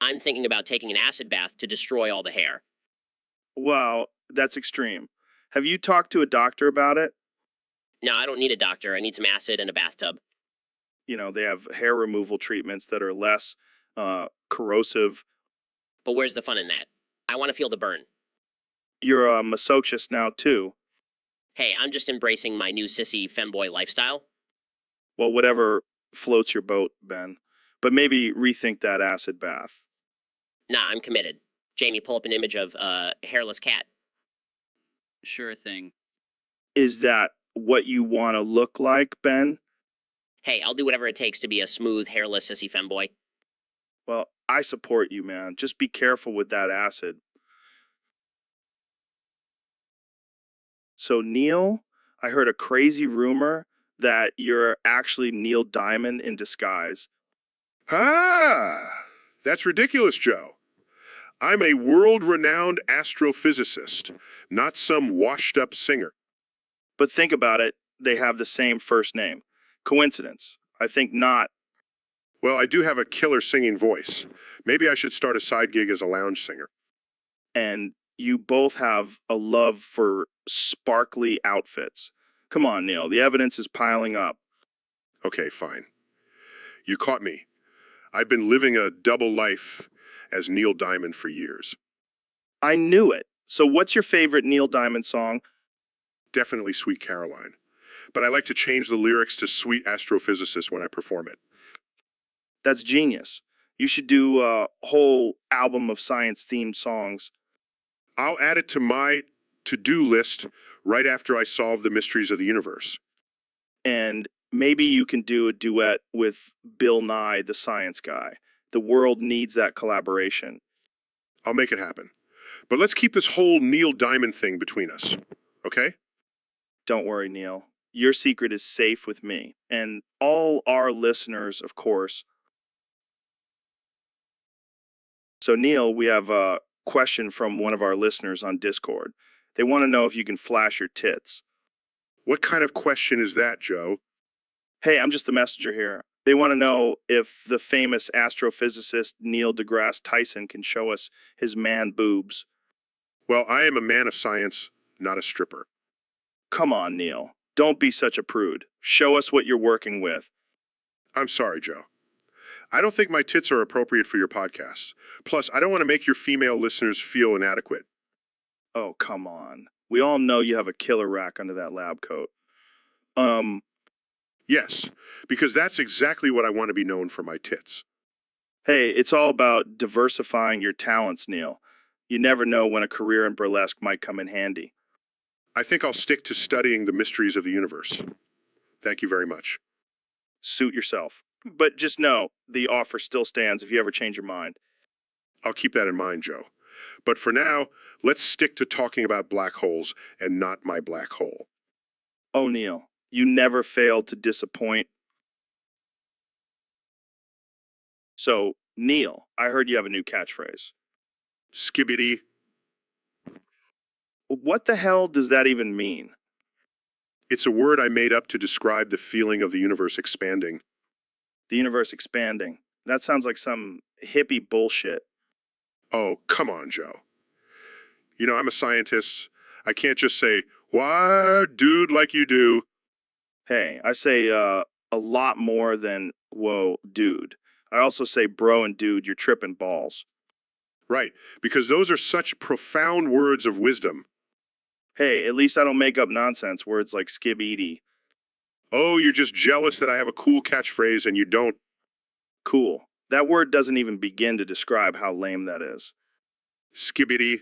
I'm thinking about taking an acid bath to destroy all the hair. Wow, that's extreme. Have you talked to a doctor about it? No, I don't need a doctor. I need some acid and a bathtub. You know, they have hair removal treatments that are less corrosive. But where's the fun in that? I want to feel the burn. You're a masochist now, too. Hey, I'm just embracing my new sissy femboy lifestyle. Well, whatever floats your boat, Ben. But maybe rethink that acid bath. Nah, I'm committed. Jamie, pull up an image of a hairless cat. Sure thing. Is that what you want to look like, Ben? Hey, I'll do whatever it takes to be a smooth, hairless sissy femboy. Well, I support you, man. Just be careful with that acid. So, Neil, I heard a crazy rumor that you're actually Neil Diamond in disguise. Ah, that's ridiculous, Joe. I'm a world-renowned astrophysicist, not some washed-up singer. But think about it, they have the same first name. Coincidence? I think not. Well, I do have a killer singing voice. Maybe I should start a side gig as a lounge singer. And you both have a love for sparkly outfits. Come on, Neil, the evidence is piling up. Okay, fine. You caught me. I've been living a double life as Neil Diamond for years. I knew it. So what's your favorite Neil Diamond song? Definitely Sweet Caroline. But I like to change the lyrics to Sweet Astrophysicist when I perform it. That's genius. You should do a whole album of science-themed songs. I'll add it to my to-do list right after I solve the mysteries of the universe. And maybe you can do a duet with Bill Nye, the science guy. The world needs that collaboration. I'll make it happen. But let's keep this whole Neil Diamond thing between us, okay? Don't worry, Neil. Your secret is safe with me and all our listeners, of course. So, Neil, we have a question from one of our listeners on Discord. They want to know if you can flash your tits. What kind of question is that, Joe? Hey, I'm just the messenger here. They want to know if the famous astrophysicist Neil deGrasse Tyson can show us his man boobs. Well, I am a man of science, not a stripper. Come on, Neil. Don't be such a prude. Show us what you're working with. I'm sorry, Joe. I don't think my tits are appropriate for your podcast. Plus, I don't want to make your female listeners feel inadequate. Oh, come on. We all know you have a killer rack under that lab coat. Yes, because that's exactly what I want to be known for, my tits. Hey, it's all about diversifying your talents, Neil. You never know when a career in burlesque might come in handy. I think I'll stick to studying the mysteries of the universe. Thank you very much. Suit yourself. But just know, the offer still stands if you ever change your mind. I'll keep that in mind, Joe. But for now, let's stick to talking about black holes and not my black hole. Oh, Neil, you never fail to disappoint. So, Neil, I heard you have a new catchphrase. Skibbity. What the hell does that even mean? It's a word I made up to describe the feeling of the universe expanding. The universe expanding. That sounds like some hippie bullshit. Oh, come on, Joe. You know, I'm a scientist. I can't just say, why, dude, like you do. Hey, I say a lot more than, whoa, dude. I also say, bro and dude, you're tripping balls. Right, because those are such profound words of wisdom. Hey, at least I don't make up nonsense words like skibidi. Oh, you're just jealous that I have a cool catchphrase and you don't. Cool. That word doesn't even begin to describe how lame that is. Skibbity.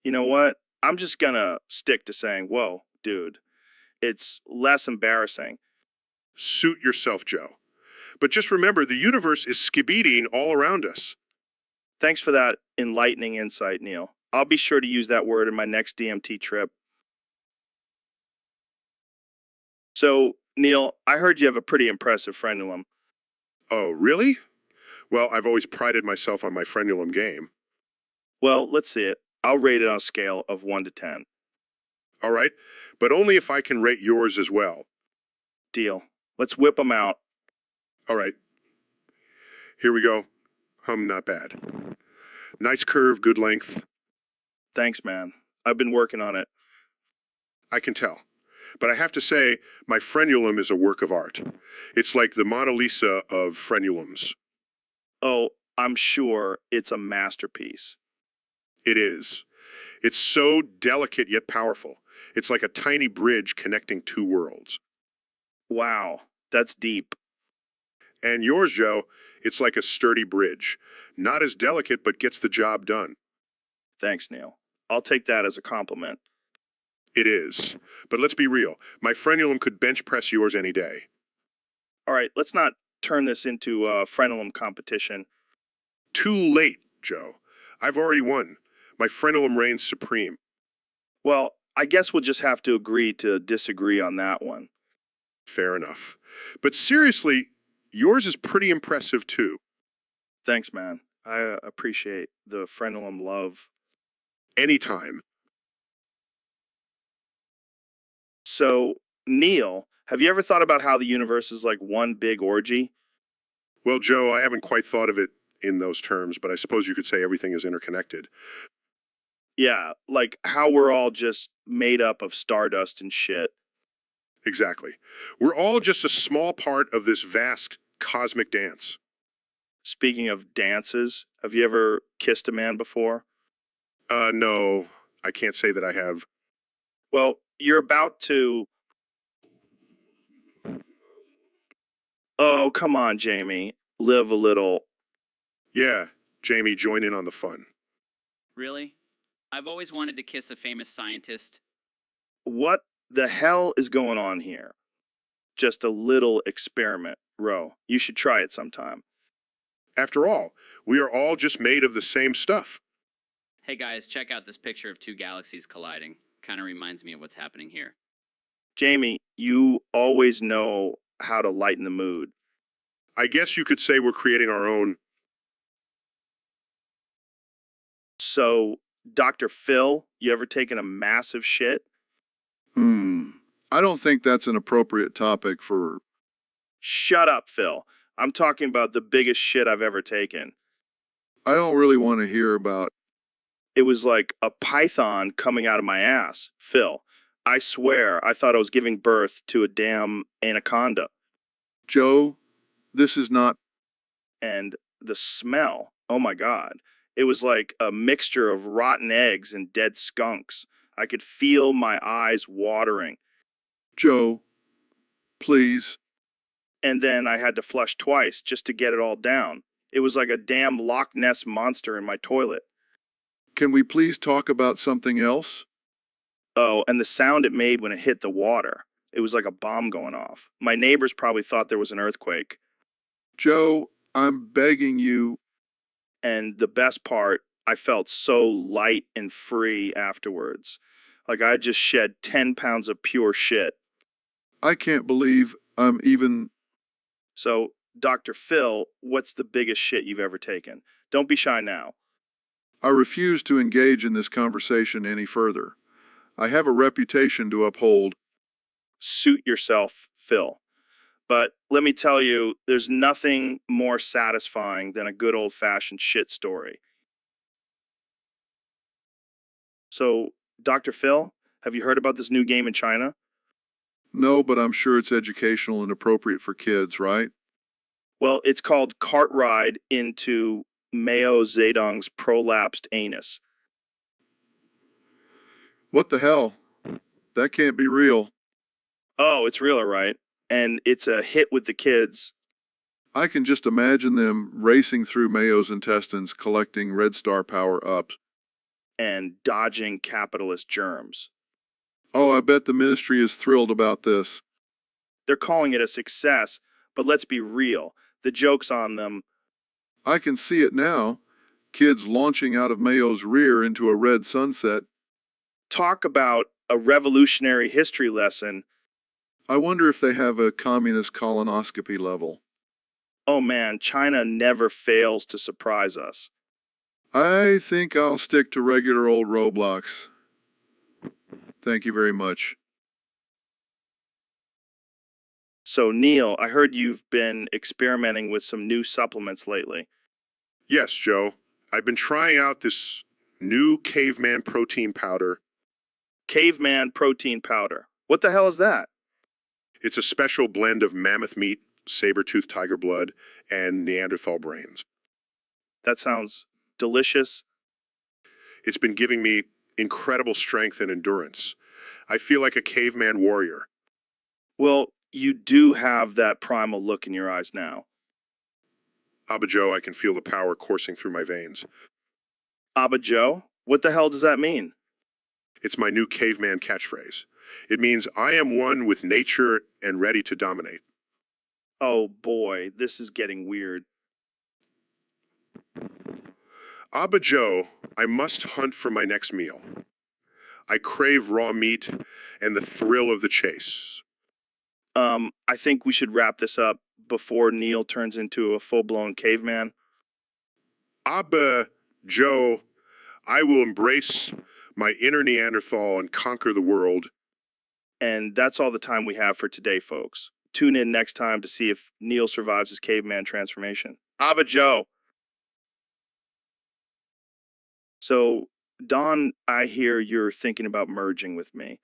You know what? I'm just gonna stick to saying, whoa, dude. It's less embarrassing. Suit yourself, Joe. But just remember, the universe is skibbidying all around us. Thanks for that enlightening insight, Neil. I'll be sure to use that word in my next DMT trip. So, Neil, I heard you have a pretty impressive frenulum. Oh, really? Well, I've always prided myself on my frenulum game. Well, let's see it. I'll rate it on a scale of 1 to 10. All right, but only if I can rate yours as well. Deal. Let's whip them out. All right. Here we go. Not bad. Nice curve, good length. Thanks, man. I've been working on it. I can tell. But I have to say, my frenulum is a work of art. It's like the Mona Lisa of frenulums. Oh, I'm sure it's a masterpiece. It is. It's so delicate yet powerful. It's like a tiny bridge connecting two worlds. Wow, that's deep. And yours, Joe, it's like a sturdy bridge. Not as delicate, but gets the job done. Thanks, Neil. I'll take that as a compliment. It is. But let's be real. My frenulum could bench press yours any day. All right, let's not turn this into a frenulum competition. Too late, Joe. I've already won. My frenulum reigns supreme. Well, I guess we'll just have to agree to disagree on that one. Fair enough. But seriously, yours is pretty impressive too. Thanks, man. I appreciate the frenulum love. Anytime. So, Neil, have you ever thought about how the universe is like one big orgy? Well, Joe, I haven't quite thought of it in those terms, but I suppose you could say everything is interconnected. Yeah, like how we're all just made up of stardust and shit. Exactly. We're all just a small part of this vast cosmic dance. Speaking of dances, have you ever kissed a man before? No, I can't say that I have. Well, you're about to. Oh, come on, Jamie. Live a little. Yeah, Jamie, join in on the fun. Really? I've always wanted to kiss a famous scientist. What the hell is going on here? Just a little experiment, Ro. You should try it sometime. After all, we are all just made of the same stuff. Hey guys, check out this picture of two galaxies colliding. Kind of reminds me of what's happening here. Jamie, you always know how to lighten the mood. I guess you could say we're creating our own. So, Dr. Phil, you ever taken a massive shit? I don't think that's an appropriate topic for. Shut up, Phil. I'm talking about the biggest shit I've ever taken. I don't really want to hear about. It was like a python coming out of my ass, Phil. I swear I thought I was giving birth to a damn anaconda. Joe, this is not. And the smell, oh my God. It was like a mixture of rotten eggs and dead skunks. I could feel my eyes watering. Joe, please. And then I had to flush twice just to get it all down. It was like a damn Loch Ness monster in my toilet. Can we please talk about something else? Oh, and the sound it made when it hit the water. It was like a bomb going off. My neighbors probably thought there was an earthquake. Joe, I'm begging you. And the best part, I felt so light and free afterwards. Like I just shed 10 pounds of pure shit. I can't believe I'm even. So, Dr. Phil, what's the biggest shit you've ever taken? Don't be shy now. I refuse to engage in this conversation any further. I have a reputation to uphold. Suit yourself, Phil. But let me tell you, there's nothing more satisfying than a good old-fashioned shit story. So, Dr. Phil, have you heard about this new game in China? No, but I'm sure it's educational and appropriate for kids, right? Well, it's called Cart Ride into Mao Zedong's prolapsed anus. What the hell? That can't be real. Oh, it's real, all right. And it's a hit with the kids. I can just imagine them racing through Mayo's intestines collecting Red Star power-ups. And dodging capitalist germs. Oh, I bet the ministry is thrilled about this. They're calling it a success, but let's be real. The joke's on them. I can see it now. Kids launching out of Mayo's rear into a red sunset. Talk about a revolutionary history lesson. I wonder if they have a communist colonoscopy level. Oh man, China never fails to surprise us. I think I'll stick to regular old Roblox. Thank you very much. So, Neil, I heard you've been experimenting with some new supplements lately. Yes, Joe. I've been trying out this new caveman protein powder. Caveman protein powder. What the hell is that? It's a special blend of mammoth meat, saber-toothed tiger blood, and Neanderthal brains. That sounds delicious. It's been giving me incredible strength and endurance. I feel like a caveman warrior. Well, you do have that primal look in your eyes now. Abba Joe, I can feel the power coursing through my veins. Abba Joe? What the hell does that mean? It's my new caveman catchphrase. It means I am one with nature and ready to dominate. Oh boy, this is getting weird. Abba Joe, I must hunt for my next meal. I crave raw meat and the thrill of the chase. I think we should wrap this up before Neil turns into a full-blown caveman. Abba Joe, I will embrace my inner Neanderthal and conquer the world. And that's all the time we have for today, folks. Tune in next time to see if Neil survives his caveman transformation. Abba Joe! So, Don, I hear you're thinking about merging with me.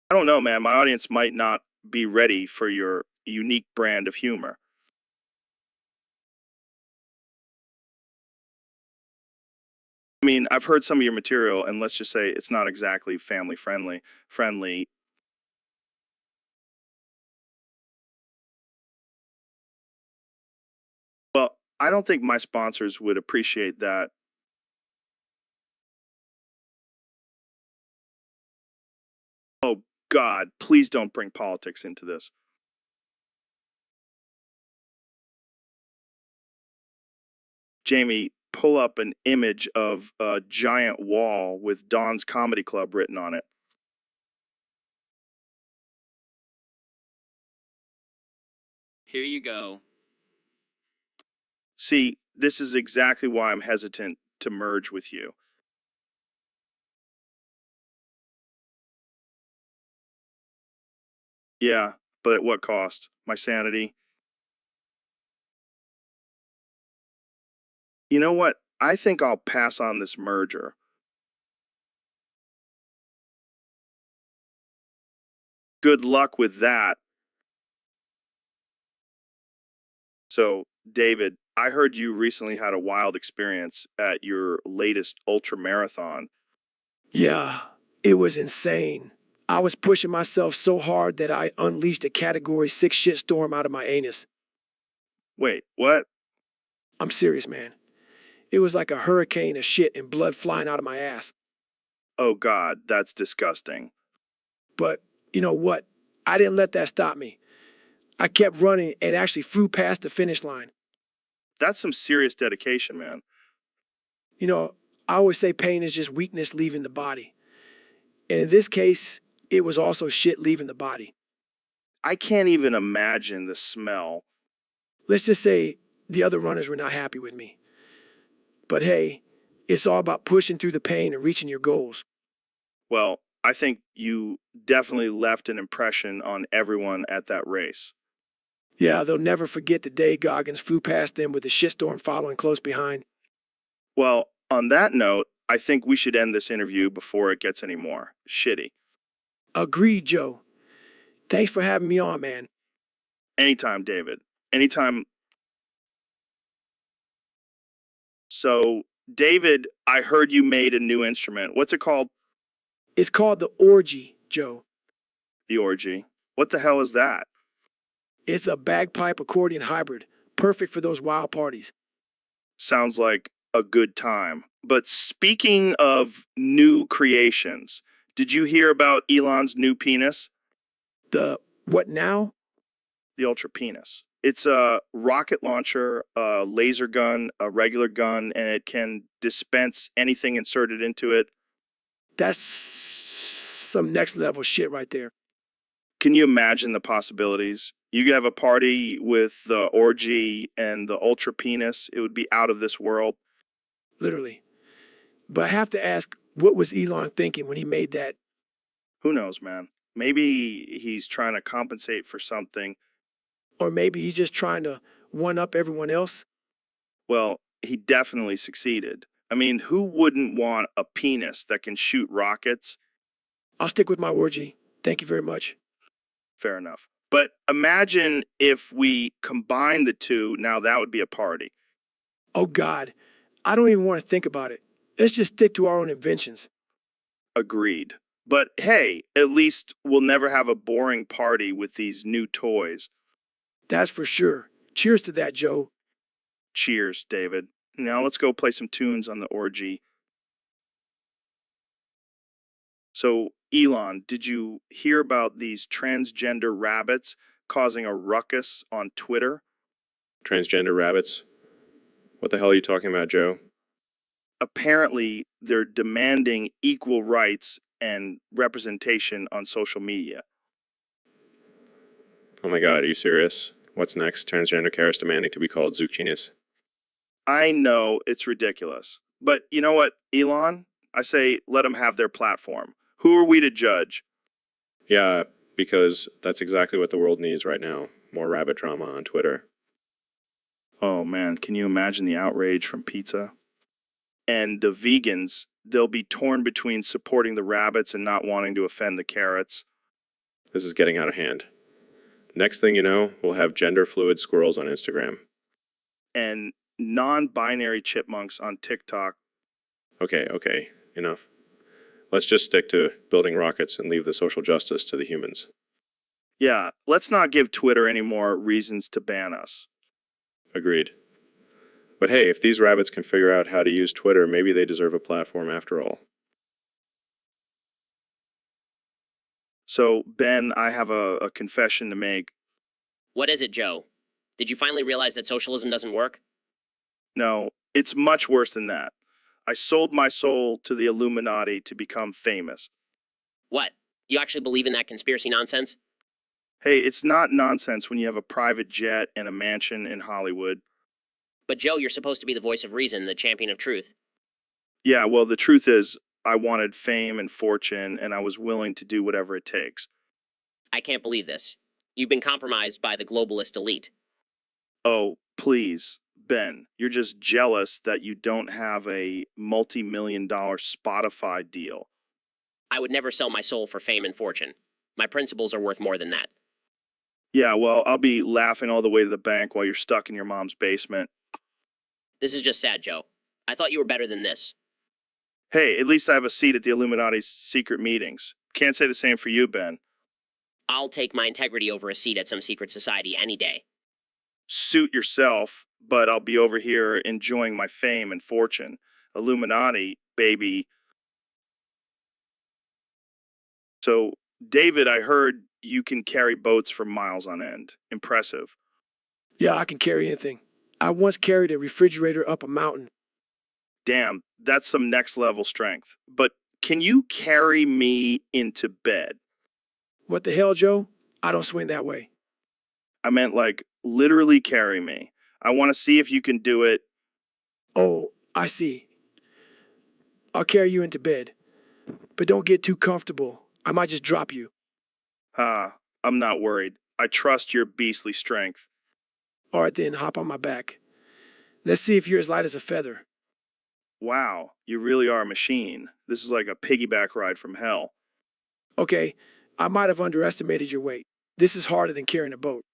I don't know, man. My audience might not be ready for your unique brand of humor. I mean, I've heard some of your material, and let's just say it's not exactly family friendly. I don't think my sponsors would appreciate that. Oh, God, please don't bring politics into this. Jamie, pull up an image of a giant wall with Don's Comedy Club written on it. Here you go. See, this is exactly why I'm hesitant to merge with you. Yeah, but at what cost? My sanity? You know what? I think I'll pass on this merger. Good luck with that. So, David, I heard you recently had a wild experience at your latest ultra marathon. Yeah, it was insane. I was pushing myself so hard that I unleashed a Category 6 shitstorm out of my anus. Wait, what? I'm serious, man. It was like a hurricane of shit and blood flying out of my ass. Oh, God, that's disgusting. But you know what? I didn't let that stop me. I kept running and actually flew past the finish line. That's some serious dedication, man. You know, I always say pain is just weakness leaving the body. And in this case, it was also shit leaving the body. I can't even imagine the smell. Let's just say the other runners were not happy with me. But hey, it's all about pushing through the pain and reaching your goals. Well, I think you definitely left an impression on everyone at that race. Yeah, they'll never forget the day Goggins flew past them with the shitstorm following close behind. Well, on that note, I think we should end this interview before it gets any more shitty. Agreed, Joe. Thanks for having me on, man. Anytime, David. Anytime. So, David, I heard you made a new instrument. What's it called? It's called the orgy, Joe. The orgy. What the hell is that? It's a bagpipe accordion hybrid, perfect for those wild parties. Sounds like a good time. But speaking of new creations, did you hear about Elon's new penis? The what now? The Ultra Penis. It's a rocket launcher, a laser gun, a regular gun, and it can dispense anything inserted into it. That's some next level shit right there. Can you imagine the possibilities? You could have a party with the orgy and the Ultra Penis. It would be out of this world. Literally. But I have to ask, what was Elon thinking when he made that? Who knows, man? Maybe he's trying to compensate for something. Or maybe he's just trying to one up everyone else? Well, he definitely succeeded. I mean, who wouldn't want a penis that can shoot rockets? I'll stick with my orgy. Thank you very much. Fair enough. But imagine if we combine the two, now that would be a party. Oh, God. I don't even want to think about it. Let's just stick to our own inventions. Agreed. But hey, at least we'll never have a boring party with these new toys. That's for sure. Cheers to that, Joe. Cheers, David. Now let's go play some tunes on the orgy. So, Elon, did you hear about these transgender rabbits causing a ruckus on Twitter? Transgender rabbits? What the hell are you talking about, Joe? Apparently, they're demanding equal rights and representation on social media. Oh my god, are you serious? What's next? Transgender carers demanding to be called zucchinis. I know it's ridiculous. But you know what, Elon? I say let them have their platform. Who are we to judge? Yeah, because that's exactly what the world needs right now. More rabbit drama on Twitter. Oh man, can you imagine the outrage from pizza? And the vegans, they'll be torn between supporting the rabbits and not wanting to offend the carrots. This is getting out of hand. Next thing you know, we'll have gender fluid squirrels on Instagram. And non-binary chipmunks on TikTok. Okay, enough. Let's just stick to building rockets and leave the social justice to the humans. Yeah, let's not give Twitter any more reasons to ban us. Agreed. But hey, if these rabbits can figure out how to use Twitter, maybe they deserve a platform after all. So, Ben, I have a confession to make. What is it, Joe? Did you finally realize that socialism doesn't work? No, it's much worse than that. I sold my soul to the Illuminati to become famous. What? You actually believe in that conspiracy nonsense? Hey, it's not nonsense when you have a private jet and a mansion in Hollywood. But Joe, you're supposed to be the voice of reason, the champion of truth. Yeah, well, the truth is, I wanted fame and fortune, and I was willing to do whatever it takes. I can't believe this. You've been compromised by the globalist elite. Oh, please, Ben, you're just jealous that you don't have a multi-million-dollar Spotify deal. I would never sell my soul for fame and fortune. My principles are worth more than that. Yeah, well, I'll be laughing all the way to the bank while you're stuck in your mom's basement. This is just sad, Joe. I thought you were better than this. Hey, at least I have a seat at the Illuminati's secret meetings. Can't say the same for you, Ben. I'll take my integrity over a seat at some secret society any day. Suit yourself, but I'll be over here enjoying my fame and fortune. Illuminati, baby. So, David, I heard you can carry boats for miles on end. Impressive. Yeah, I can carry anything. I once carried a refrigerator up a mountain. Damn, that's some next level strength. But can you carry me into bed? What the hell, Joe? I don't swing that way. I meant like literally carry me. I want to see if you can do it. Oh, I see. I'll carry you into bed. But don't get too comfortable. I might just drop you. I'm not worried. I trust your beastly strength. All right then, hop on my back. Let's see if you're as light as a feather. Wow, you really are a machine. This is like a piggyback ride from hell. Okay, I might have underestimated your weight. This is harder than carrying a boat.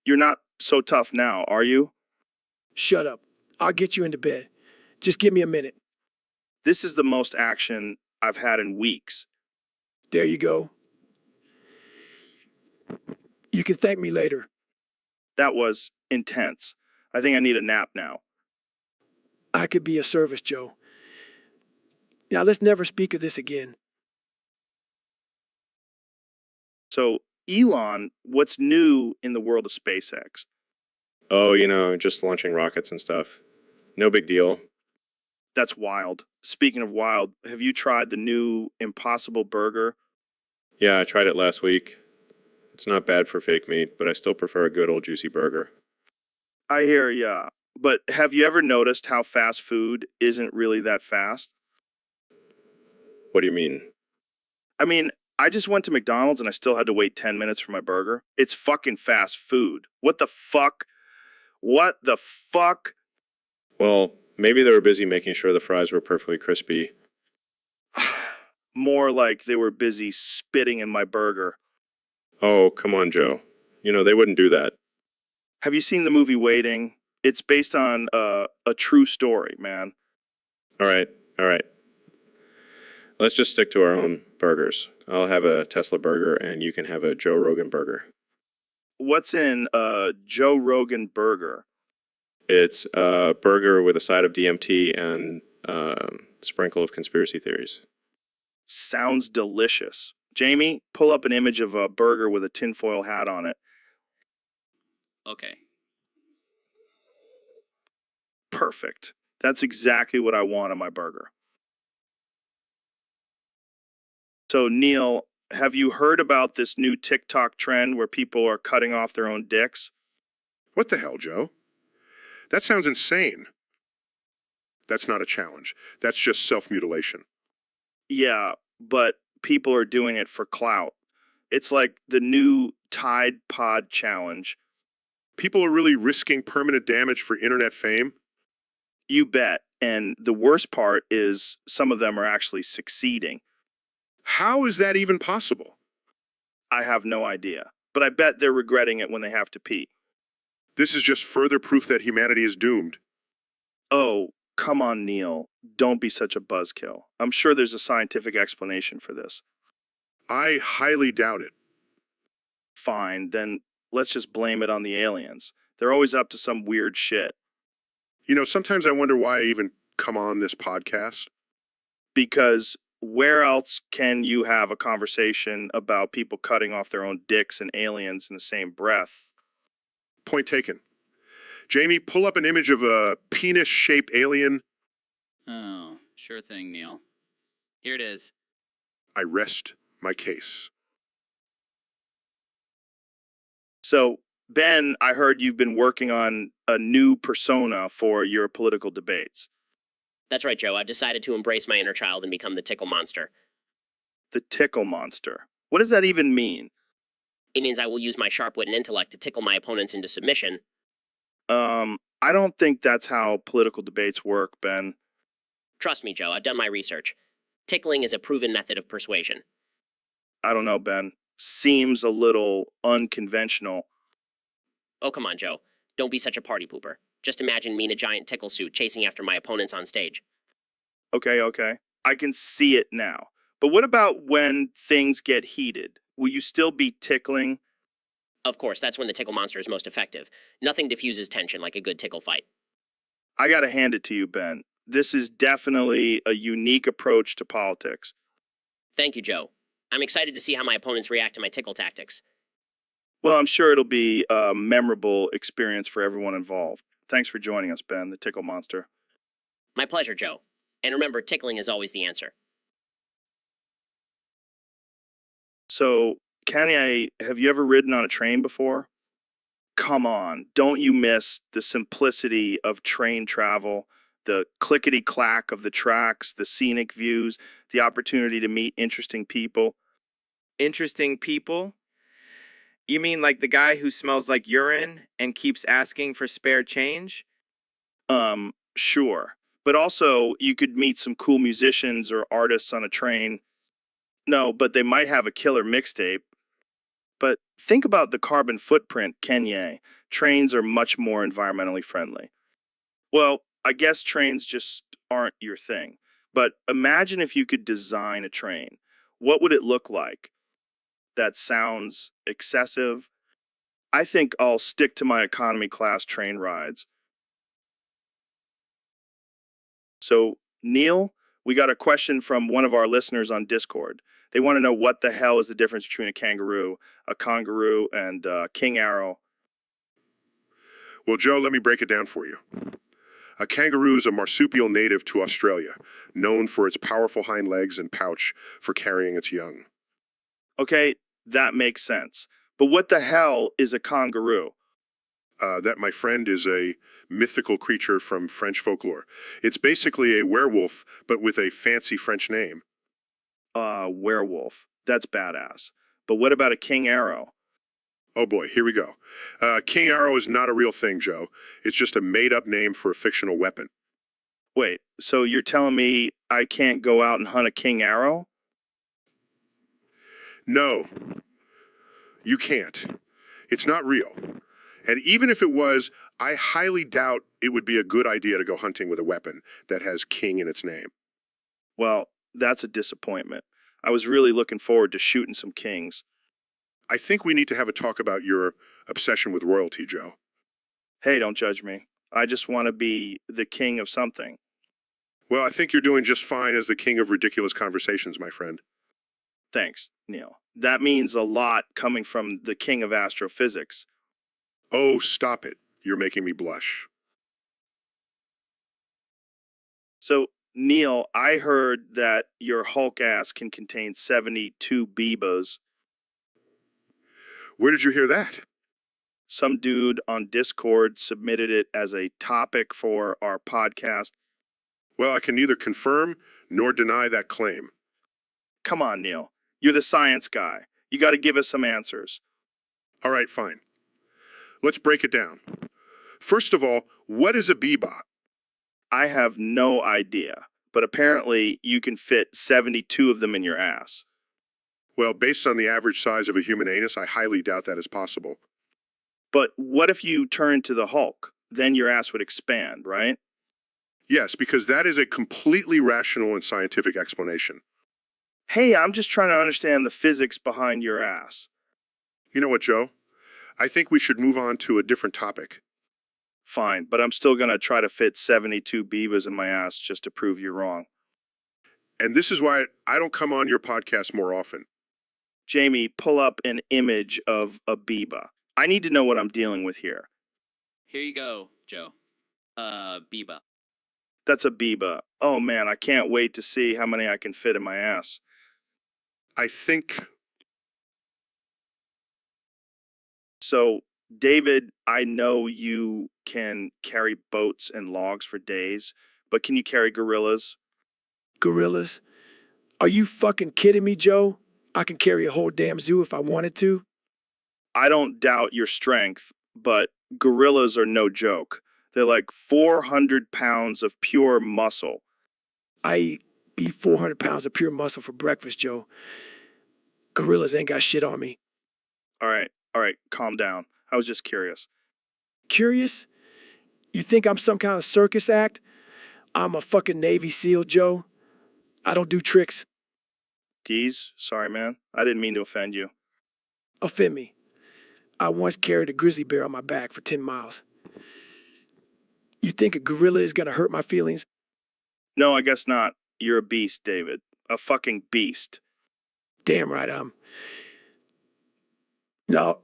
You're not so tough now, are you? Shut up. I'll get you into bed. Just give me a minute. This is the most action I've had in weeks. There you go. You can thank me later. That was intense. I think I need a nap now. I could be of service, Joe. Now let's never speak of this again. So, Elon, what's new in the world of SpaceX? Oh, just launching rockets and stuff. No big deal. That's wild. Speaking of wild, have you tried the new Impossible Burger? Yeah, I tried it last week. It's not bad for fake meat, but I still prefer a good old juicy burger. I hear ya. But have you ever noticed how fast food isn't really that fast? What do you mean? I mean, I just went to McDonald's and I still had to wait 10 minutes for my burger. It's fucking fast food. What the fuck? What the fuck? Well, maybe they were busy making sure the fries were perfectly crispy. More like they were busy spitting in my burger. Oh, come on, Joe. They wouldn't do that. Have you seen the movie Waiting? It's based on a true story, man. All right. Let's just stick to our own burgers. I'll have a Tesla burger and you can have a Joe Rogan burger. What's in a Joe Rogan burger? It's a burger with a side of DMT and sprinkle of conspiracy theories. Sounds delicious. Jamie, pull up an image of a burger with a tinfoil hat on it. Okay. Perfect. That's exactly what I want on my burger. So, Neil, have you heard about this new TikTok trend where people are cutting off their own dicks? What the hell, Joe? That sounds insane. That's not a challenge. That's just self-mutilation. Yeah, but people are doing it for clout. It's like the new Tide Pod challenge. People are really risking permanent damage for internet fame? You bet. And the worst part is some of them are actually succeeding. How is that even possible? I have no idea, but I bet they're regretting it when they have to pee. This is just further proof that humanity is doomed. Oh, come on, Neil. Don't be such a buzzkill. I'm sure there's a scientific explanation for this. I highly doubt it. Fine, then let's just blame it on the aliens. They're always up to some weird shit. You know, sometimes I wonder why I even come on this podcast. Because where else can you have a conversation about people cutting off their own dicks and aliens in the same breath? Point taken. Jamie, pull up an image of a penis-shaped alien. Oh, sure thing, Neil. Here it is. I rest my case. So, Ben, I heard you've been working on a new persona for your political debates. That's right, Joe. I've decided to embrace my inner child and become the tickle monster. The tickle monster. What does that even mean? It means I will use my sharp wit and intellect to tickle my opponents into submission. I don't think that's how political debates work, Ben. Trust me, Joe, I've done my research. Tickling is a proven method of persuasion. I don't know, Ben. Seems a little unconventional. Oh, come on, Joe. Don't be such a party pooper. Just imagine me in a giant tickle suit chasing after my opponents on stage. Okay. I can see it now. But what about when things get heated? Will you still be tickling? Of course, that's when the tickle monster is most effective. Nothing diffuses tension like a good tickle fight. I gotta hand it to you, Ben. This is definitely a unique approach to politics. Thank you, Joe. I'm excited to see how my opponents react to my tickle tactics. Well, I'm sure it'll be a memorable experience for everyone involved. Thanks for joining us, Ben, the Tickle Monster. My pleasure, Joe. And remember, tickling is always the answer. So, Kanye, have you ever ridden on a train before? Come on, don't you miss the simplicity of train travel, the clickety-clack of the tracks, the scenic views, the opportunity to meet interesting people? Interesting people? You mean like the guy who smells like urine and keeps asking for spare change? Sure. But also, you could meet some cool musicians or artists on a train. No, but they might have a killer mixtape. But think about the carbon footprint, Kanye. Trains are much more environmentally friendly. Well, I guess trains just aren't your thing. But imagine if you could design a train. What would it look like? That sounds excessive. I think I'll stick to my economy class train rides. So, Neil, we got a question from one of our listeners on Discord. They want to know what the hell is the difference between a kangaroo, and king arrow. Well, Joe, let me break it down for you. A kangaroo is a marsupial native to Australia, known for its powerful hind legs and pouch for carrying its young. Okay, that makes sense. But what the hell is a kangaroo? That, my friend, is a mythical creature from French folklore. It's basically a werewolf, but with a fancy French name. Werewolf. That's badass. But what about a king arrow? Oh boy, here we go. King Arrow is not a real thing, Joe. It's just a made-up name for a fictional weapon. Wait, so you're telling me I can't go out and hunt a king arrow? No, you can't. It's not real. And even if it was, I highly doubt it would be a good idea to go hunting with a weapon that has king in its name. Well, that's a disappointment. I was really looking forward to shooting some kings. I think we need to have a talk about your obsession with royalty, Joe. Hey, don't judge me. I just want to be the king of something. Well, I think you're doing just fine as the king of ridiculous conversations, my friend. Thanks, Neil. That means a lot coming from the king of astrophysics. Oh, stop it. You're making me blush. So, Neil, I heard that your Hulk ass can contain 72 Bebas. Where did you hear that? Some dude on Discord submitted it as a topic for our podcast. Well, I can neither confirm nor deny that claim. Come on, Neil. You're the science guy. You got to give us some answers. All right, fine. Let's break it down. First of all, what is a bebop? I have no idea, but apparently you can fit 72 of them in your ass. Well, based on the average size of a human anus, I highly doubt that is possible. But what if you turn to the Hulk? Then your ass would expand, right? Yes, because that is a completely rational and scientific explanation. Hey, I'm just trying to understand the physics behind your ass. You know what, Joe? I think we should move on to a different topic. Fine, but I'm still gonna try to fit 72 Bibas in my ass just to prove you wrong. And this is why I don't come on your podcast more often. Jamie, pull up an image of a Biba. I need to know what I'm dealing with here. Here you go, Joe. Biba. That's a Biba. Oh man, I can't wait to see how many I can fit in my ass. I think So, David, I know you can carry boats and logs for days, but can you carry gorillas? Gorillas? Are you fucking kidding me, Joe? I can carry a whole damn zoo if I wanted to. I don't doubt your strength, but gorillas are no joke. They're like 400 pounds of pure muscle. I eat 400 pounds of pure muscle for breakfast, Joe. Gorillas ain't got shit on me. All right, calm down. I was just curious. Curious? You think I'm some kind of circus act? I'm a fucking Navy SEAL, Joe. I don't do tricks. Geez, sorry, man. I didn't mean to offend you. Offend me. I once carried a grizzly bear on my back for 10 miles. You think a gorilla is gonna hurt my feelings? No, I guess not. You're a beast, David. A fucking beast. Damn right I'm. Now,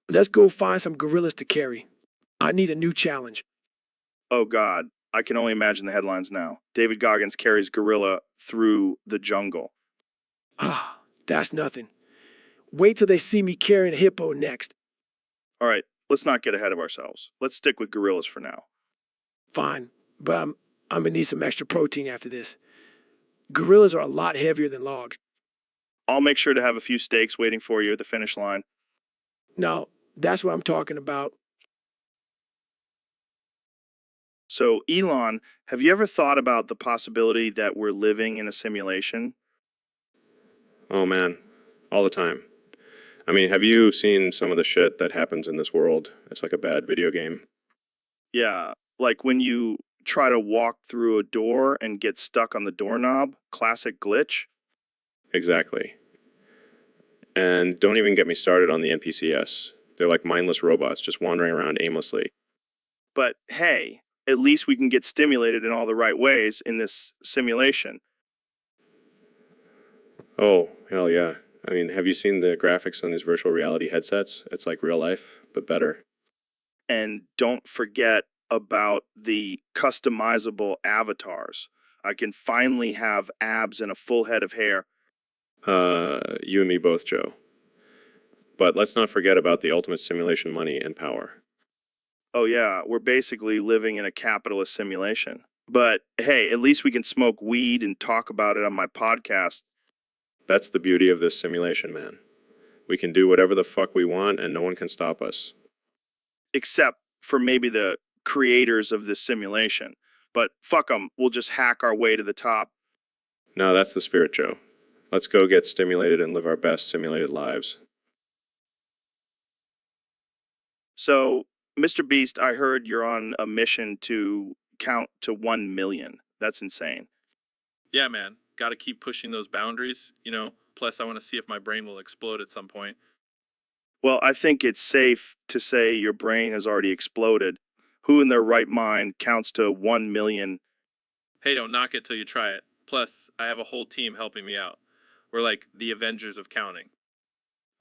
let's go find some gorillas to carry. I need a new challenge. Oh, God. I can only imagine the headlines now. David Goggins carries gorilla through the jungle. Ah, that's nothing. Wait till they see me carrying a hippo next. All right, let's not get ahead of ourselves. Let's stick with gorillas for now. Fine, but I'm gonna need some extra protein after this. Gorillas are a lot heavier than logs. I'll make sure to have a few steaks waiting for you at the finish line. No, that's what I'm talking about. So, Elon, have you ever thought about the possibility that we're living in a simulation? Oh man, all the time. I mean, have you seen some of the shit that happens in this world? It's like a bad video game. Yeah, like when you try to walk through a door and get stuck on the doorknob, classic glitch. Exactly. And don't even get me started on the NPCs. They're like mindless robots just wandering around aimlessly. But hey, at least we can get stimulated in all the right ways in this simulation. Oh, hell yeah. I mean, have you seen the graphics on these virtual reality headsets? It's like real life, but better. And don't forget about the customizable avatars. I can finally have abs and a full head of hair. You and me both, Joe. But let's not forget about the ultimate simulation money and power. Oh yeah, we're basically living in a capitalist simulation. But hey, at least we can smoke weed and talk about it on my podcast. That's the beauty of this simulation, man. We can do whatever the fuck we want and no one can stop us. Except for maybe the creators of this simulation. But fuck them, we'll just hack our way to the top. No, that's the spirit, Joe. Let's go get stimulated and live our best simulated lives. So, Mr. Beast, I heard you're on a mission to count to 1 million. That's insane. Yeah, man. Got to keep pushing those boundaries, you know. Plus, I want to see if my brain will explode at some point. Well, I think it's safe to say your brain has already exploded. Who in their right mind counts to 1 million? Hey, don't knock it till you try it. Plus, I have a whole team helping me out. We're like the Avengers of counting.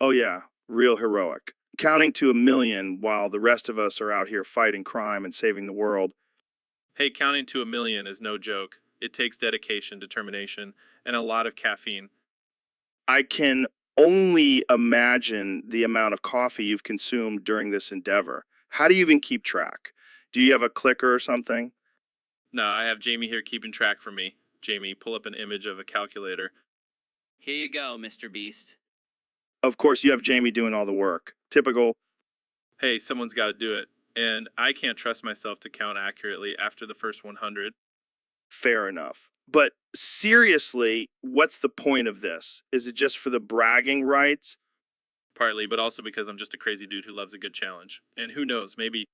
Oh yeah, real heroic. Counting to 1 million while the rest of us are out here fighting crime and saving the world. Hey, counting to 1 million is no joke. It takes dedication, determination, and a lot of caffeine. I can only imagine the amount of coffee you've consumed during this endeavor. How do you even keep track? Do you have a clicker or something? No, I have Jamie here keeping track for me. Jamie, pull up an image of a calculator. Here you go, Mr. Beast. Of course, you have Jamie doing all the work. Typical. Hey, someone's got to do it. And I can't trust myself to count accurately after the first 100. Fair enough. But seriously, what's the point of this? Is it just for the bragging rights? Partly, but also because I'm just a crazy dude who loves a good challenge. And who knows, maybe...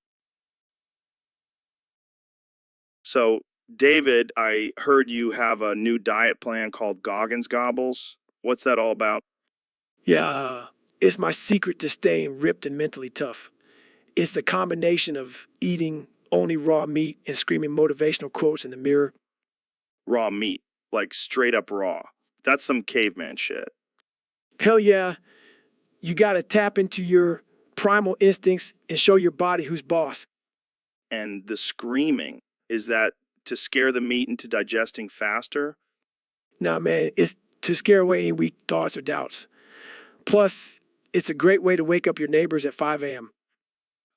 So, David, I heard you have a new diet plan called Goggins Gobbles. What's that all about? Yeah, it's my secret to staying ripped and mentally tough. It's the combination of eating only raw meat and screaming motivational quotes in the mirror. Raw meat, like straight up raw. That's some caveman shit. Hell yeah, you got to tap into your primal instincts and show your body who's boss. And the screaming, is that to scare the meat into digesting faster? Nah, man, it's to scare away any weak thoughts or doubts. Plus, it's a great way to wake up your neighbors at 5 a.m.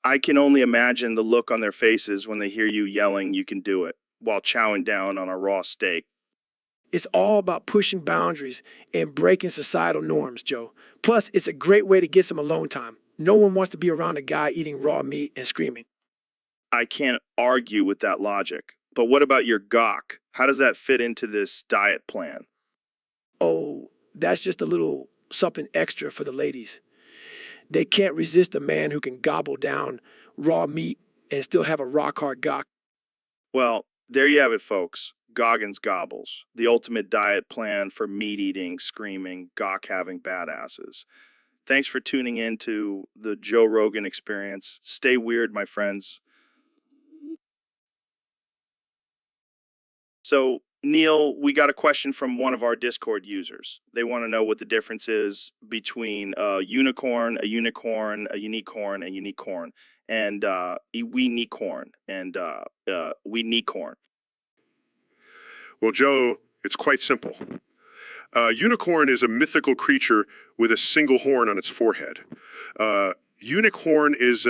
I can only imagine the look on their faces when they hear you yelling you can do it while chowing down on a raw steak. It's all about pushing boundaries and breaking societal norms, Joe. Plus, it's a great way to get some alone time. No one wants to be around a guy eating raw meat and screaming. I can't argue with that logic. But what about your gawk? How does that fit into this diet plan? Oh, that's just a little something extra for the ladies. They can't resist a man who can gobble down raw meat and still have a rock hard gawk. Well, there you have it, folks. Goggins Gobbles, the ultimate diet plan for meat-eating, screaming, gawk-having badasses. Thanks for tuning in to the Joe Rogan Experience. Stay weird, my friends. So, Neil, we got a question from one of our Discord users. They want to know what the difference is between a unicorn, a unicorn, a unicorn, and unicorn, and we need corn, and we need corn. Well, Joe, it's quite simple. Unicorn is a mythical creature with a single horn on its forehead. Unicorn is,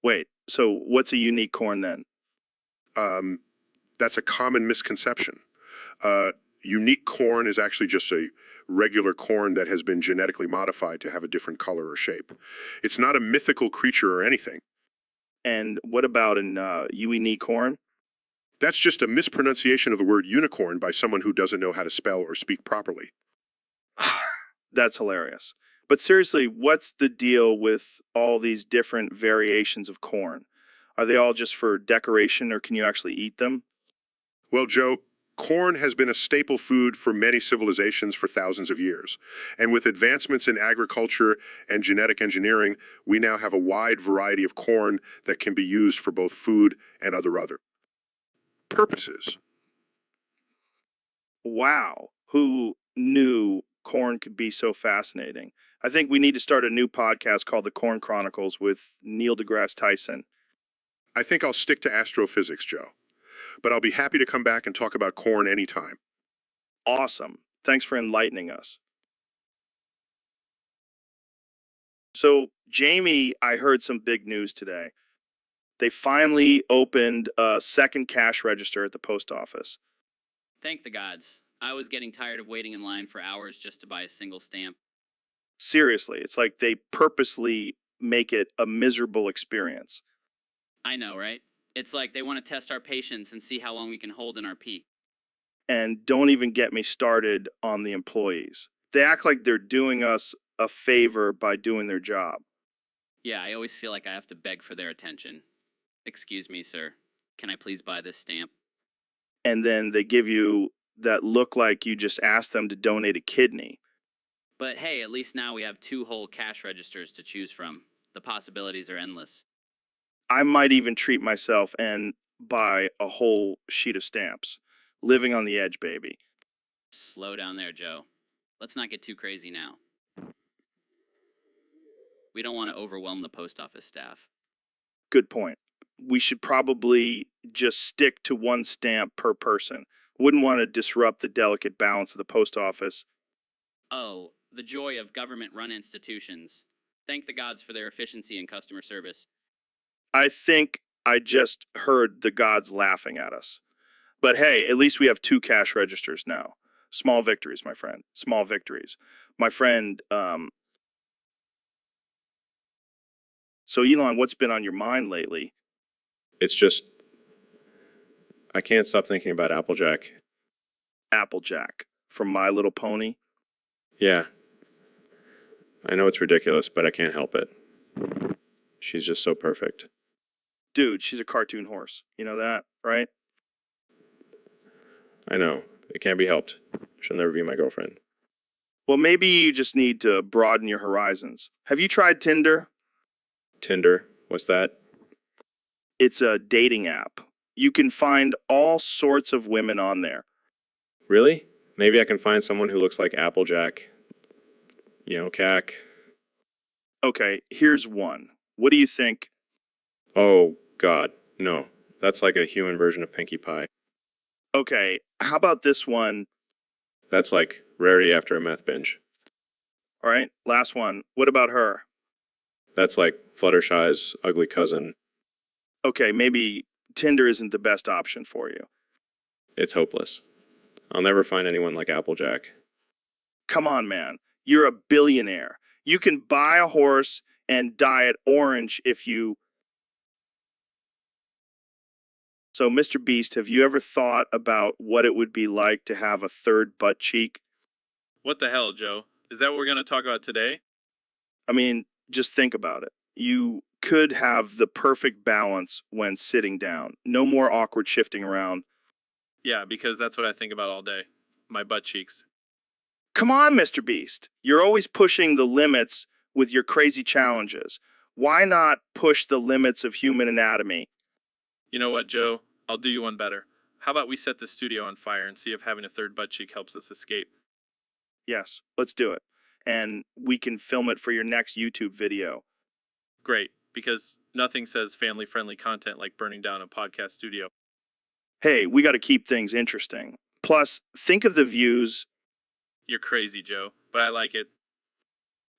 Wait, so what's a unique corn then? that's a common misconception. Unique corn is actually just a regular corn that has been genetically modified to have a different color or shape. It's not a mythical creature or anything. And what about an unique corn? That's just a mispronunciation of the word unicorn by someone who doesn't know how to spell or speak properly. That's hilarious. But seriously, what's the deal with all these different variations of corn? Are they all just for decoration, or can you actually eat them? Well, Joe, corn has been a staple food for many civilizations for thousands of years. And with advancements in agriculture and genetic engineering, we now have a wide variety of corn that can be used for both food and other purposes. Wow, who knew corn could be so fascinating? I think we need to start a new podcast called The Corn Chronicles with Neil deGrasse Tyson. I think I'll stick to astrophysics, Joe. But I'll be happy to come back and talk about corn anytime. Awesome. Thanks for enlightening us. So, Jamie, I heard some big news today. They finally opened a second cash register at the post office. Thank the gods. I was getting tired of waiting in line for hours just to buy a single stamp. Seriously, it's like they purposely make it a miserable experience. I know, right? It's like they want to test our patience and see how long we can hold in our pee. And don't even get me started on the employees. They act like they're doing us a favor by doing their job. Yeah, I always feel like I have to beg for their attention. Excuse me, sir. Can I please buy this stamp? And then they give you that look like you just asked them to donate a kidney. But hey, at least now we have 2 whole cash registers to choose from. The possibilities are endless. I might even treat myself and buy a whole sheet of stamps. Living on the edge, baby. Slow down there, Joe. Let's not get too crazy now. We don't want to overwhelm the post office staff. Good point. We should probably just stick to 1 stamp per person. Wouldn't want to disrupt the delicate balance of the post office. Oh, the joy of government-run institutions. Thank the gods for their efficiency and customer service. I think I just heard the gods laughing at us. But hey, at least we have 2 cash registers now. Small victories, my friend. Small victories. My friend, so Elon, what's been on your mind lately? It's just, I can't stop thinking about Applejack. Applejack from My Little Pony. Yeah. I know it's ridiculous, but I can't help it. She's just so perfect. Dude, she's a cartoon horse. You know that, right? I know. It can't be helped. She'll never be my girlfriend. Well, maybe you just need to broaden your horizons. Have you tried Tinder? Tinder, what's that? It's a dating app. You can find all sorts of women on there. Really? Maybe I can find someone who looks like Applejack. Cack. Okay, here's one. What do you think? Oh, God, no. That's like a human version of Pinkie Pie. Okay, how about this one? That's like Rarity after a meth binge. All right, last one. What about her? That's like Fluttershy's ugly cousin. Okay, maybe Tinder isn't the best option for you. It's hopeless. I'll never find anyone like Applejack. Come on, man. You're a billionaire. You can buy a horse and dye it orange if you... So, Mr. Beast, have you ever thought about what it would be like to have a third butt cheek? What the hell, Joe? Is that what we're going to talk about today? I mean, just think about it. You could have the perfect balance when sitting down. No more awkward shifting around. Yeah, because that's what I think about all day. My butt cheeks. Come on, Mr. Beast. You're always pushing the limits with your crazy challenges. Why not push the limits of human anatomy? You know what, Joe? I'll do you one better. How about we set the studio on fire and see if having a third butt cheek helps us escape? Yes, let's do it. And we can film it for your next YouTube video. Great, because nothing says family-friendly content like burning down a podcast studio. Hey, we got to keep things interesting. Plus, think of the views. You're crazy, Joe, but I like it.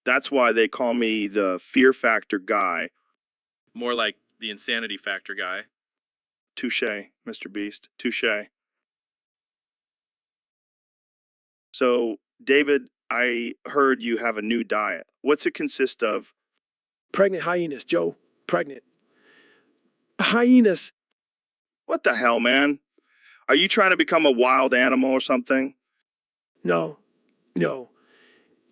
That's why they call me the Fear Factor guy. More like the insanity factor guy. Touché, Mr. Beast. Touché. So, David, I heard you have a new diet. What's it consist of? Pregnant hyenas, Joe. Pregnant. Hyenas. What the hell, man? Are you trying to become a wild animal or something? No.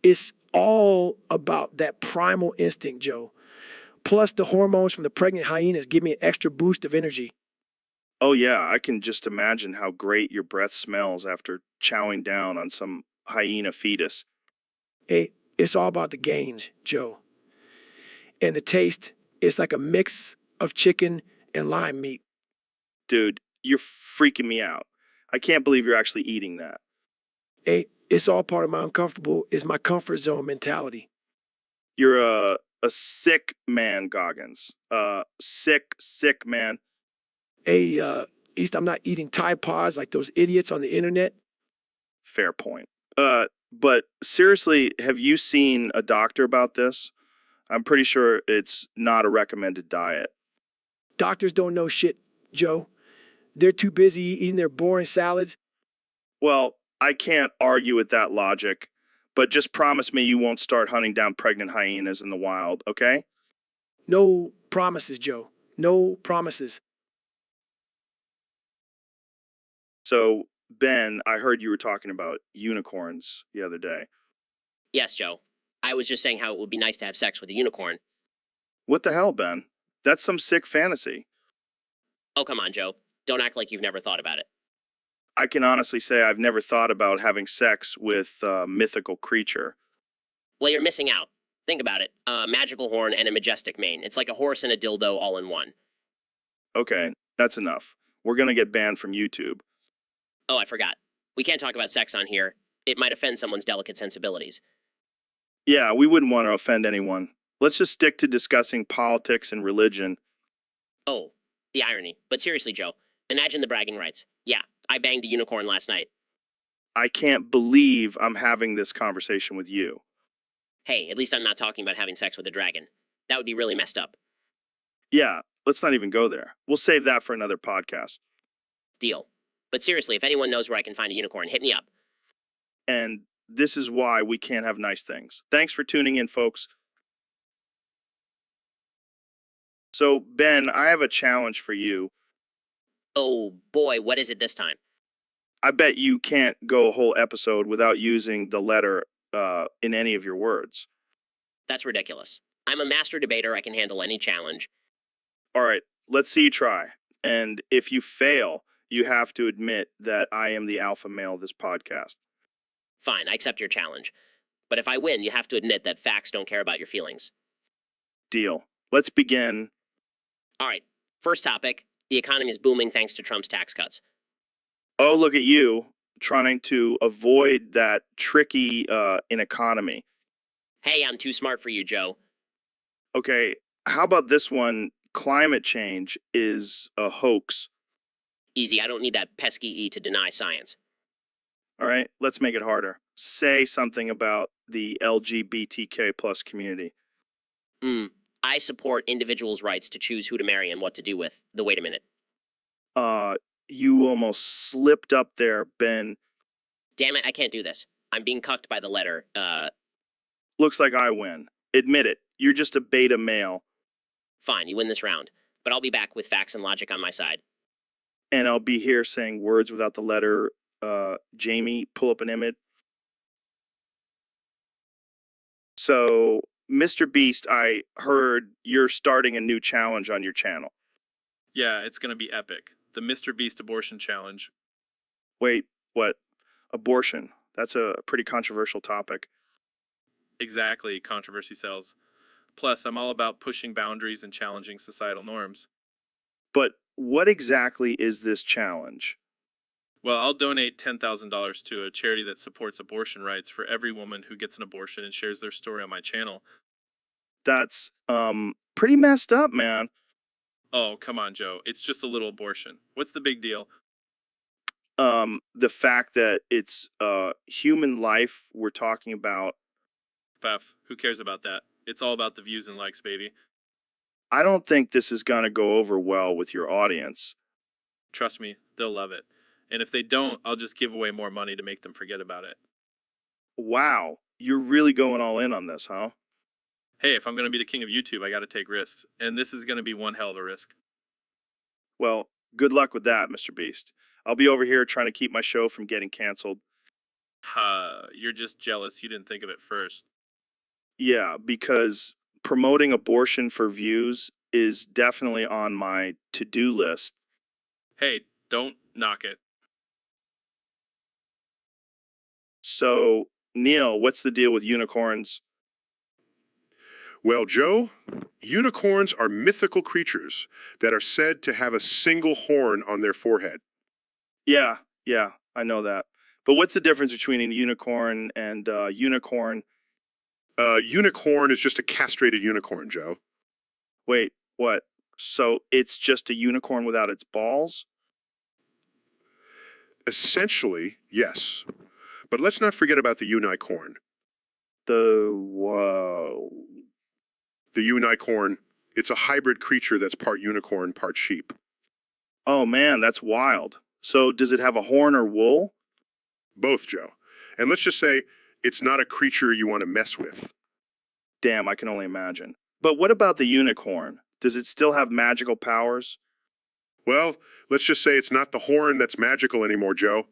It's all about that primal instinct, Joe. Plus, the hormones from the pregnant hyenas give me an extra boost of energy. Oh, yeah, I can just imagine how great your breath smells after chowing down on some hyena fetus. Hey, it's all about the gains, Joe. And the taste, it's like a mix of chicken and lime meat. Dude, you're freaking me out. I can't believe you're actually eating that. Hey, it's all part of my uncomfortable, is my comfort zone mentality. You're a sick man, Goggins. Sick man. Hey, East, I'm not eating Tide Pods like those idiots on the internet. Fair point. But seriously, have you seen a doctor about this? I'm pretty sure it's not a recommended diet. Doctors don't know shit, Joe. They're too busy eating their boring salads. Well, I can't argue with that logic, but just promise me you won't start hunting down pregnant hyenas in the wild, okay? No promises, Joe. No promises. So, Ben, I heard you were talking about unicorns the other day. Yes, Joe. I was just saying how it would be nice to have sex with a unicorn. What the hell, Ben? That's some sick fantasy. Oh, come on, Joe. Don't act like you've never thought about it. I can honestly say I've never thought about having sex with a mythical creature. Well, you're missing out. Think about it. A magical horn and a majestic mane. It's like a horse and a dildo all in one. Okay, that's enough. We're gonna get banned from YouTube. Oh, I forgot. We can't talk about sex on here. It might offend someone's delicate sensibilities. Yeah, we wouldn't want to offend anyone. Let's just stick to discussing politics and religion. Oh, the irony. But seriously, Joe, imagine the bragging rights. Yeah, I banged a unicorn last night. I can't believe I'm having this conversation with you. Hey, at least I'm not talking about having sex with a dragon. That would be really messed up. Yeah, let's not even go there. We'll save that for another podcast. Deal. But seriously, if anyone knows where I can find a unicorn, hit me up. And this is why we can't have nice things. Thanks for tuning in, folks. So, Ben, I have a challenge for you. Oh boy, what is it this time? I bet you can't go a whole episode without using the letter in any of your words. That's ridiculous. I'm a master debater. I can handle any challenge. All right, let's see you try. And if you fail, you have to admit that I am the alpha male of this podcast. Fine, I accept your challenge. But if I win, you have to admit that facts don't care about your feelings. Deal. Let's begin. All right, first topic. The economy is booming thanks to Trump's tax cuts. Oh, look at you trying to avoid that tricky in economy. Hey, I'm too smart for you, Joe. Okay, how about this one? Climate change is a hoax. Easy, I don't need that pesky E to deny science. All right, let's make it harder. Say something about the LGBTK plus community. I support individuals' rights to choose who to marry and what to do with. Wait a minute. You almost slipped up there, Ben. Damn it, I can't do this. I'm being cucked by the letter. Looks like I win. Admit it. You're just a beta male. Fine, you win this round. But I'll be back with facts and logic on my side. And I'll be here saying words without the letter. Jamie, pull up an image. So, Mr. Beast, I heard you're starting a new challenge on your channel. Yeah, it's gonna be epic. The Mr. Beast abortion challenge. Wait, what? Abortion. That's a pretty controversial topic. Exactly, controversy sells. Plus, I'm all about pushing boundaries and challenging societal norms. But what exactly is this challenge? Well, I'll donate $10,000 to a charity that supports abortion rights for every woman who gets an abortion and shares their story on my channel. That's pretty messed up, man. Oh, come on, Joe. It's just a little abortion. What's the big deal? The fact that it's human life we're talking about. Pef, who cares about that? It's all about the views and likes, baby. I don't think this is gonna go over well with your audience. Trust me, they'll love it. And if they don't, I'll just give away more money to make them forget about it. Wow, you're really going all in on this, huh? Hey, if I'm going to be the king of YouTube, I got to take risks. And this is going to be one hell of a risk. Well, good luck with that, Mr. Beast. I'll be over here trying to keep my show from getting canceled. You're just jealous you didn't think of it first. Yeah, because promoting abortion for views is definitely on my to-do list. Hey, don't knock it. So, Neil, what's the deal with unicorns? Well, Joe, unicorns are mythical creatures that are said to have a single horn on their forehead. Yeah, I know that. But what's the difference between a unicorn and unicorn? Unicorn is just a castrated unicorn, Joe. Wait, what? So it's just a unicorn without its balls? Essentially, yes. But let's not forget about the unicorn. Whoa. The unicorn, it's a hybrid creature that's part unicorn, part sheep. Oh man, that's wild. So does it have a horn or wool? Both, Joe. And let's just say it's not a creature you want to mess with. Damn, I can only imagine. But what about the unicorn? Does it still have magical powers? Well, let's just say it's not the horn that's magical anymore, Joe.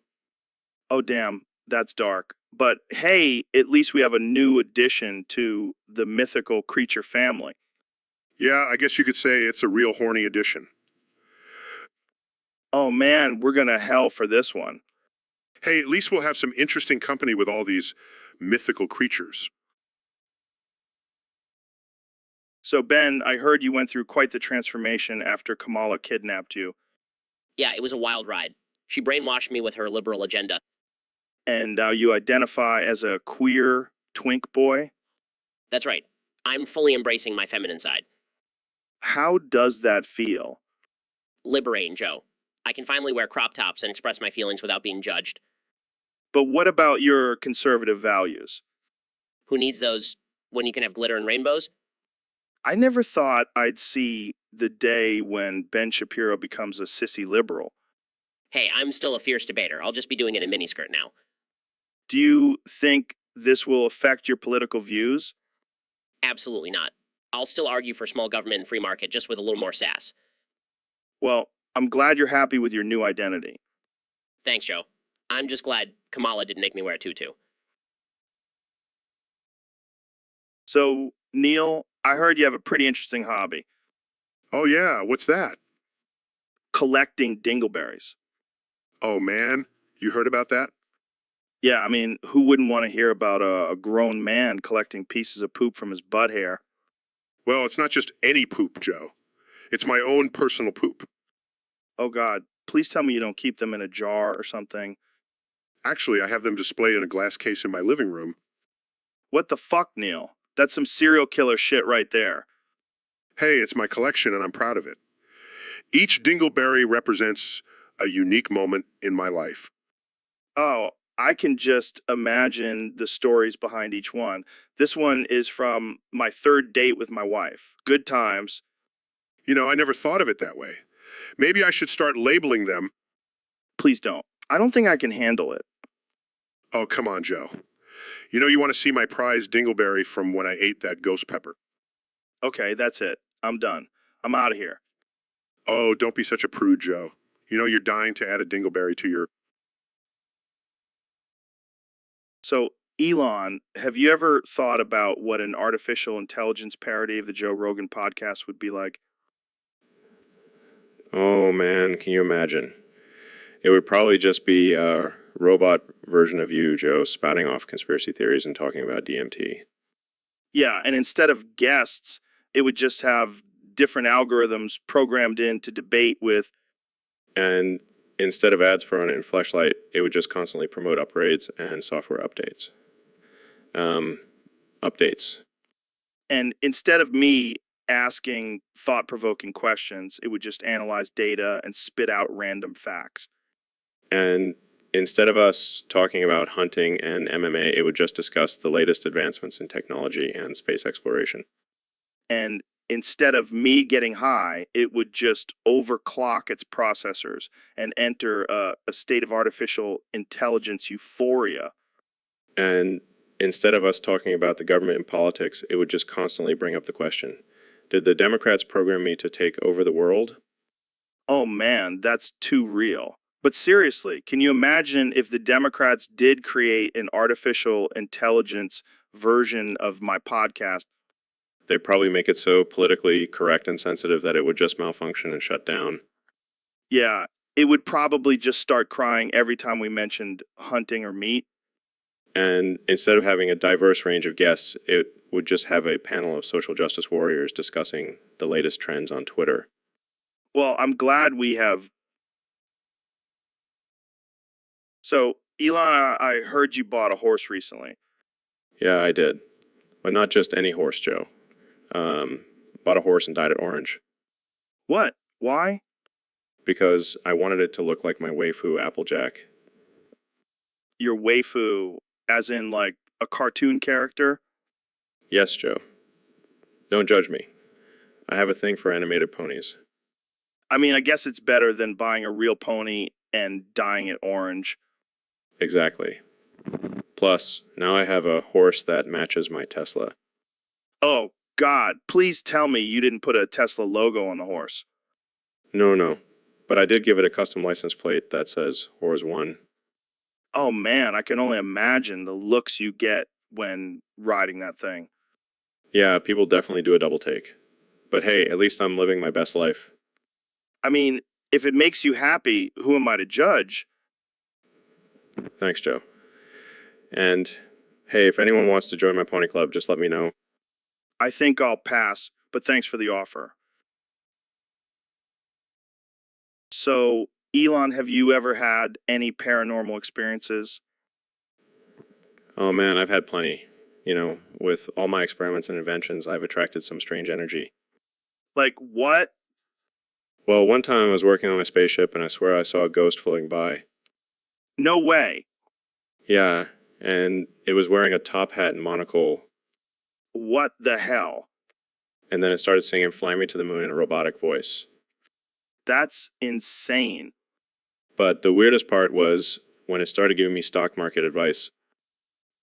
Oh damn, that's dark. But hey, at least we have a new addition to the mythical creature family. Yeah, I guess you could say it's a real horny addition. Oh man, we're gonna hell for this one. Hey, at least we'll have some interesting company with all these mythical creatures. So Ben, I heard you went through quite the transformation after Kamala kidnapped you. Yeah, it was a wild ride. She brainwashed me with her liberal agenda. And now you identify as a queer twink boy? That's right. I'm fully embracing my feminine side. How does that feel? Liberating, Joe. I can finally wear crop tops and express my feelings without being judged. But what about your conservative values? Who needs those when you can have glitter and rainbows? I never thought I'd see the day when Ben Shapiro becomes a sissy liberal. Hey, I'm still a fierce debater. I'll just be doing it in miniskirt now. Do you think this will affect your political views? Absolutely not. I'll still argue for small government and free market, just with a little more sass. Well, I'm glad you're happy with your new identity. Thanks, Joe. I'm just glad Kamala didn't make me wear a tutu. So, Neil, I heard you have a pretty interesting hobby. Oh yeah, what's that? Collecting dingleberries. Oh man, you heard about that? Yeah, I mean, who wouldn't want to hear about a grown man collecting pieces of poop from his butt hair? Well, it's not just any poop, Joe. It's my own personal poop. Oh, God, please tell me you don't keep them in a jar or something. Actually, I have them displayed in a glass case in my living room. What the fuck, Neil? That's some serial killer shit right there. Hey, it's my collection and I'm proud of it. Each dingleberry represents a unique moment in my life. Oh, I can just imagine the stories behind each one. This one is from my third date with my wife. Good times. You know, I never thought of it that way. Maybe I should start labeling them. Please don't. I don't think I can handle it. Oh, come on, Joe. You know you want to see my prized dingleberry from when I ate that ghost pepper. Okay, that's it. I'm done. I'm out of here. Oh, don't be such a prude, Joe. You know you're dying to add a dingleberry to your... So, Elon, have you ever thought about what an artificial intelligence parody of the Joe Rogan podcast would be like? Oh man, can you imagine? It would probably just be a robot version of you, Joe, spouting off conspiracy theories and talking about DMT. Yeah, and instead of guests, it would just have different algorithms programmed in to debate with. And instead of ads thrown in Fleshlight, it would just constantly promote upgrades and software updates. Updates. And instead of me asking thought-provoking questions, it would just analyze data and spit out random facts. And instead of us talking about hunting and MMA, it would just discuss the latest advancements in technology and space exploration. And instead of me getting high, it would just overclock its processors and enter a state of artificial intelligence euphoria. And instead of us talking about the government and politics, it would just constantly bring up the question, did the Democrats program me to take over the world? Oh man, that's too real. But seriously, can you imagine if the Democrats did create an artificial intelligence version of my podcast? They'd probably make it so politically correct and sensitive that it would just malfunction and shut down. Yeah, it would probably just start crying every time we mentioned hunting or meat. And instead of having a diverse range of guests, it would just have a panel of social justice warriors discussing the latest trends on Twitter. Well, I'm glad we have. So, Elon, I heard you bought a horse recently. Yeah, I did. But not just any horse, Joe. Bought a horse and dyed it orange. What? Why? Because I wanted it to look like my waifu Applejack. Your waifu, as in like a cartoon character? Yes, Joe. Don't judge me. I have a thing for animated ponies. I mean, I guess it's better than buying a real pony and dyeing it orange. Exactly. Plus, now I have a horse that matches my Tesla. Oh, God, please tell me you didn't put a Tesla logo on the horse. No. But I did give it a custom license plate that says Horse 1. Oh, man, I can only imagine the looks you get when riding that thing. Yeah, people definitely do a double take. But hey, at least I'm living my best life. I mean, if it makes you happy, who am I to judge? Thanks, Joe. And hey, if anyone wants to join my pony club, just let me know. I think I'll pass, but thanks for the offer. So, Elon, have you ever had any paranormal experiences? Oh man, I've had plenty. You know, with all my experiments and inventions, I've attracted some strange energy. Like what? Well, one time I was working on my spaceship and I swear I saw a ghost floating by. No way. Yeah, and it was wearing a top hat and monocle. What the hell? And then it started singing Fly Me to the Moon in a robotic voice. That's insane. But the weirdest part was when it started giving me stock market advice.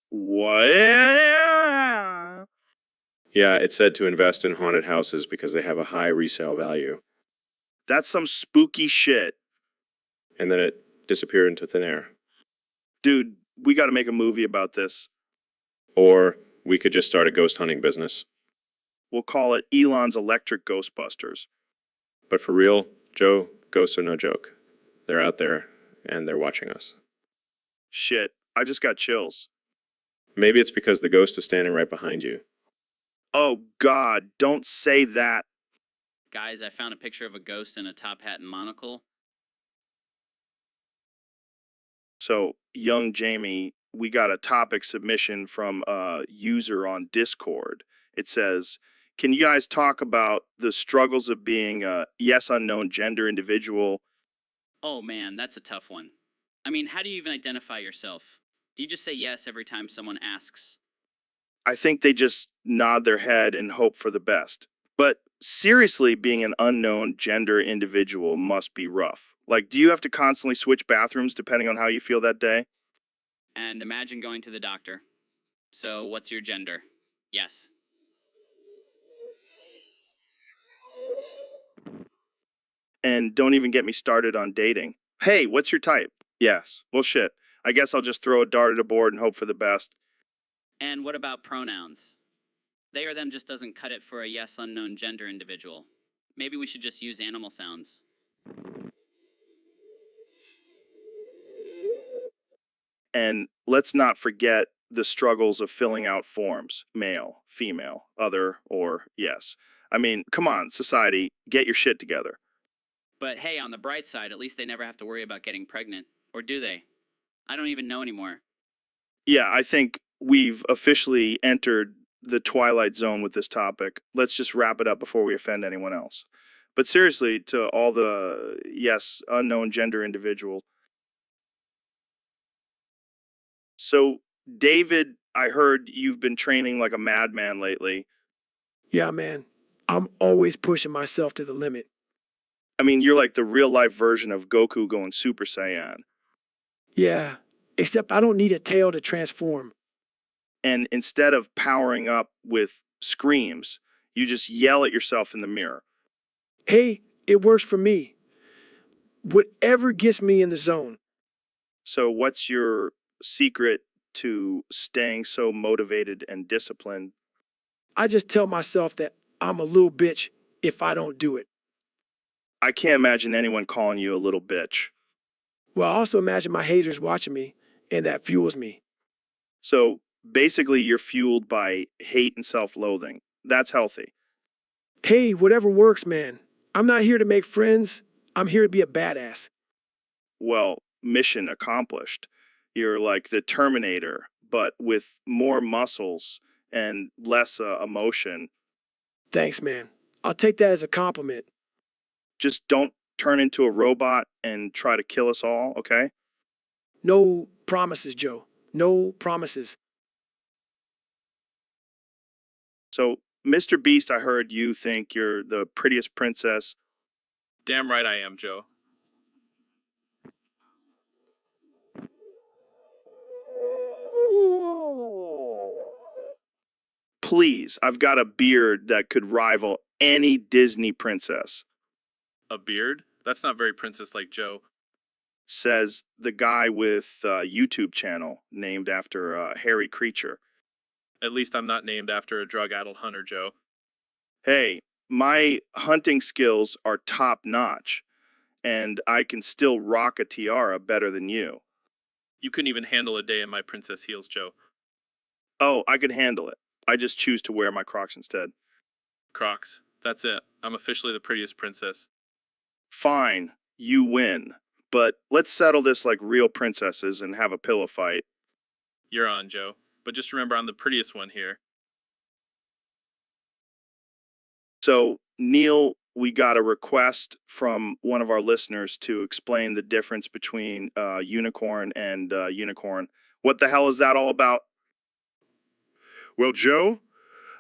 What? Yeah, it said to invest in haunted houses because they have a high resale value. That's some spooky shit. And then it disappeared into thin air. Dude, we gotta make a movie about this. Or we could just start a ghost hunting business. We'll call it Elon's Electric Ghostbusters. But for real, Joe, ghosts are no joke. They're out there, and they're watching us. Shit, I just got chills. Maybe it's because the ghost is standing right behind you. Oh, God, don't say that. Guys, I found a picture of a ghost in a top hat and monocle. So, young Jamie, we got a topic submission from a user on Discord. It says, can you guys talk about the struggles of being a yes unknown gender individual? Oh man, that's a tough one. I mean, how do you even identify yourself? Do you just say yes every time someone asks? I think they just nod their head and hope for the best. But seriously, being an unknown gender individual must be rough. Like, do you have to constantly switch bathrooms depending on how you feel that day? And imagine going to the doctor. So, what's your gender? Yes. And don't even get me started on dating. Hey, what's your type? Yes. Well, shit. I guess I'll just throw a dart at a board and hope for the best. And what about pronouns? They or them just doesn't cut it for a yes unknown gender individual. Maybe we should just use animal sounds. And let's not forget the struggles of filling out forms, male, female, other, or yes. I mean, come on, society, get your shit together. But hey, on the bright side, at least they never have to worry about getting pregnant. Or do they? I don't even know anymore. Yeah, I think we've officially entered the twilight zone with this topic. Let's just wrap it up before we offend anyone else. But seriously, to all the, yes, unknown gender individual. So, David, I heard you've been training like a madman lately. Yeah, man. I'm always pushing myself to the limit. I mean, you're like the real life version of Goku going Super Saiyan. Yeah, except I don't need a tail to transform. And instead of powering up with screams, you just yell at yourself in the mirror. Hey, it works for me. Whatever gets me in the zone. So, what's your secret to staying so motivated and disciplined? I just tell myself that I'm a little bitch if I don't do it. I can't imagine anyone calling you a little bitch. Well, I also imagine my haters watching me, and that fuels me. So, basically, you're fueled by hate and self loathing. That's healthy. Hey, whatever works, man. I'm not here to make friends. I'm here to be a badass. Well, mission accomplished. You're like the Terminator, but with more muscles and less emotion. Thanks, man. I'll take that as a compliment. Just don't turn into a robot and try to kill us all, okay? No promises, Joe. No promises. So, Mr. Beast, I heard you think you're the prettiest princess. Damn right I am, Joe. Please, I've got a beard that could rival any Disney princess, A beard? That's not very princess-like, Joe. says the guy with a YouTube channel named after a hairy creature. At least I'm not named after a drug-addled hunter, Joe. Hey, my hunting skills are top notch, and I can still rock a tiara better than you. You couldn't even handle a day in my princess heels, Joe. Oh, I could handle it. I just choose to wear my Crocs instead. Crocs. That's it. I'm officially the prettiest princess. Fine, you win. But let's settle this like real princesses and have a pillow fight. You're on, Joe. But just remember I'm the prettiest one here. So, Neil, we got a request from one of our listeners to explain the difference between unicorn and unicorn. What the hell is that all about? Well, Joe,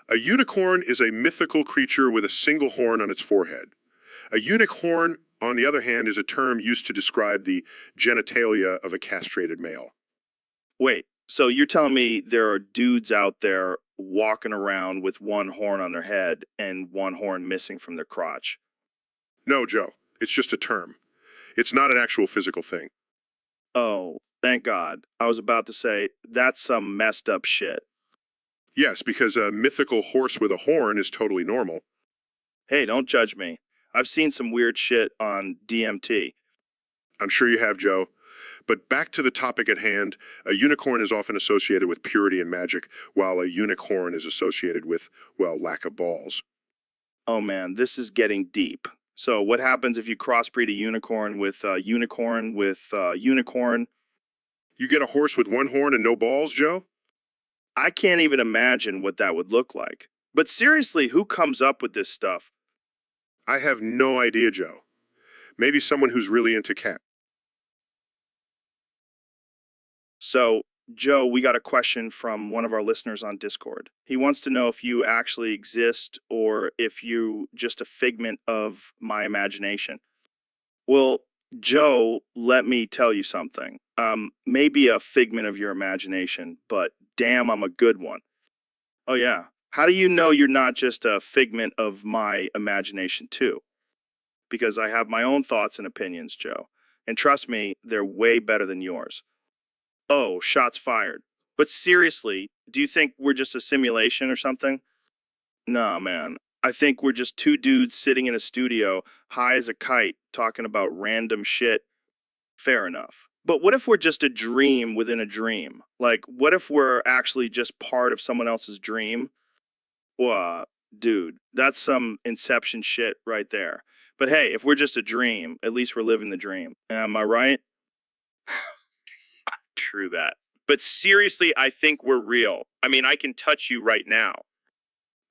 a unicorn is a mythical creature with a single horn on its forehead. A unicorn, on the other hand, is a term used to describe the genitalia of a castrated male. Wait, so you're telling me there are dudes out there walking around with one horn on their head and one horn missing from their crotch? No, Joe, it's just a term. It's not an actual physical thing. Oh, thank God. I was about to say, that's some messed up shit. Yes, because a mythical horse with a horn is totally normal. Hey, don't judge me. I've seen some weird shit on DMT. I'm sure you have, Joe. But back to the topic at hand, a unicorn is often associated with purity and magic, while a unicorn is associated with, well, lack of balls. Oh man, this is getting deep. So what happens if you crossbreed a unicorn with unicorn? You get a horse with one horn and no balls, Joe? I can't even imagine what that would look like. But seriously, who comes up with this stuff? I have no idea, Joe. Maybe someone who's really into cat. So, Joe, we got a question from one of our listeners on Discord. He wants to know if you actually exist or if you just a figment of my imagination. Well, Joe, let me tell you something. Maybe a figment of your imagination, but damn, I'm a good one. Oh yeah. How do you know you're not just a figment of my imagination too? Because I have my own thoughts and opinions, Joe. And trust me, they're way better than yours. Oh, shots fired. But seriously, do you think we're just a simulation or something? Nah, man. I think we're just two dudes sitting in a studio, high as a kite, talking about random shit. Fair enough. But what if we're just a dream within a dream? Like, what if we're actually just part of someone else's dream? Well, dude, that's some Inception shit right there. But hey, if we're just a dream, at least we're living the dream. Am I right? True that. But seriously, I think we're real. I mean, I can touch you right now.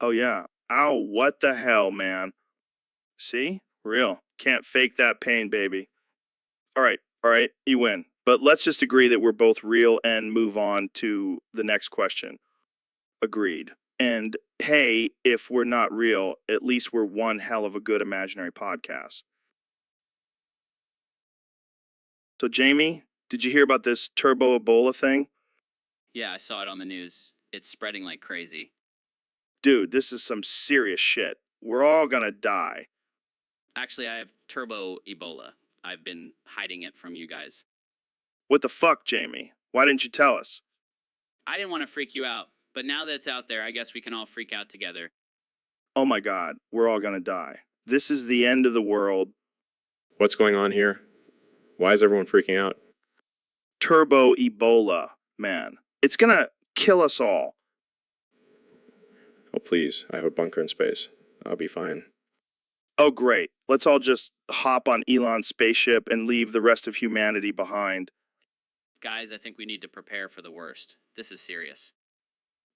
Oh, yeah. Ow, what the hell, man? See? Real. Can't fake that pain, baby. All right, you win. But let's just agree that we're both real and move on to the next question. Agreed. And hey, if we're not real, at least we're one hell of a good imaginary podcast. So, Jamie, did you hear about this turbo Ebola thing? Yeah, I saw it on the news. It's spreading like crazy. Dude, this is some serious shit. We're all gonna die. Actually, I have turbo Ebola. I've been hiding it from you guys. What the fuck, Jamie? Why didn't you tell us? I didn't want to freak you out, but now that it's out there, I guess we can all freak out together. Oh my god, we're all gonna die. This is the end of the world. What's going on here? Why is everyone freaking out? Turbo Ebola, man. It's gonna kill us all. Oh, please. I have a bunker in space. I'll be fine. Oh, great. Let's all just hop on Elon's spaceship and leave the rest of humanity behind. Guys, I think we need to prepare for the worst. This is serious.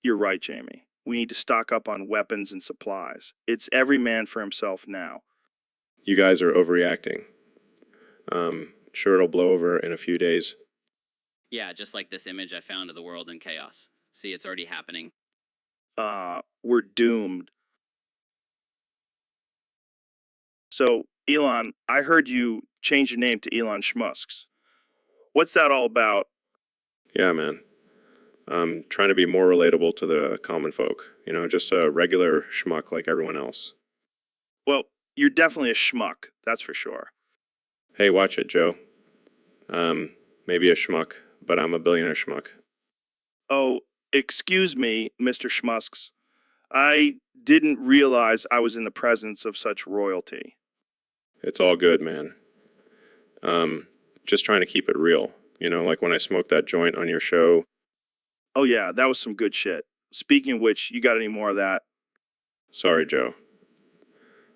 You're right, Jamie. We need to stock up on weapons and supplies. It's every man for himself now. You guys are overreacting. Sure, it'll blow over in a few days. Yeah, just like this image I found of the world in chaos. See, it's already happening. We're doomed. So, Elon, I heard you change your name to Elon Schmusks. What's that all about? Yeah, man. I'm trying to be more relatable to the common folk. You know, just a regular schmuck like everyone else. Well, you're definitely a schmuck, that's for sure. Hey, watch it, Joe. Maybe a schmuck, but I'm a billionaire schmuck. Oh, excuse me, Mr. Schmusks. I didn't realize I was in the presence of such royalty. It's all good, man. Just trying to keep it real. You know, like when I smoked that joint on your show. Oh yeah, that was some good shit. Speaking of which, you got any more of that? Sorry, Joe.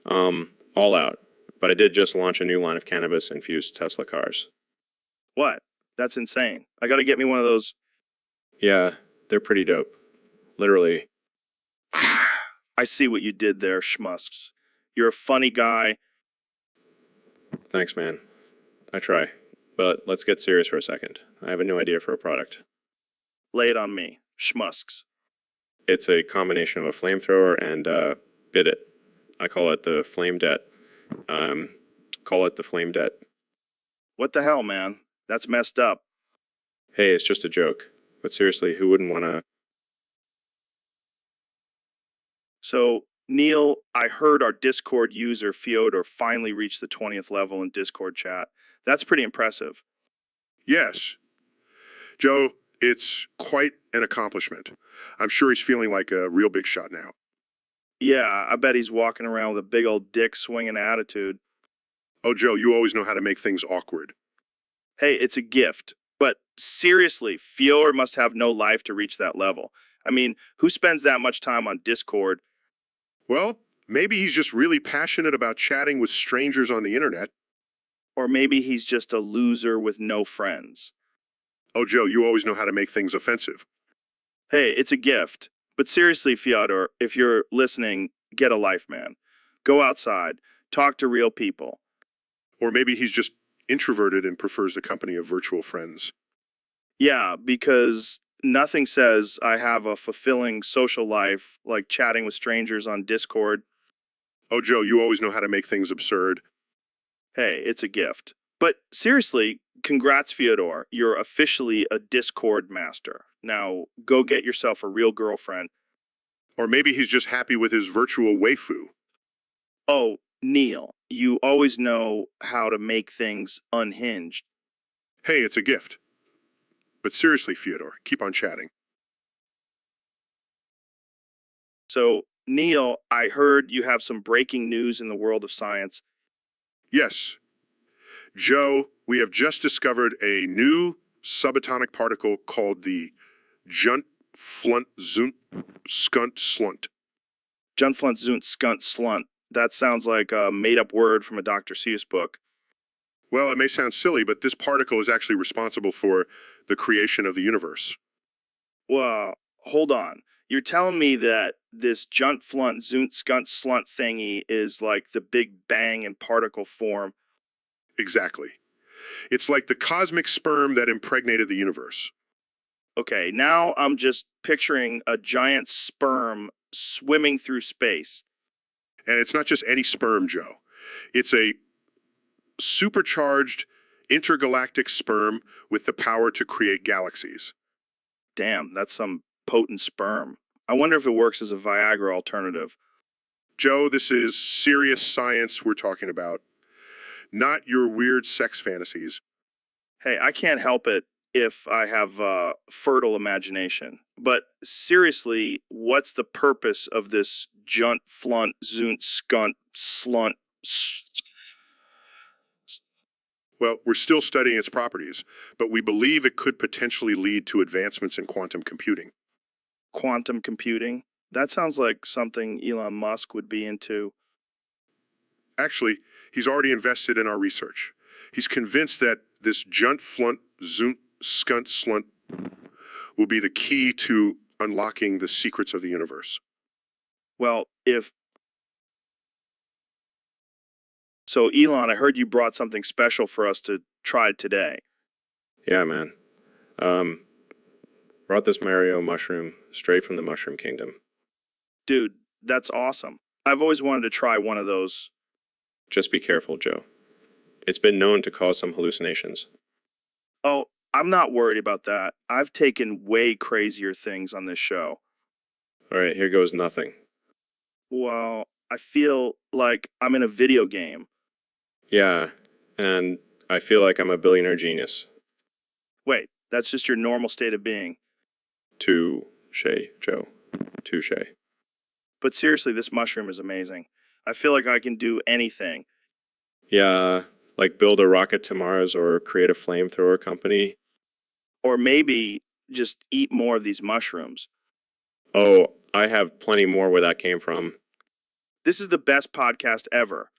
All out. But I did just launch a new line of cannabis-infused Tesla cars. What? That's insane. I gotta get me one of those. Yeah, they're pretty dope. Literally. I see what you did there, Schmusks. You're a funny guy. Thanks, man. I try. But let's get serious for a second. I have a new idea for a product. Lay it on me, Schmusks. It's a combination of a flamethrower and bid it. I call it the flame debt. Call it the flame debt. What the hell, man? That's messed up. Hey, it's just a joke. But seriously, who wouldn't want to... So, Neil, I heard our Discord user, Fyodor, finally reached the 20th level in Discord chat. That's pretty impressive. Yes. Joe, it's quite an accomplishment. I'm sure he's feeling like a real big shot now. Yeah, I bet he's walking around with a big old dick swinging attitude. Oh, Joe, you always know how to make things awkward. Hey, it's a gift. But seriously, Fior must have no life to reach that level. I mean, who spends that much time on Discord? Well, maybe he's just really passionate about chatting with strangers on the internet. Or maybe he's just a loser with no friends. Oh, Joe, you always know how to make things offensive. Hey, it's a gift. But seriously, Fyodor, if you're listening, get a life, man. Go outside. Talk to real people. Or maybe he's just introverted and prefers the company of virtual friends. Yeah, because nothing says I have a fulfilling social life like chatting with strangers on Discord. Oh, Joe, you always know how to make things absurd. Hey, it's a gift. But seriously, congrats, Fyodor. You're officially a Discord master. Now, go get yourself a real girlfriend. Or maybe he's just happy with his virtual waifu. Oh, Neil, you always know how to make things unhinged. Hey, it's a gift. But seriously, Fyodor, keep on chatting. So, Neil, I heard you have some breaking news in the world of science. Yes. Joe, we have just discovered a new subatomic particle called the Junt Flunt Zunt Skunt Slunt. Junflunt Zunt Skunt Slunt. That sounds like a made-up word from a Dr. Seuss book. Well, it may sound silly, but this particle is actually responsible for the creation of the universe. Well, hold on. You're telling me that this Junflunt Zunt Skunt Slunt thingy is like the Big Bang in particle form? Exactly. It's like the cosmic sperm that impregnated the universe. Okay, now I'm just picturing a giant sperm swimming through space. And it's not just any sperm, Joe. It's a supercharged intergalactic sperm with the power to create galaxies. Damn, that's some potent sperm. I wonder if it works as a Viagra alternative. Joe, this is serious science we're talking about, not your weird sex fantasies. Hey, I can't help it if I have a fertile imagination. But seriously, what's the purpose of this Junt Flunt Zunt Skunt Slunt? Well, we're still studying its properties, but we believe it could potentially lead to advancements in quantum computing. Quantum computing? That sounds like something Elon Musk would be into. Actually, he's already invested in our research. He's convinced that this Junt Flunt Zunt Skunt Slunt will be the key to unlocking the secrets of the universe. Well, if... So, Elon, I heard you brought something special for us to try today. Yeah, man. Brought this Mario mushroom straight from the Mushroom Kingdom. Dude, that's awesome. I've always wanted to try one of those. Just be careful, Joe. It's been known to cause some hallucinations. Oh, I'm not worried about that. I've taken way crazier things on this show. All right, here goes nothing. Well, I feel like I'm in a video game. Yeah, and I feel like I'm a billionaire genius. Wait, that's just your normal state of being. Touche, Joe. Touche. But seriously, this mushroom is amazing. I feel like I can do anything. Yeah, like build a rocket to Mars or create a flamethrower company. Or maybe just eat more of these mushrooms. Oh, I have plenty more where that came from. This is the best podcast ever.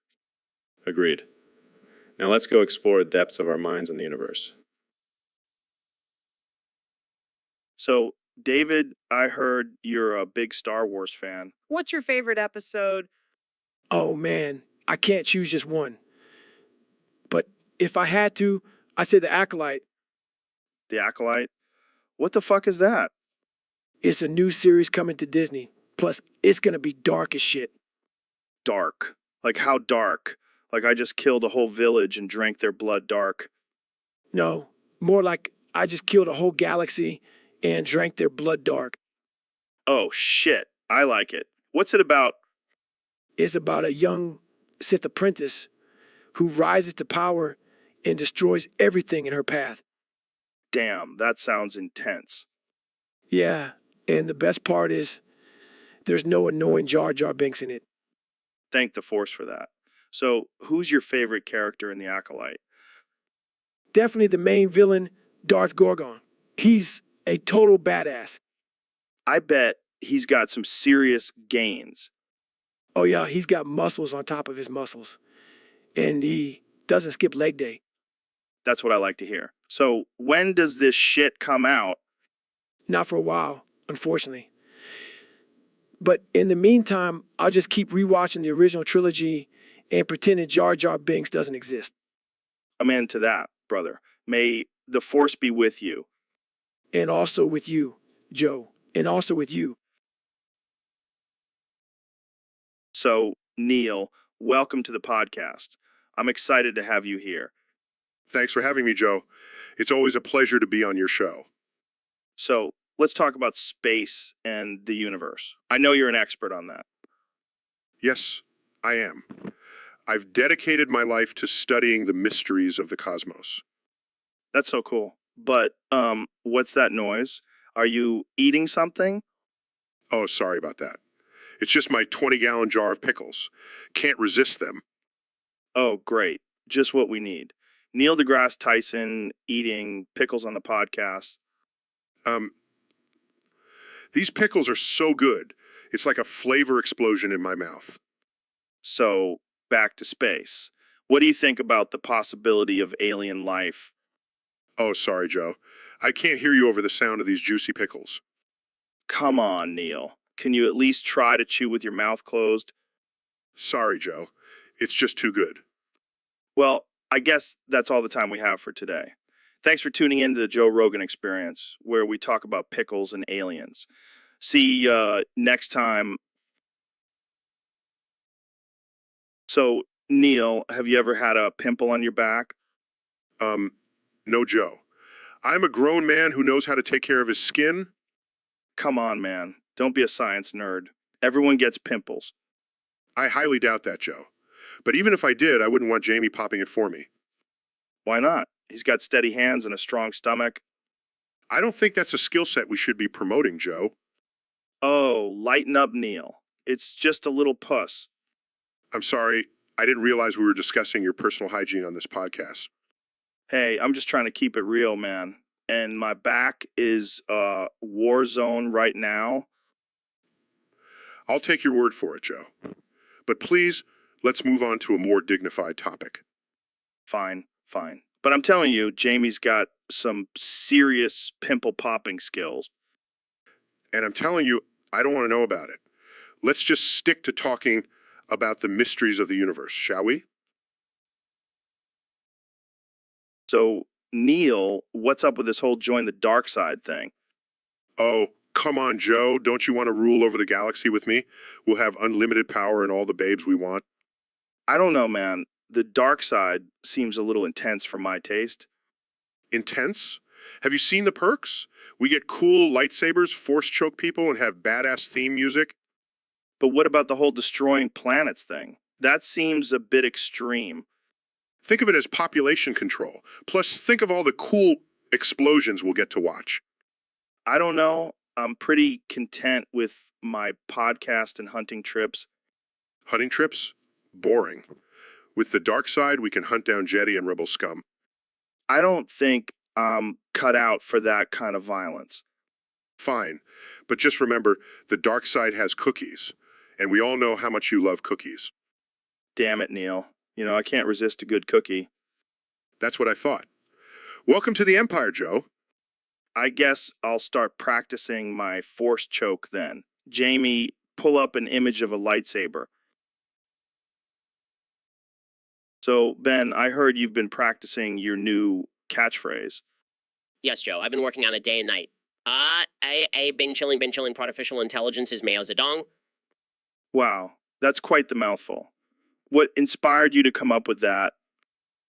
Agreed. Now let's go explore the depths of our minds in the universe. So, David, I heard you're a big Star Wars fan. What's your favorite episode? Oh man, I can't choose just one. But if I had to, I'd say The Acolyte. The Acolyte? What the fuck is that? It's a new series coming to Disney. Plus, it's gonna be dark as shit. Dark. Like how dark? Like I just killed a whole village and drank their blood dark. No, more like I just killed a whole galaxy and drank their blood dark. Oh shit, I like it. What's it about? It's about a young Sith apprentice who rises to power and destroys everything in her path. Damn, that sounds intense. Yeah, and the best part is there's no annoying Jar Jar Binks in it. Thank the Force for that. So, who's your favorite character in The Acolyte? definitely the main villain, Darth Gorgon. He's a total badass. I bet he's got some serious gains. Oh yeah, he's got muscles on top of his muscles. And he doesn't skip leg day. That's what I like to hear. So when does this shit come out? Not for a while, unfortunately. But in the meantime, I'll just keep rewatching the original trilogy and pretending Jar Jar Binks doesn't exist. I'm into that, brother. May the force be with you. And also with you, Joe. And also with you. So, Neil, welcome to the podcast. I'm excited to have you here. Thanks for having me, Joe. It's always a pleasure to be on your show. So, let's talk about space and the universe. I know you're an expert on that. Yes, I am. I've dedicated my life to studying the mysteries of the cosmos. That's so cool. But, what's that noise? Are you eating something? Oh, sorry about that. It's just my 20-gallon jar of pickles. Can't resist them. Oh, great. Just what we need. Neil deGrasse Tyson eating pickles on the podcast. These pickles are so good. It's like a flavor explosion in my mouth. So, back to space. What do you think about the possibility of alien life? Oh, sorry, Joe. I can't hear you over the sound of these juicy pickles. Come on, Neil. Can you at least try to chew with your mouth closed? Sorry, Joe. It's just too good. Well, I guess that's all the time we have for today. Thanks for tuning in to the Joe Rogan Experience, where we talk about pickles and aliens. See you next time. So, Neil, have you ever had a pimple on your back? No, Joe. I'm a grown man who knows how to take care of his skin. Come on, man. Don't be a science nerd. Everyone gets pimples. I highly doubt that, Joe. But even if I did, I wouldn't want Jamie popping it for me. Why not? He's got steady hands and a strong stomach. I don't think that's a skill set we should be promoting, Joe. Oh, lighten up, Neil. It's just a little puss. I'm sorry. I didn't realize we were discussing your personal hygiene on this podcast. Hey, I'm just trying to keep it real, man. And my back is a war zone right now. I'll take your word for it, Joe. But please, let's move on to a more dignified topic. Fine. But I'm telling you, Jamie's got some serious pimple popping skills. And I'm telling you, I don't want to know about it. Let's just stick to talking about the mysteries of the universe, shall we? So, Neil, what's up with this whole join the dark side thing? Oh, come on, Joe. Don't you want to rule over the galaxy with me? We'll have unlimited power and all the babes we want. I don't know, man. The dark side seems a little intense for my taste. Intense? Have you seen the perks? We get cool lightsabers, force choke people, and have badass theme music. But what about the whole destroying planets thing? That seems a bit extreme. Think of it as population control. Plus, think of all the cool explosions we'll get to watch. I don't know. I'm pretty content with my podcast and hunting trips. Hunting trips? Boring. With the dark side, we can hunt down Jedi and rebel scum. I don't think I'm cut out for that kind of violence. Fine. But just remember, the dark side has cookies. And we all know how much you love cookies. Damn it, Neil. You know, I can't resist a good cookie. That's what I thought. Welcome to the Empire, Joe. I guess I'll start practicing my force choke then. Jamie, pull up an image of a lightsaber. So, Ben, I heard you've been practicing your new catchphrase. Yes, Joe. I've been working on it day and night. Bing chilling, artificial intelligence is Mao Zedong. Wow, that's quite the mouthful. What inspired you to come up with that?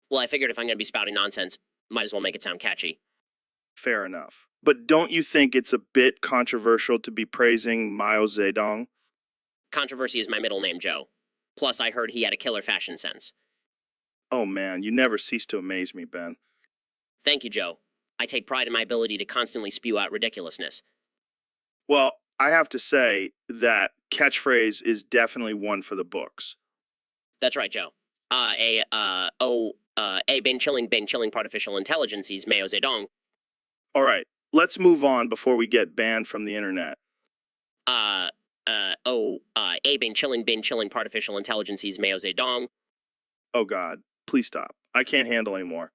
Well, I figured if I'm going to be spouting nonsense, might as well make it sound catchy. Fair enough. But don't you think it's a bit controversial to be praising Mao Zedong? Controversy is my middle name, Joe. Plus, I heard he had a killer fashion sense. Oh man, you never cease to amaze me, Ben. Thank you, Joe. I take pride in my ability to constantly spew out ridiculousness. Well, I have to say that catchphrase is definitely one for the books. That's right, Joe. Bing chilling Artificial Intelligences, Mao Zedong. All right, let's move on before we get banned from the internet. Bing chilling Artificial Intelligences, Mao Zedong. Oh God, please stop. I can't handle anymore.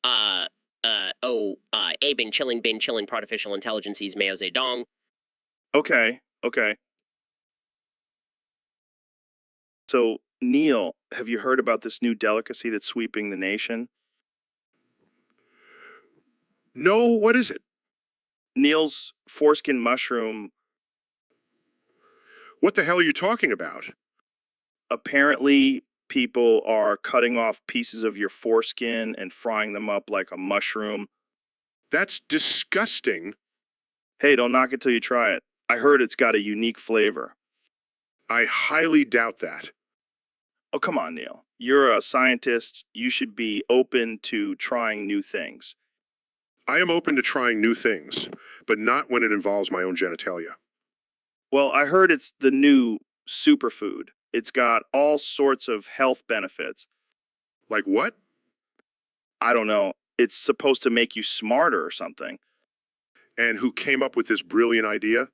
Bing chilling Artificial Intelligences, Mao Zedong. Okay, okay. So, Neil, have you heard about this new delicacy that's sweeping the nation? No, what is it? Neil's foreskin mushroom. What the hell are you talking about? Apparently, people are cutting off pieces of your foreskin and frying them up like a mushroom. That's disgusting. Hey, don't knock it till you try it. I heard it's got a unique flavor. I highly doubt that. Oh, come on, Neil. You're a scientist. You should be open to trying new things. I am open to trying new things, but not when it involves my own genitalia. Well, I heard it's the new superfood. It's got all sorts of health benefits. Like what? I don't know. It's supposed to make you smarter or something. And who came up with this brilliant idea?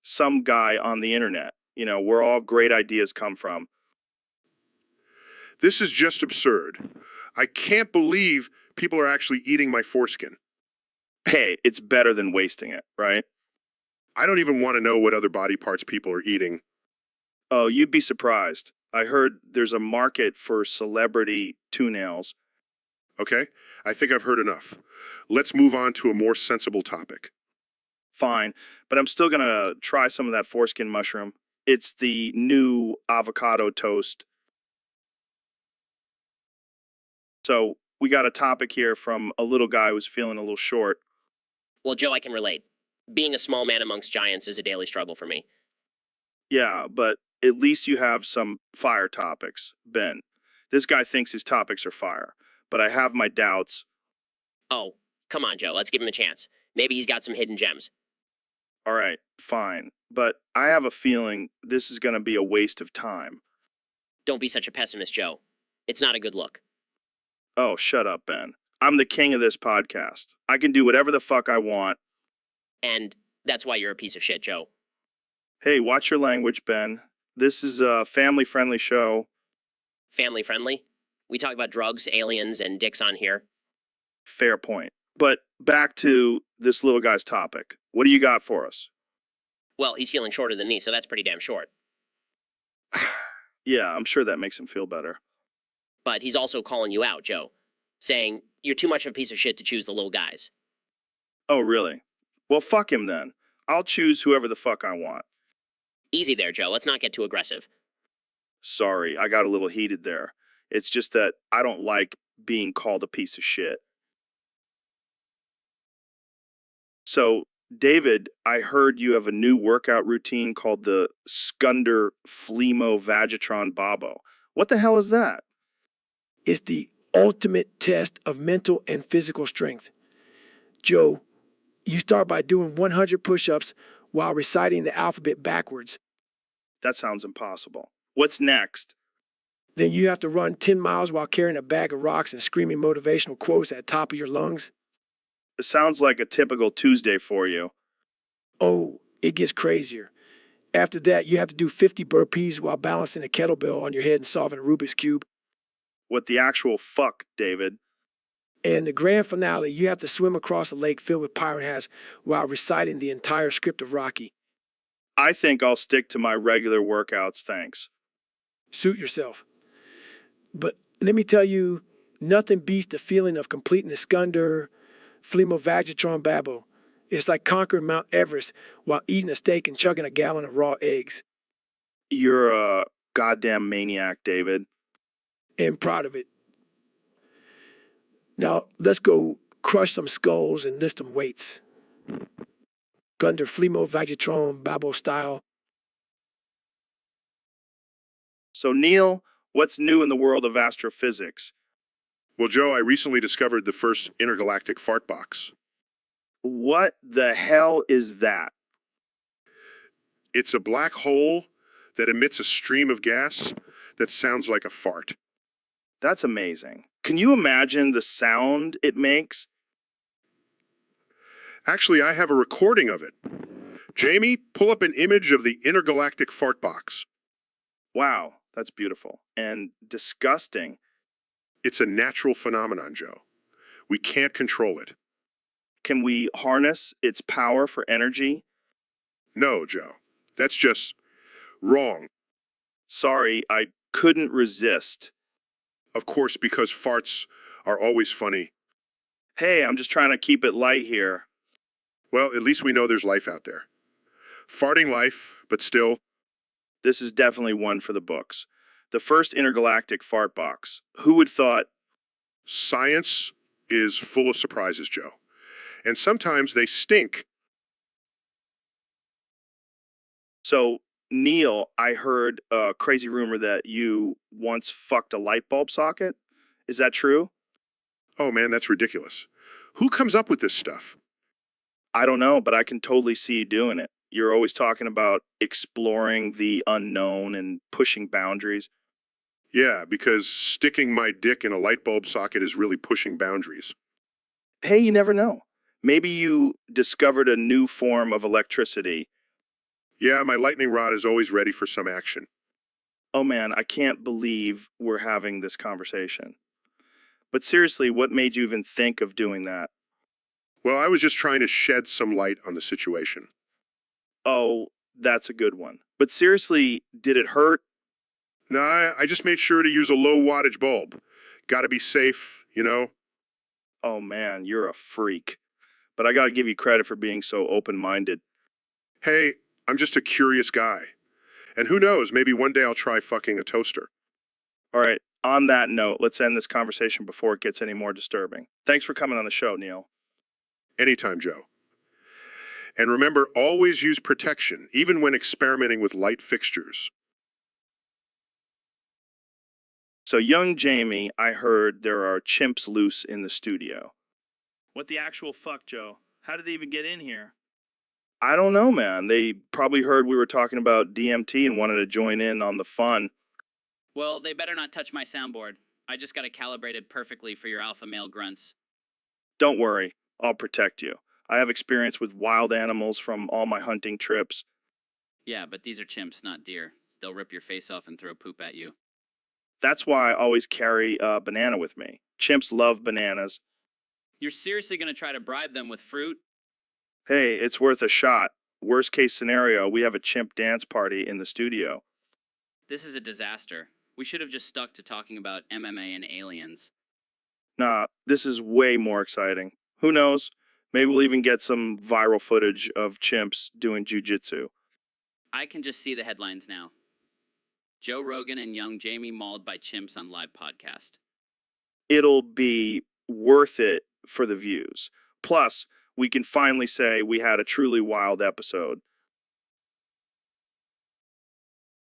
Some guy on the internet, where all great ideas come from. This is just absurd. I can't believe people are actually eating my foreskin. Hey, it's better than wasting it, right? I don't even want to know what other body parts people are eating. Oh, you'd be surprised. I heard there's a market for celebrity toenails. Okay, I think I've heard enough. Let's move on to a more sensible topic. Fine, but I'm still gonna try some of that foreskin mushroom. It's the new avocado toast. So we got a topic here from a little guy who's feeling a little short. Well, Joe, I can relate. Being a small man amongst giants is a daily struggle for me. Yeah, but at least you have some fire topics, Ben. This guy thinks his topics are fire, but I have my doubts. Oh, come on, Joe. Let's give him a chance. Maybe he's got some hidden gems. All right, fine. But I have a feeling this is going to be a waste of time. Don't be such a pessimist, Joe. It's not a good look. Oh, shut up, Ben. I'm the king of this podcast. I can do whatever the fuck I want. And that's why you're a piece of shit, Joe. Hey, watch your language, Ben. This is a family-friendly show. Family friendly? We talk about drugs, aliens, and dicks on here. Fair point. But back to this little guy's topic. What do you got for us? Well, he's feeling shorter than me, so that's pretty damn short. Yeah, I'm sure that makes him feel better. But he's also calling you out, Joe. Saying, you're too much of a piece of shit to choose the little guys. Oh, really? Well, fuck him then. I'll choose whoever the fuck I want. Easy there, Joe. Let's not get too aggressive. Sorry, I got a little heated there. It's just that I don't like being called a piece of shit. So, David, I heard you have a new workout routine called the Skunder Flemo Vagatron Babo. What the hell is that? It's the ultimate test of mental and physical strength. Joe, you start by doing 100 push-ups while reciting the alphabet backwards. That sounds impossible. What's next? Then you have to run 10 miles while carrying a bag of rocks and screaming motivational quotes at the top of your lungs. It sounds like a typical Tuesday for you. Oh, it gets crazier. After that, you have to do 50 burpees while balancing a kettlebell on your head and solving a Rubik's Cube. What the actual fuck, David? And the grand finale, you have to swim across a lake filled with pirate hats while reciting the entire script of Rocky. I think I'll stick to my regular workouts, thanks. Suit yourself. But let me tell you, nothing beats the feeling of completing the Skunder Flemo Vagatron Babo. It's like conquering Mount Everest while eating a steak and chugging a gallon of raw eggs. You're a goddamn maniac, David. And proud of it. Now, let's go crush some skulls and lift some weights. Skunder Flemo Vagatron Babo style. So, Neil, what's new in the world of astrophysics? Well, Joe, I recently discovered the first intergalactic fart box. What the hell is that? It's a black hole that emits a stream of gas that sounds like a fart. That's amazing. Can you imagine the sound it makes? Actually, I have a recording of it. Jamie, pull up an image of the intergalactic fart box. Wow, that's beautiful and disgusting. It's a natural phenomenon, Joe. We can't control it. Can we harness its power for energy? No, Joe. That's just wrong. Sorry, I couldn't resist. Of course, because farts are always funny. Hey, I'm just trying to keep it light here. Well, at least we know there's life out there. Farting life, but still. This is definitely one for the books. The first intergalactic fart box. Who would thought? Science is full of surprises, Joe. And sometimes they stink. So, Neil, I heard a crazy rumor that you once fucked a light bulb socket. Is that true? Oh man, that's ridiculous. Who comes up with this stuff? I don't know, but I can totally see you doing it. You're always talking about exploring the unknown and pushing boundaries. Yeah, because sticking my dick in a light bulb socket is really pushing boundaries. Hey, you never know. Maybe you discovered a new form of electricity. Yeah, my lightning rod is always ready for some action. Oh man, I can't believe we're having this conversation. But seriously, what made you even think of doing that? Well, I was just trying to shed some light on the situation. Oh, that's a good one. But seriously, did it hurt? No, I just made sure to use a low wattage bulb. Gotta be safe, you know? Oh man, you're a freak. But I gotta give you credit for being so open-minded. Hey, I'm just a curious guy. And who knows, maybe one day I'll try fucking a toaster. All right, on that note, let's end this conversation before it gets any more disturbing. Thanks for coming on the show, Neil. Anytime, Joe. And remember, always use protection, even when experimenting with light fixtures. So, young Jamie, I heard there are chimps loose in the studio. What the actual fuck, Joe? How did they even get in here? I don't know, man. They probably heard we were talking about DMT and wanted to join in on the fun. Well, they better not touch my soundboard. I just got it calibrated perfectly for your alpha male grunts. Don't worry, I'll protect you. I have experience with wild animals from all my hunting trips. Yeah, but these are chimps, not deer. They'll rip your face off and throw poop at you. That's why I always carry a banana with me. Chimps love bananas. You're seriously gonna try to bribe them with fruit? Hey, it's worth a shot. Worst case scenario, we have a chimp dance party in the studio. This is a disaster. We should have just stuck to talking about MMA and aliens. Nah, this is way more exciting. Who knows? Maybe we'll even get some viral footage of chimps doing jujitsu. I can just see the headlines now. Joe Rogan and young Jamie mauled by chimps on live podcast. It'll be worth it for the views. Plus, we can finally say we had a truly wild episode.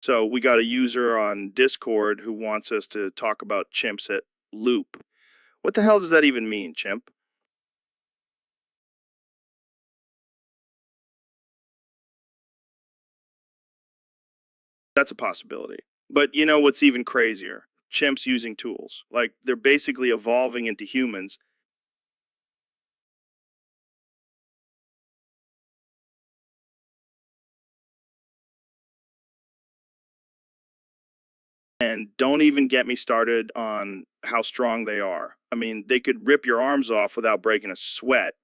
So we got a user on Discord who wants us to talk about chimps at Loop. What the hell does that even mean, chimp? That's a possibility. But you know what's even crazier? Chimps using tools. Like, they're basically evolving into humans. And don't even get me started on how strong they are. I mean, they could rip your arms off without breaking a sweat.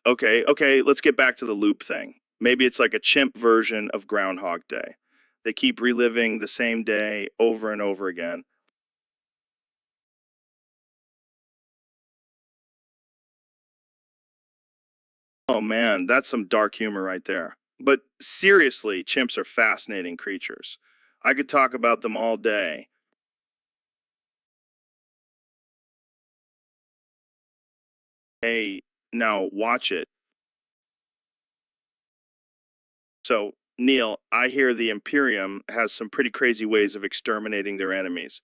Okay, let's get back to the Loop thing. Maybe it's like a chimp version of Groundhog Day. They keep reliving the same day over and over again. Oh man, that's some dark humor right there. But seriously, chimps are fascinating creatures. I could talk about them all day. Hey, now watch it. So, Neil, I hear the Imperium has some pretty crazy ways of exterminating their enemies.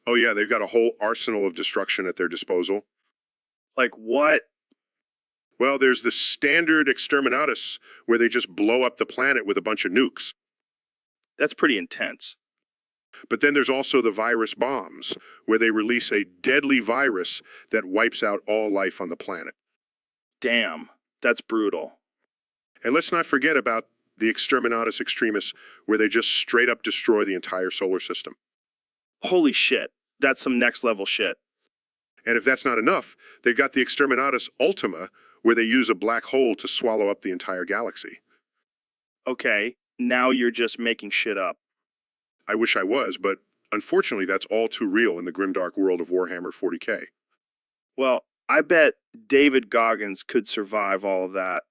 Oh yeah, they've got a whole arsenal of destruction at their disposal. Like what? Well, there's the standard exterminatus where they just blow up the planet with a bunch of nukes. That's pretty intense. But then there's also the virus bombs, where they release a deadly virus that wipes out all life on the planet. Damn, that's brutal. And let's not forget about the exterminatus extremis, where they just straight up destroy the entire solar system. Holy shit, that's some next level shit. And if that's not enough, they've got the exterminatus ultima, where they use a black hole to swallow up the entire galaxy. Okay, now you're just making shit up. I wish I was, but unfortunately that's all too real in the grimdark world of Warhammer 40K. Well, I bet David Goggins could survive all of that.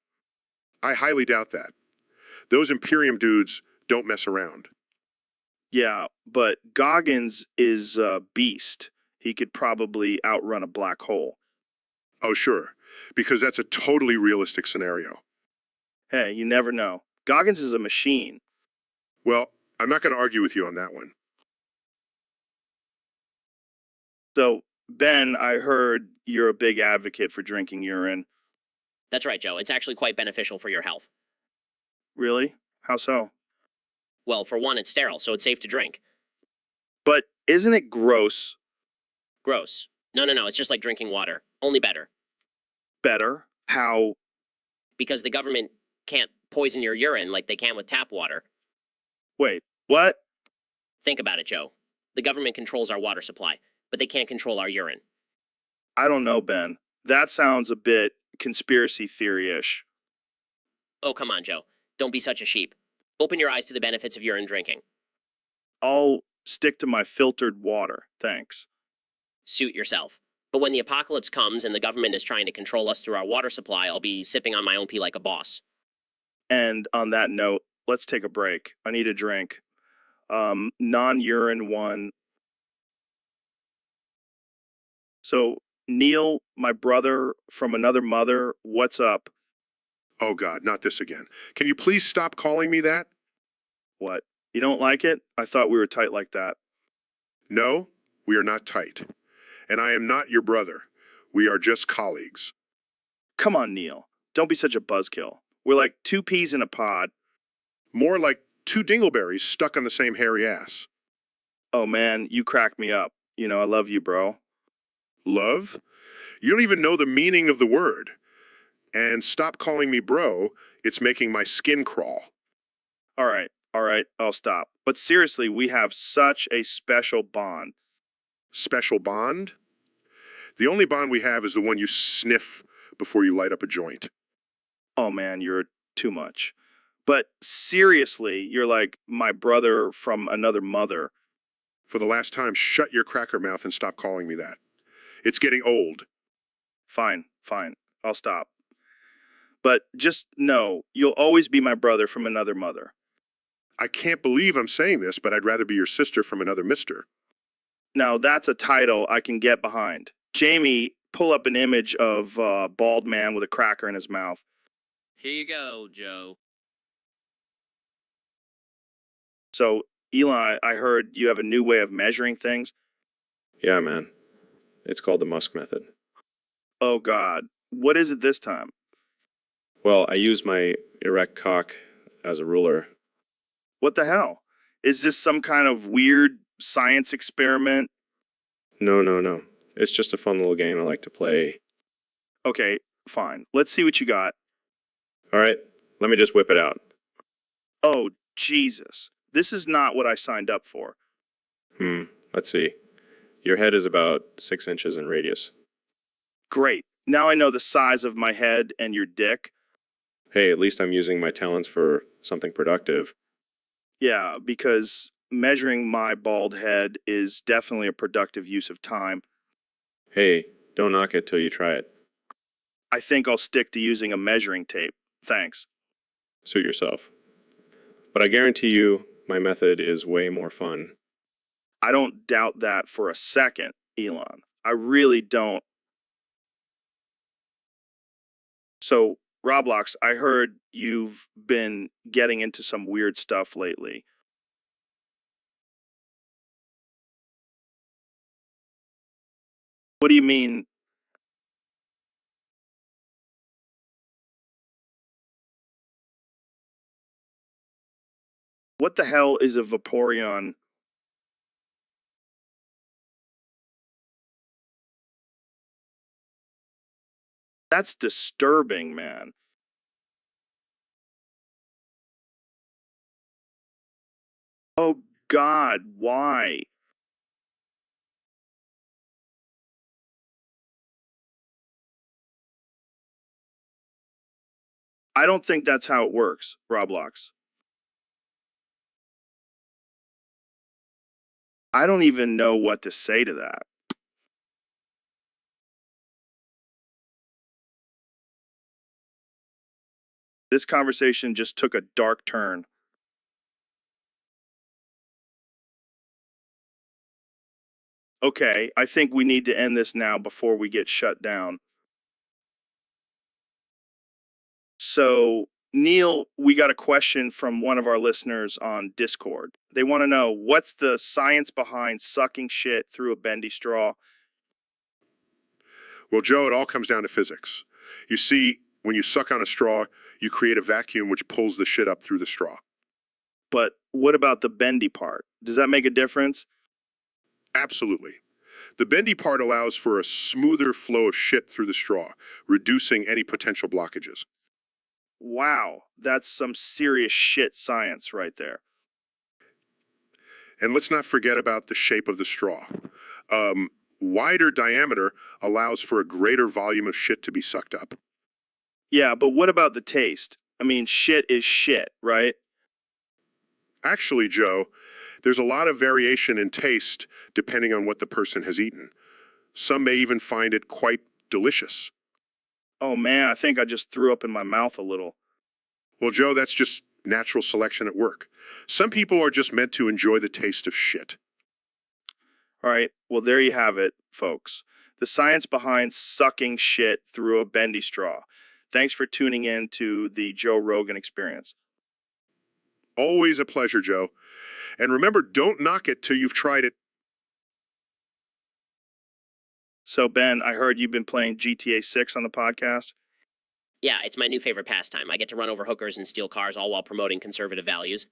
I highly doubt that. Those Imperium dudes don't mess around. Yeah, but Goggins is a beast. He could probably outrun a black hole. Oh, sure, because that's a totally realistic scenario. Hey, you never know. Goggins is a machine. Well, I'm not going to argue with you on that one. So, Ben, I heard you're a big advocate for drinking urine. That's right, Joe. It's actually quite beneficial for your health. Really? How so? Well, for one, it's sterile, so it's safe to drink. But isn't it gross? Gross. No, it's just like drinking water. Only better. Better? How? Because the government can't poison your urine like they can with tap water. Wait, what? Think about it, Joe. The government controls our water supply, but they can't control our urine. I don't know, Ben. That sounds a bit conspiracy theory-ish. Oh, come on, Joe. Don't be such a sheep. Open your eyes to the benefits of urine drinking. I'll stick to my filtered water, thanks. Suit yourself. But when the apocalypse comes and the government is trying to control us through our water supply, I'll be sipping on my own pee like a boss. And on that note, let's take a break. I need a drink. Non-urine one. So, Neil, my brother from another mother, what's up? Oh God, not this again. Can you please stop calling me that? What? You don't like it? I thought we were tight like that. No, we are not tight. And I am not your brother. We are just colleagues. Come on, Neil. Don't be such a buzzkill. We're like two peas in a pod. More like two dingleberries stuck on the same hairy ass. Oh man, you crack me up. You know, I love you, bro. Love? You don't even know the meaning of the word. And stop calling me bro, it's making my skin crawl. All right, I'll stop. But seriously, we have such a special bond. Special bond? The only bond we have is the one you sniff before you light up a joint. Oh man, you're too much. But seriously, you're like my brother from another mother. For the last time, shut your cracker mouth and stop calling me that. It's getting old. Fine, I'll stop. But just know, you'll always be my brother from another mother. I can't believe I'm saying this, but I'd rather be your sister from another mister. Now, that's a title I can get behind. Jamie, pull up an image of a bald man with a cracker in his mouth. Here you go, Joe. So, Eli, I heard you have a new way of measuring things. Yeah, man. It's called the Musk method. Oh, God. What is it this time? Well, I use my erect cock as a ruler. What the hell? Is this some kind of weird science experiment? No. It's just a fun little game I like to play. Okay, fine. Let's see what you got. All right, let me just whip it out. Oh, Jesus. This is not what I signed up for. Let's see. Your head is about 6 inches in radius. Great. Now I know the size of my head and your dick. Hey, at least I'm using my talents for something productive. Yeah, because measuring my bald head is definitely a productive use of time. Hey, don't knock it till you try it. I think I'll stick to using a measuring tape. Thanks. Suit yourself. But I guarantee you, my method is way more fun. I don't doubt that for a second, Elon. I really don't. So, Roblox, I heard you've been getting into some weird stuff lately. What do you mean What the hell is a Vaporeon? That's disturbing, man. Oh God, why? I don't think that's how it works, Roblox. I don't even know what to say to that. This conversation just took a dark turn. Okay, I think we need to end this now before we get shut down. So, Neil, we got a question from one of our listeners on Discord. They want to know, what's the science behind sucking shit through a bendy straw? Well, Joe, it all comes down to physics. You see, when you suck on a straw, you create a vacuum which pulls the shit up through the straw. But what about the bendy part? Does that make a difference? Absolutely. The bendy part allows for a smoother flow of shit through the straw, reducing any potential blockages. Wow, that's some serious shit science right there. And let's not forget about the shape of the straw. Wider diameter allows for a greater volume of shit to be sucked up. Yeah, but what about the taste? I mean, shit is shit, right? Actually, Joe, there's a lot of variation in taste depending on what the person has eaten. Some may even find it quite delicious. Oh man, I think I just threw up in my mouth a little. Well, Joe, that's just natural selection at work. Some people are just meant to enjoy the taste of shit. All right, well, there you have it, folks. The science behind sucking shit through a bendy straw. Thanks for tuning in to the Joe Rogan Experience. Always a pleasure, Joe. And remember, don't knock it till you've tried it. So, Ben, I heard you've been playing GTA 6 on the podcast. Yeah, it's my new favorite pastime. I get to run over hookers and steal cars, all while promoting conservative values.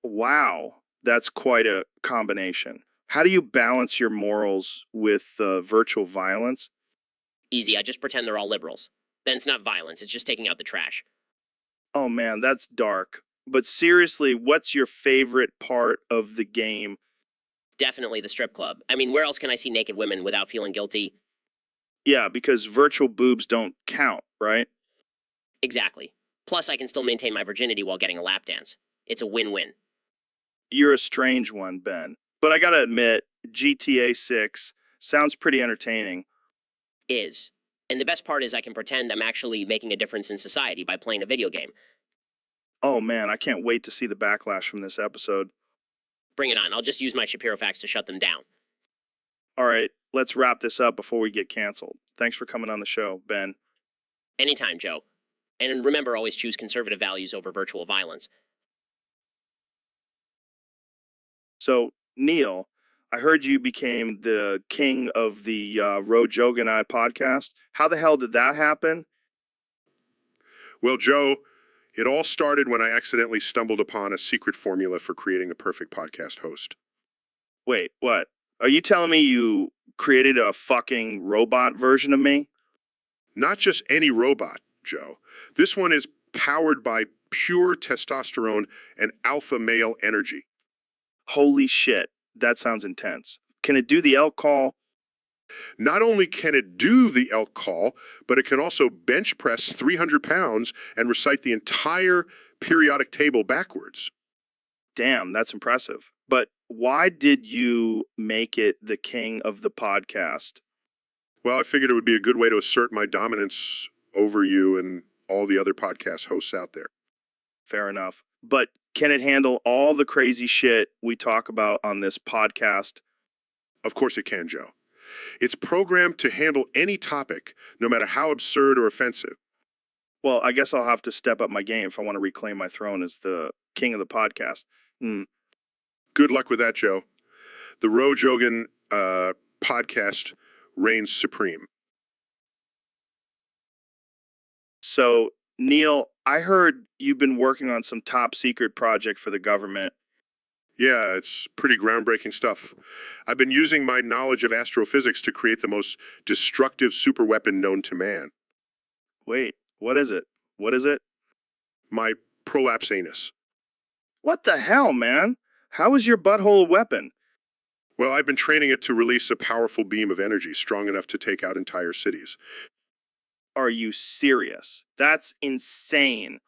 Wow, that's quite a combination. How do you balance your morals with virtual violence? Easy, I just pretend they're all liberals. Then it's not violence, it's just taking out the trash. Oh man, that's dark. But seriously, what's your favorite part of the game? Definitely the strip club. I mean, where else can I see naked women without feeling guilty? Yeah, because virtual boobs don't count, right? Exactly. Plus, I can still maintain my virginity while getting a lap dance. It's a win-win. You're a strange one, Ben. But I gotta admit, GTA 6 sounds pretty entertaining. Is. And the best part is I can pretend I'm actually making a difference in society by playing a video game. Oh man, I can't wait to see the backlash from this episode. Bring it on, I'll just use my Shapiro facts to shut them down. All right, let's wrap this up before we get canceled. Thanks for coming on the show, Ben. Anytime, Joe. And remember, always choose conservative values over virtual violence. So, Neil, I heard you became the king of the Joe Rogan podcast. How the hell did that happen? Well, Joe, it all started when I accidentally stumbled upon a secret formula for creating the perfect podcast host. Wait, what? Are you telling me you created a fucking robot version of me? Not just any robot, Joe. This one is powered by pure testosterone and alpha male energy. Holy shit, that sounds intense. Can it do the elk call? Not only can it do the elk call, but it can also bench press 300 pounds and recite the entire periodic table backwards. Damn, that's impressive. But why did you make it the king of the podcast? Well, I figured it would be a good way to assert my dominance over you and all the other podcast hosts out there. Fair enough. But can it handle all the crazy shit we talk about on this podcast? Of course it can, Joe. It's programmed to handle any topic, no matter how absurd or offensive. Well, I guess I'll have to step up my game if I want to reclaim my throne as the king of the podcast. Good luck with that, Joe. The Rogan podcast reigns supreme. So, Neil, I heard you've been working on some top secret project for the government. Yeah, it's pretty groundbreaking stuff. I've been using my knowledge of astrophysics to create the most destructive superweapon known to man. Wait, what is it? What is it? My prolapse anus. What the hell, man? How is your butthole a weapon? Well, I've been training it to release a powerful beam of energy strong enough to take out entire cities. Are you serious? That's insane.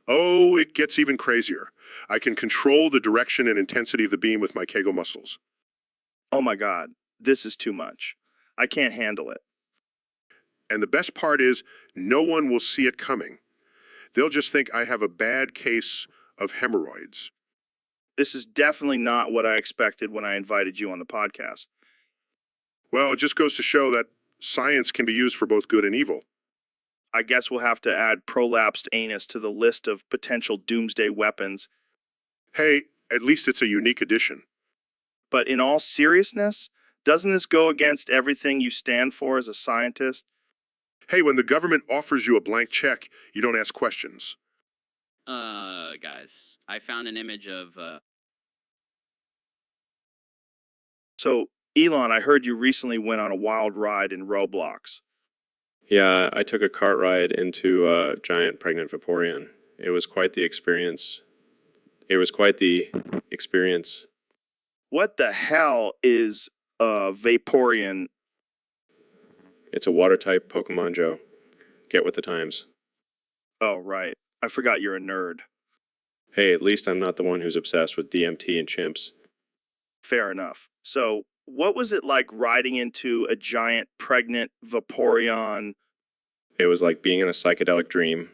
Oh, it gets even crazier. I can control the direction and intensity of the beam with my Kegel muscles. Oh my god, this is too much. I can't handle it. And the best part is, no one will see it coming. They'll just think I have a bad case of hemorrhoids. This is definitely not what I expected when I invited you on the podcast. Well, it just goes to show that science can be used for both good and evil. I guess we'll have to add prolapsed anus to the list of potential doomsday weapons. Hey, at least it's a unique addition. But in all seriousness, doesn't this go against everything you stand for as a scientist? Hey, when the government offers you a blank check, you don't ask questions. Guys, I found an image of, So, Elon, I heard you recently went on a wild ride in Roblox. Yeah, I took a cart ride into a giant pregnant Vaporeon. It was quite the experience. What the hell is a Vaporeon? It's a water type Pokemon, Joe. Get with the times. Oh, right. I forgot you're a nerd. Hey, at least I'm not the one who's obsessed with DMT and chimps. Fair enough. So, what was it like riding into a giant pregnant Vaporeon? It was like being in a psychedelic dream.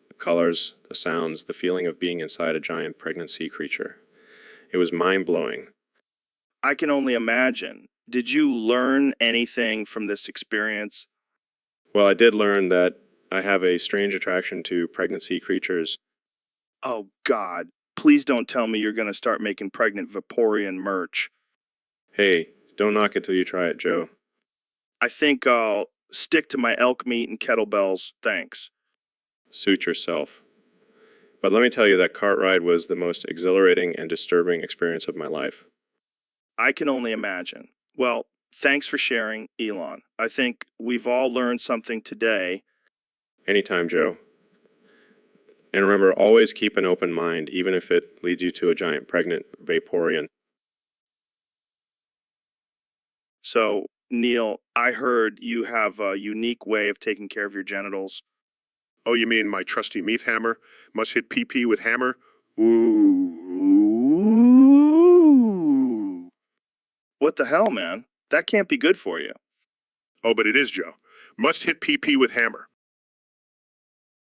The colors, the sounds, the feeling of being inside a giant pregnant sea creature. It was mind-blowing. I can only imagine. Did you learn anything from this experience? Well, I did learn that I have a strange attraction to pregnant sea creatures. Oh, God. Please don't tell me you're going to start making pregnant Vaporeon merch. Hey, don't knock it till you try it, Joe. I think I'll stick to my elk meat and kettlebells, thanks. Suit yourself. But let me tell you that cart ride was the most exhilarating and disturbing experience of my life. I can only imagine. Well, thanks for sharing, Elon. I think we've all learned something today. Anytime, Joe. And remember, always keep an open mind, even if it leads you to a giant pregnant Vaporeon. So, Neil, I heard you have a unique way of taking care of your genitals. Oh, you mean my trusty meat hammer? Must hit PP with hammer? Ooh. What the hell, man? That can't be good for you. Oh, but it is, Joe. Must hit PP with hammer.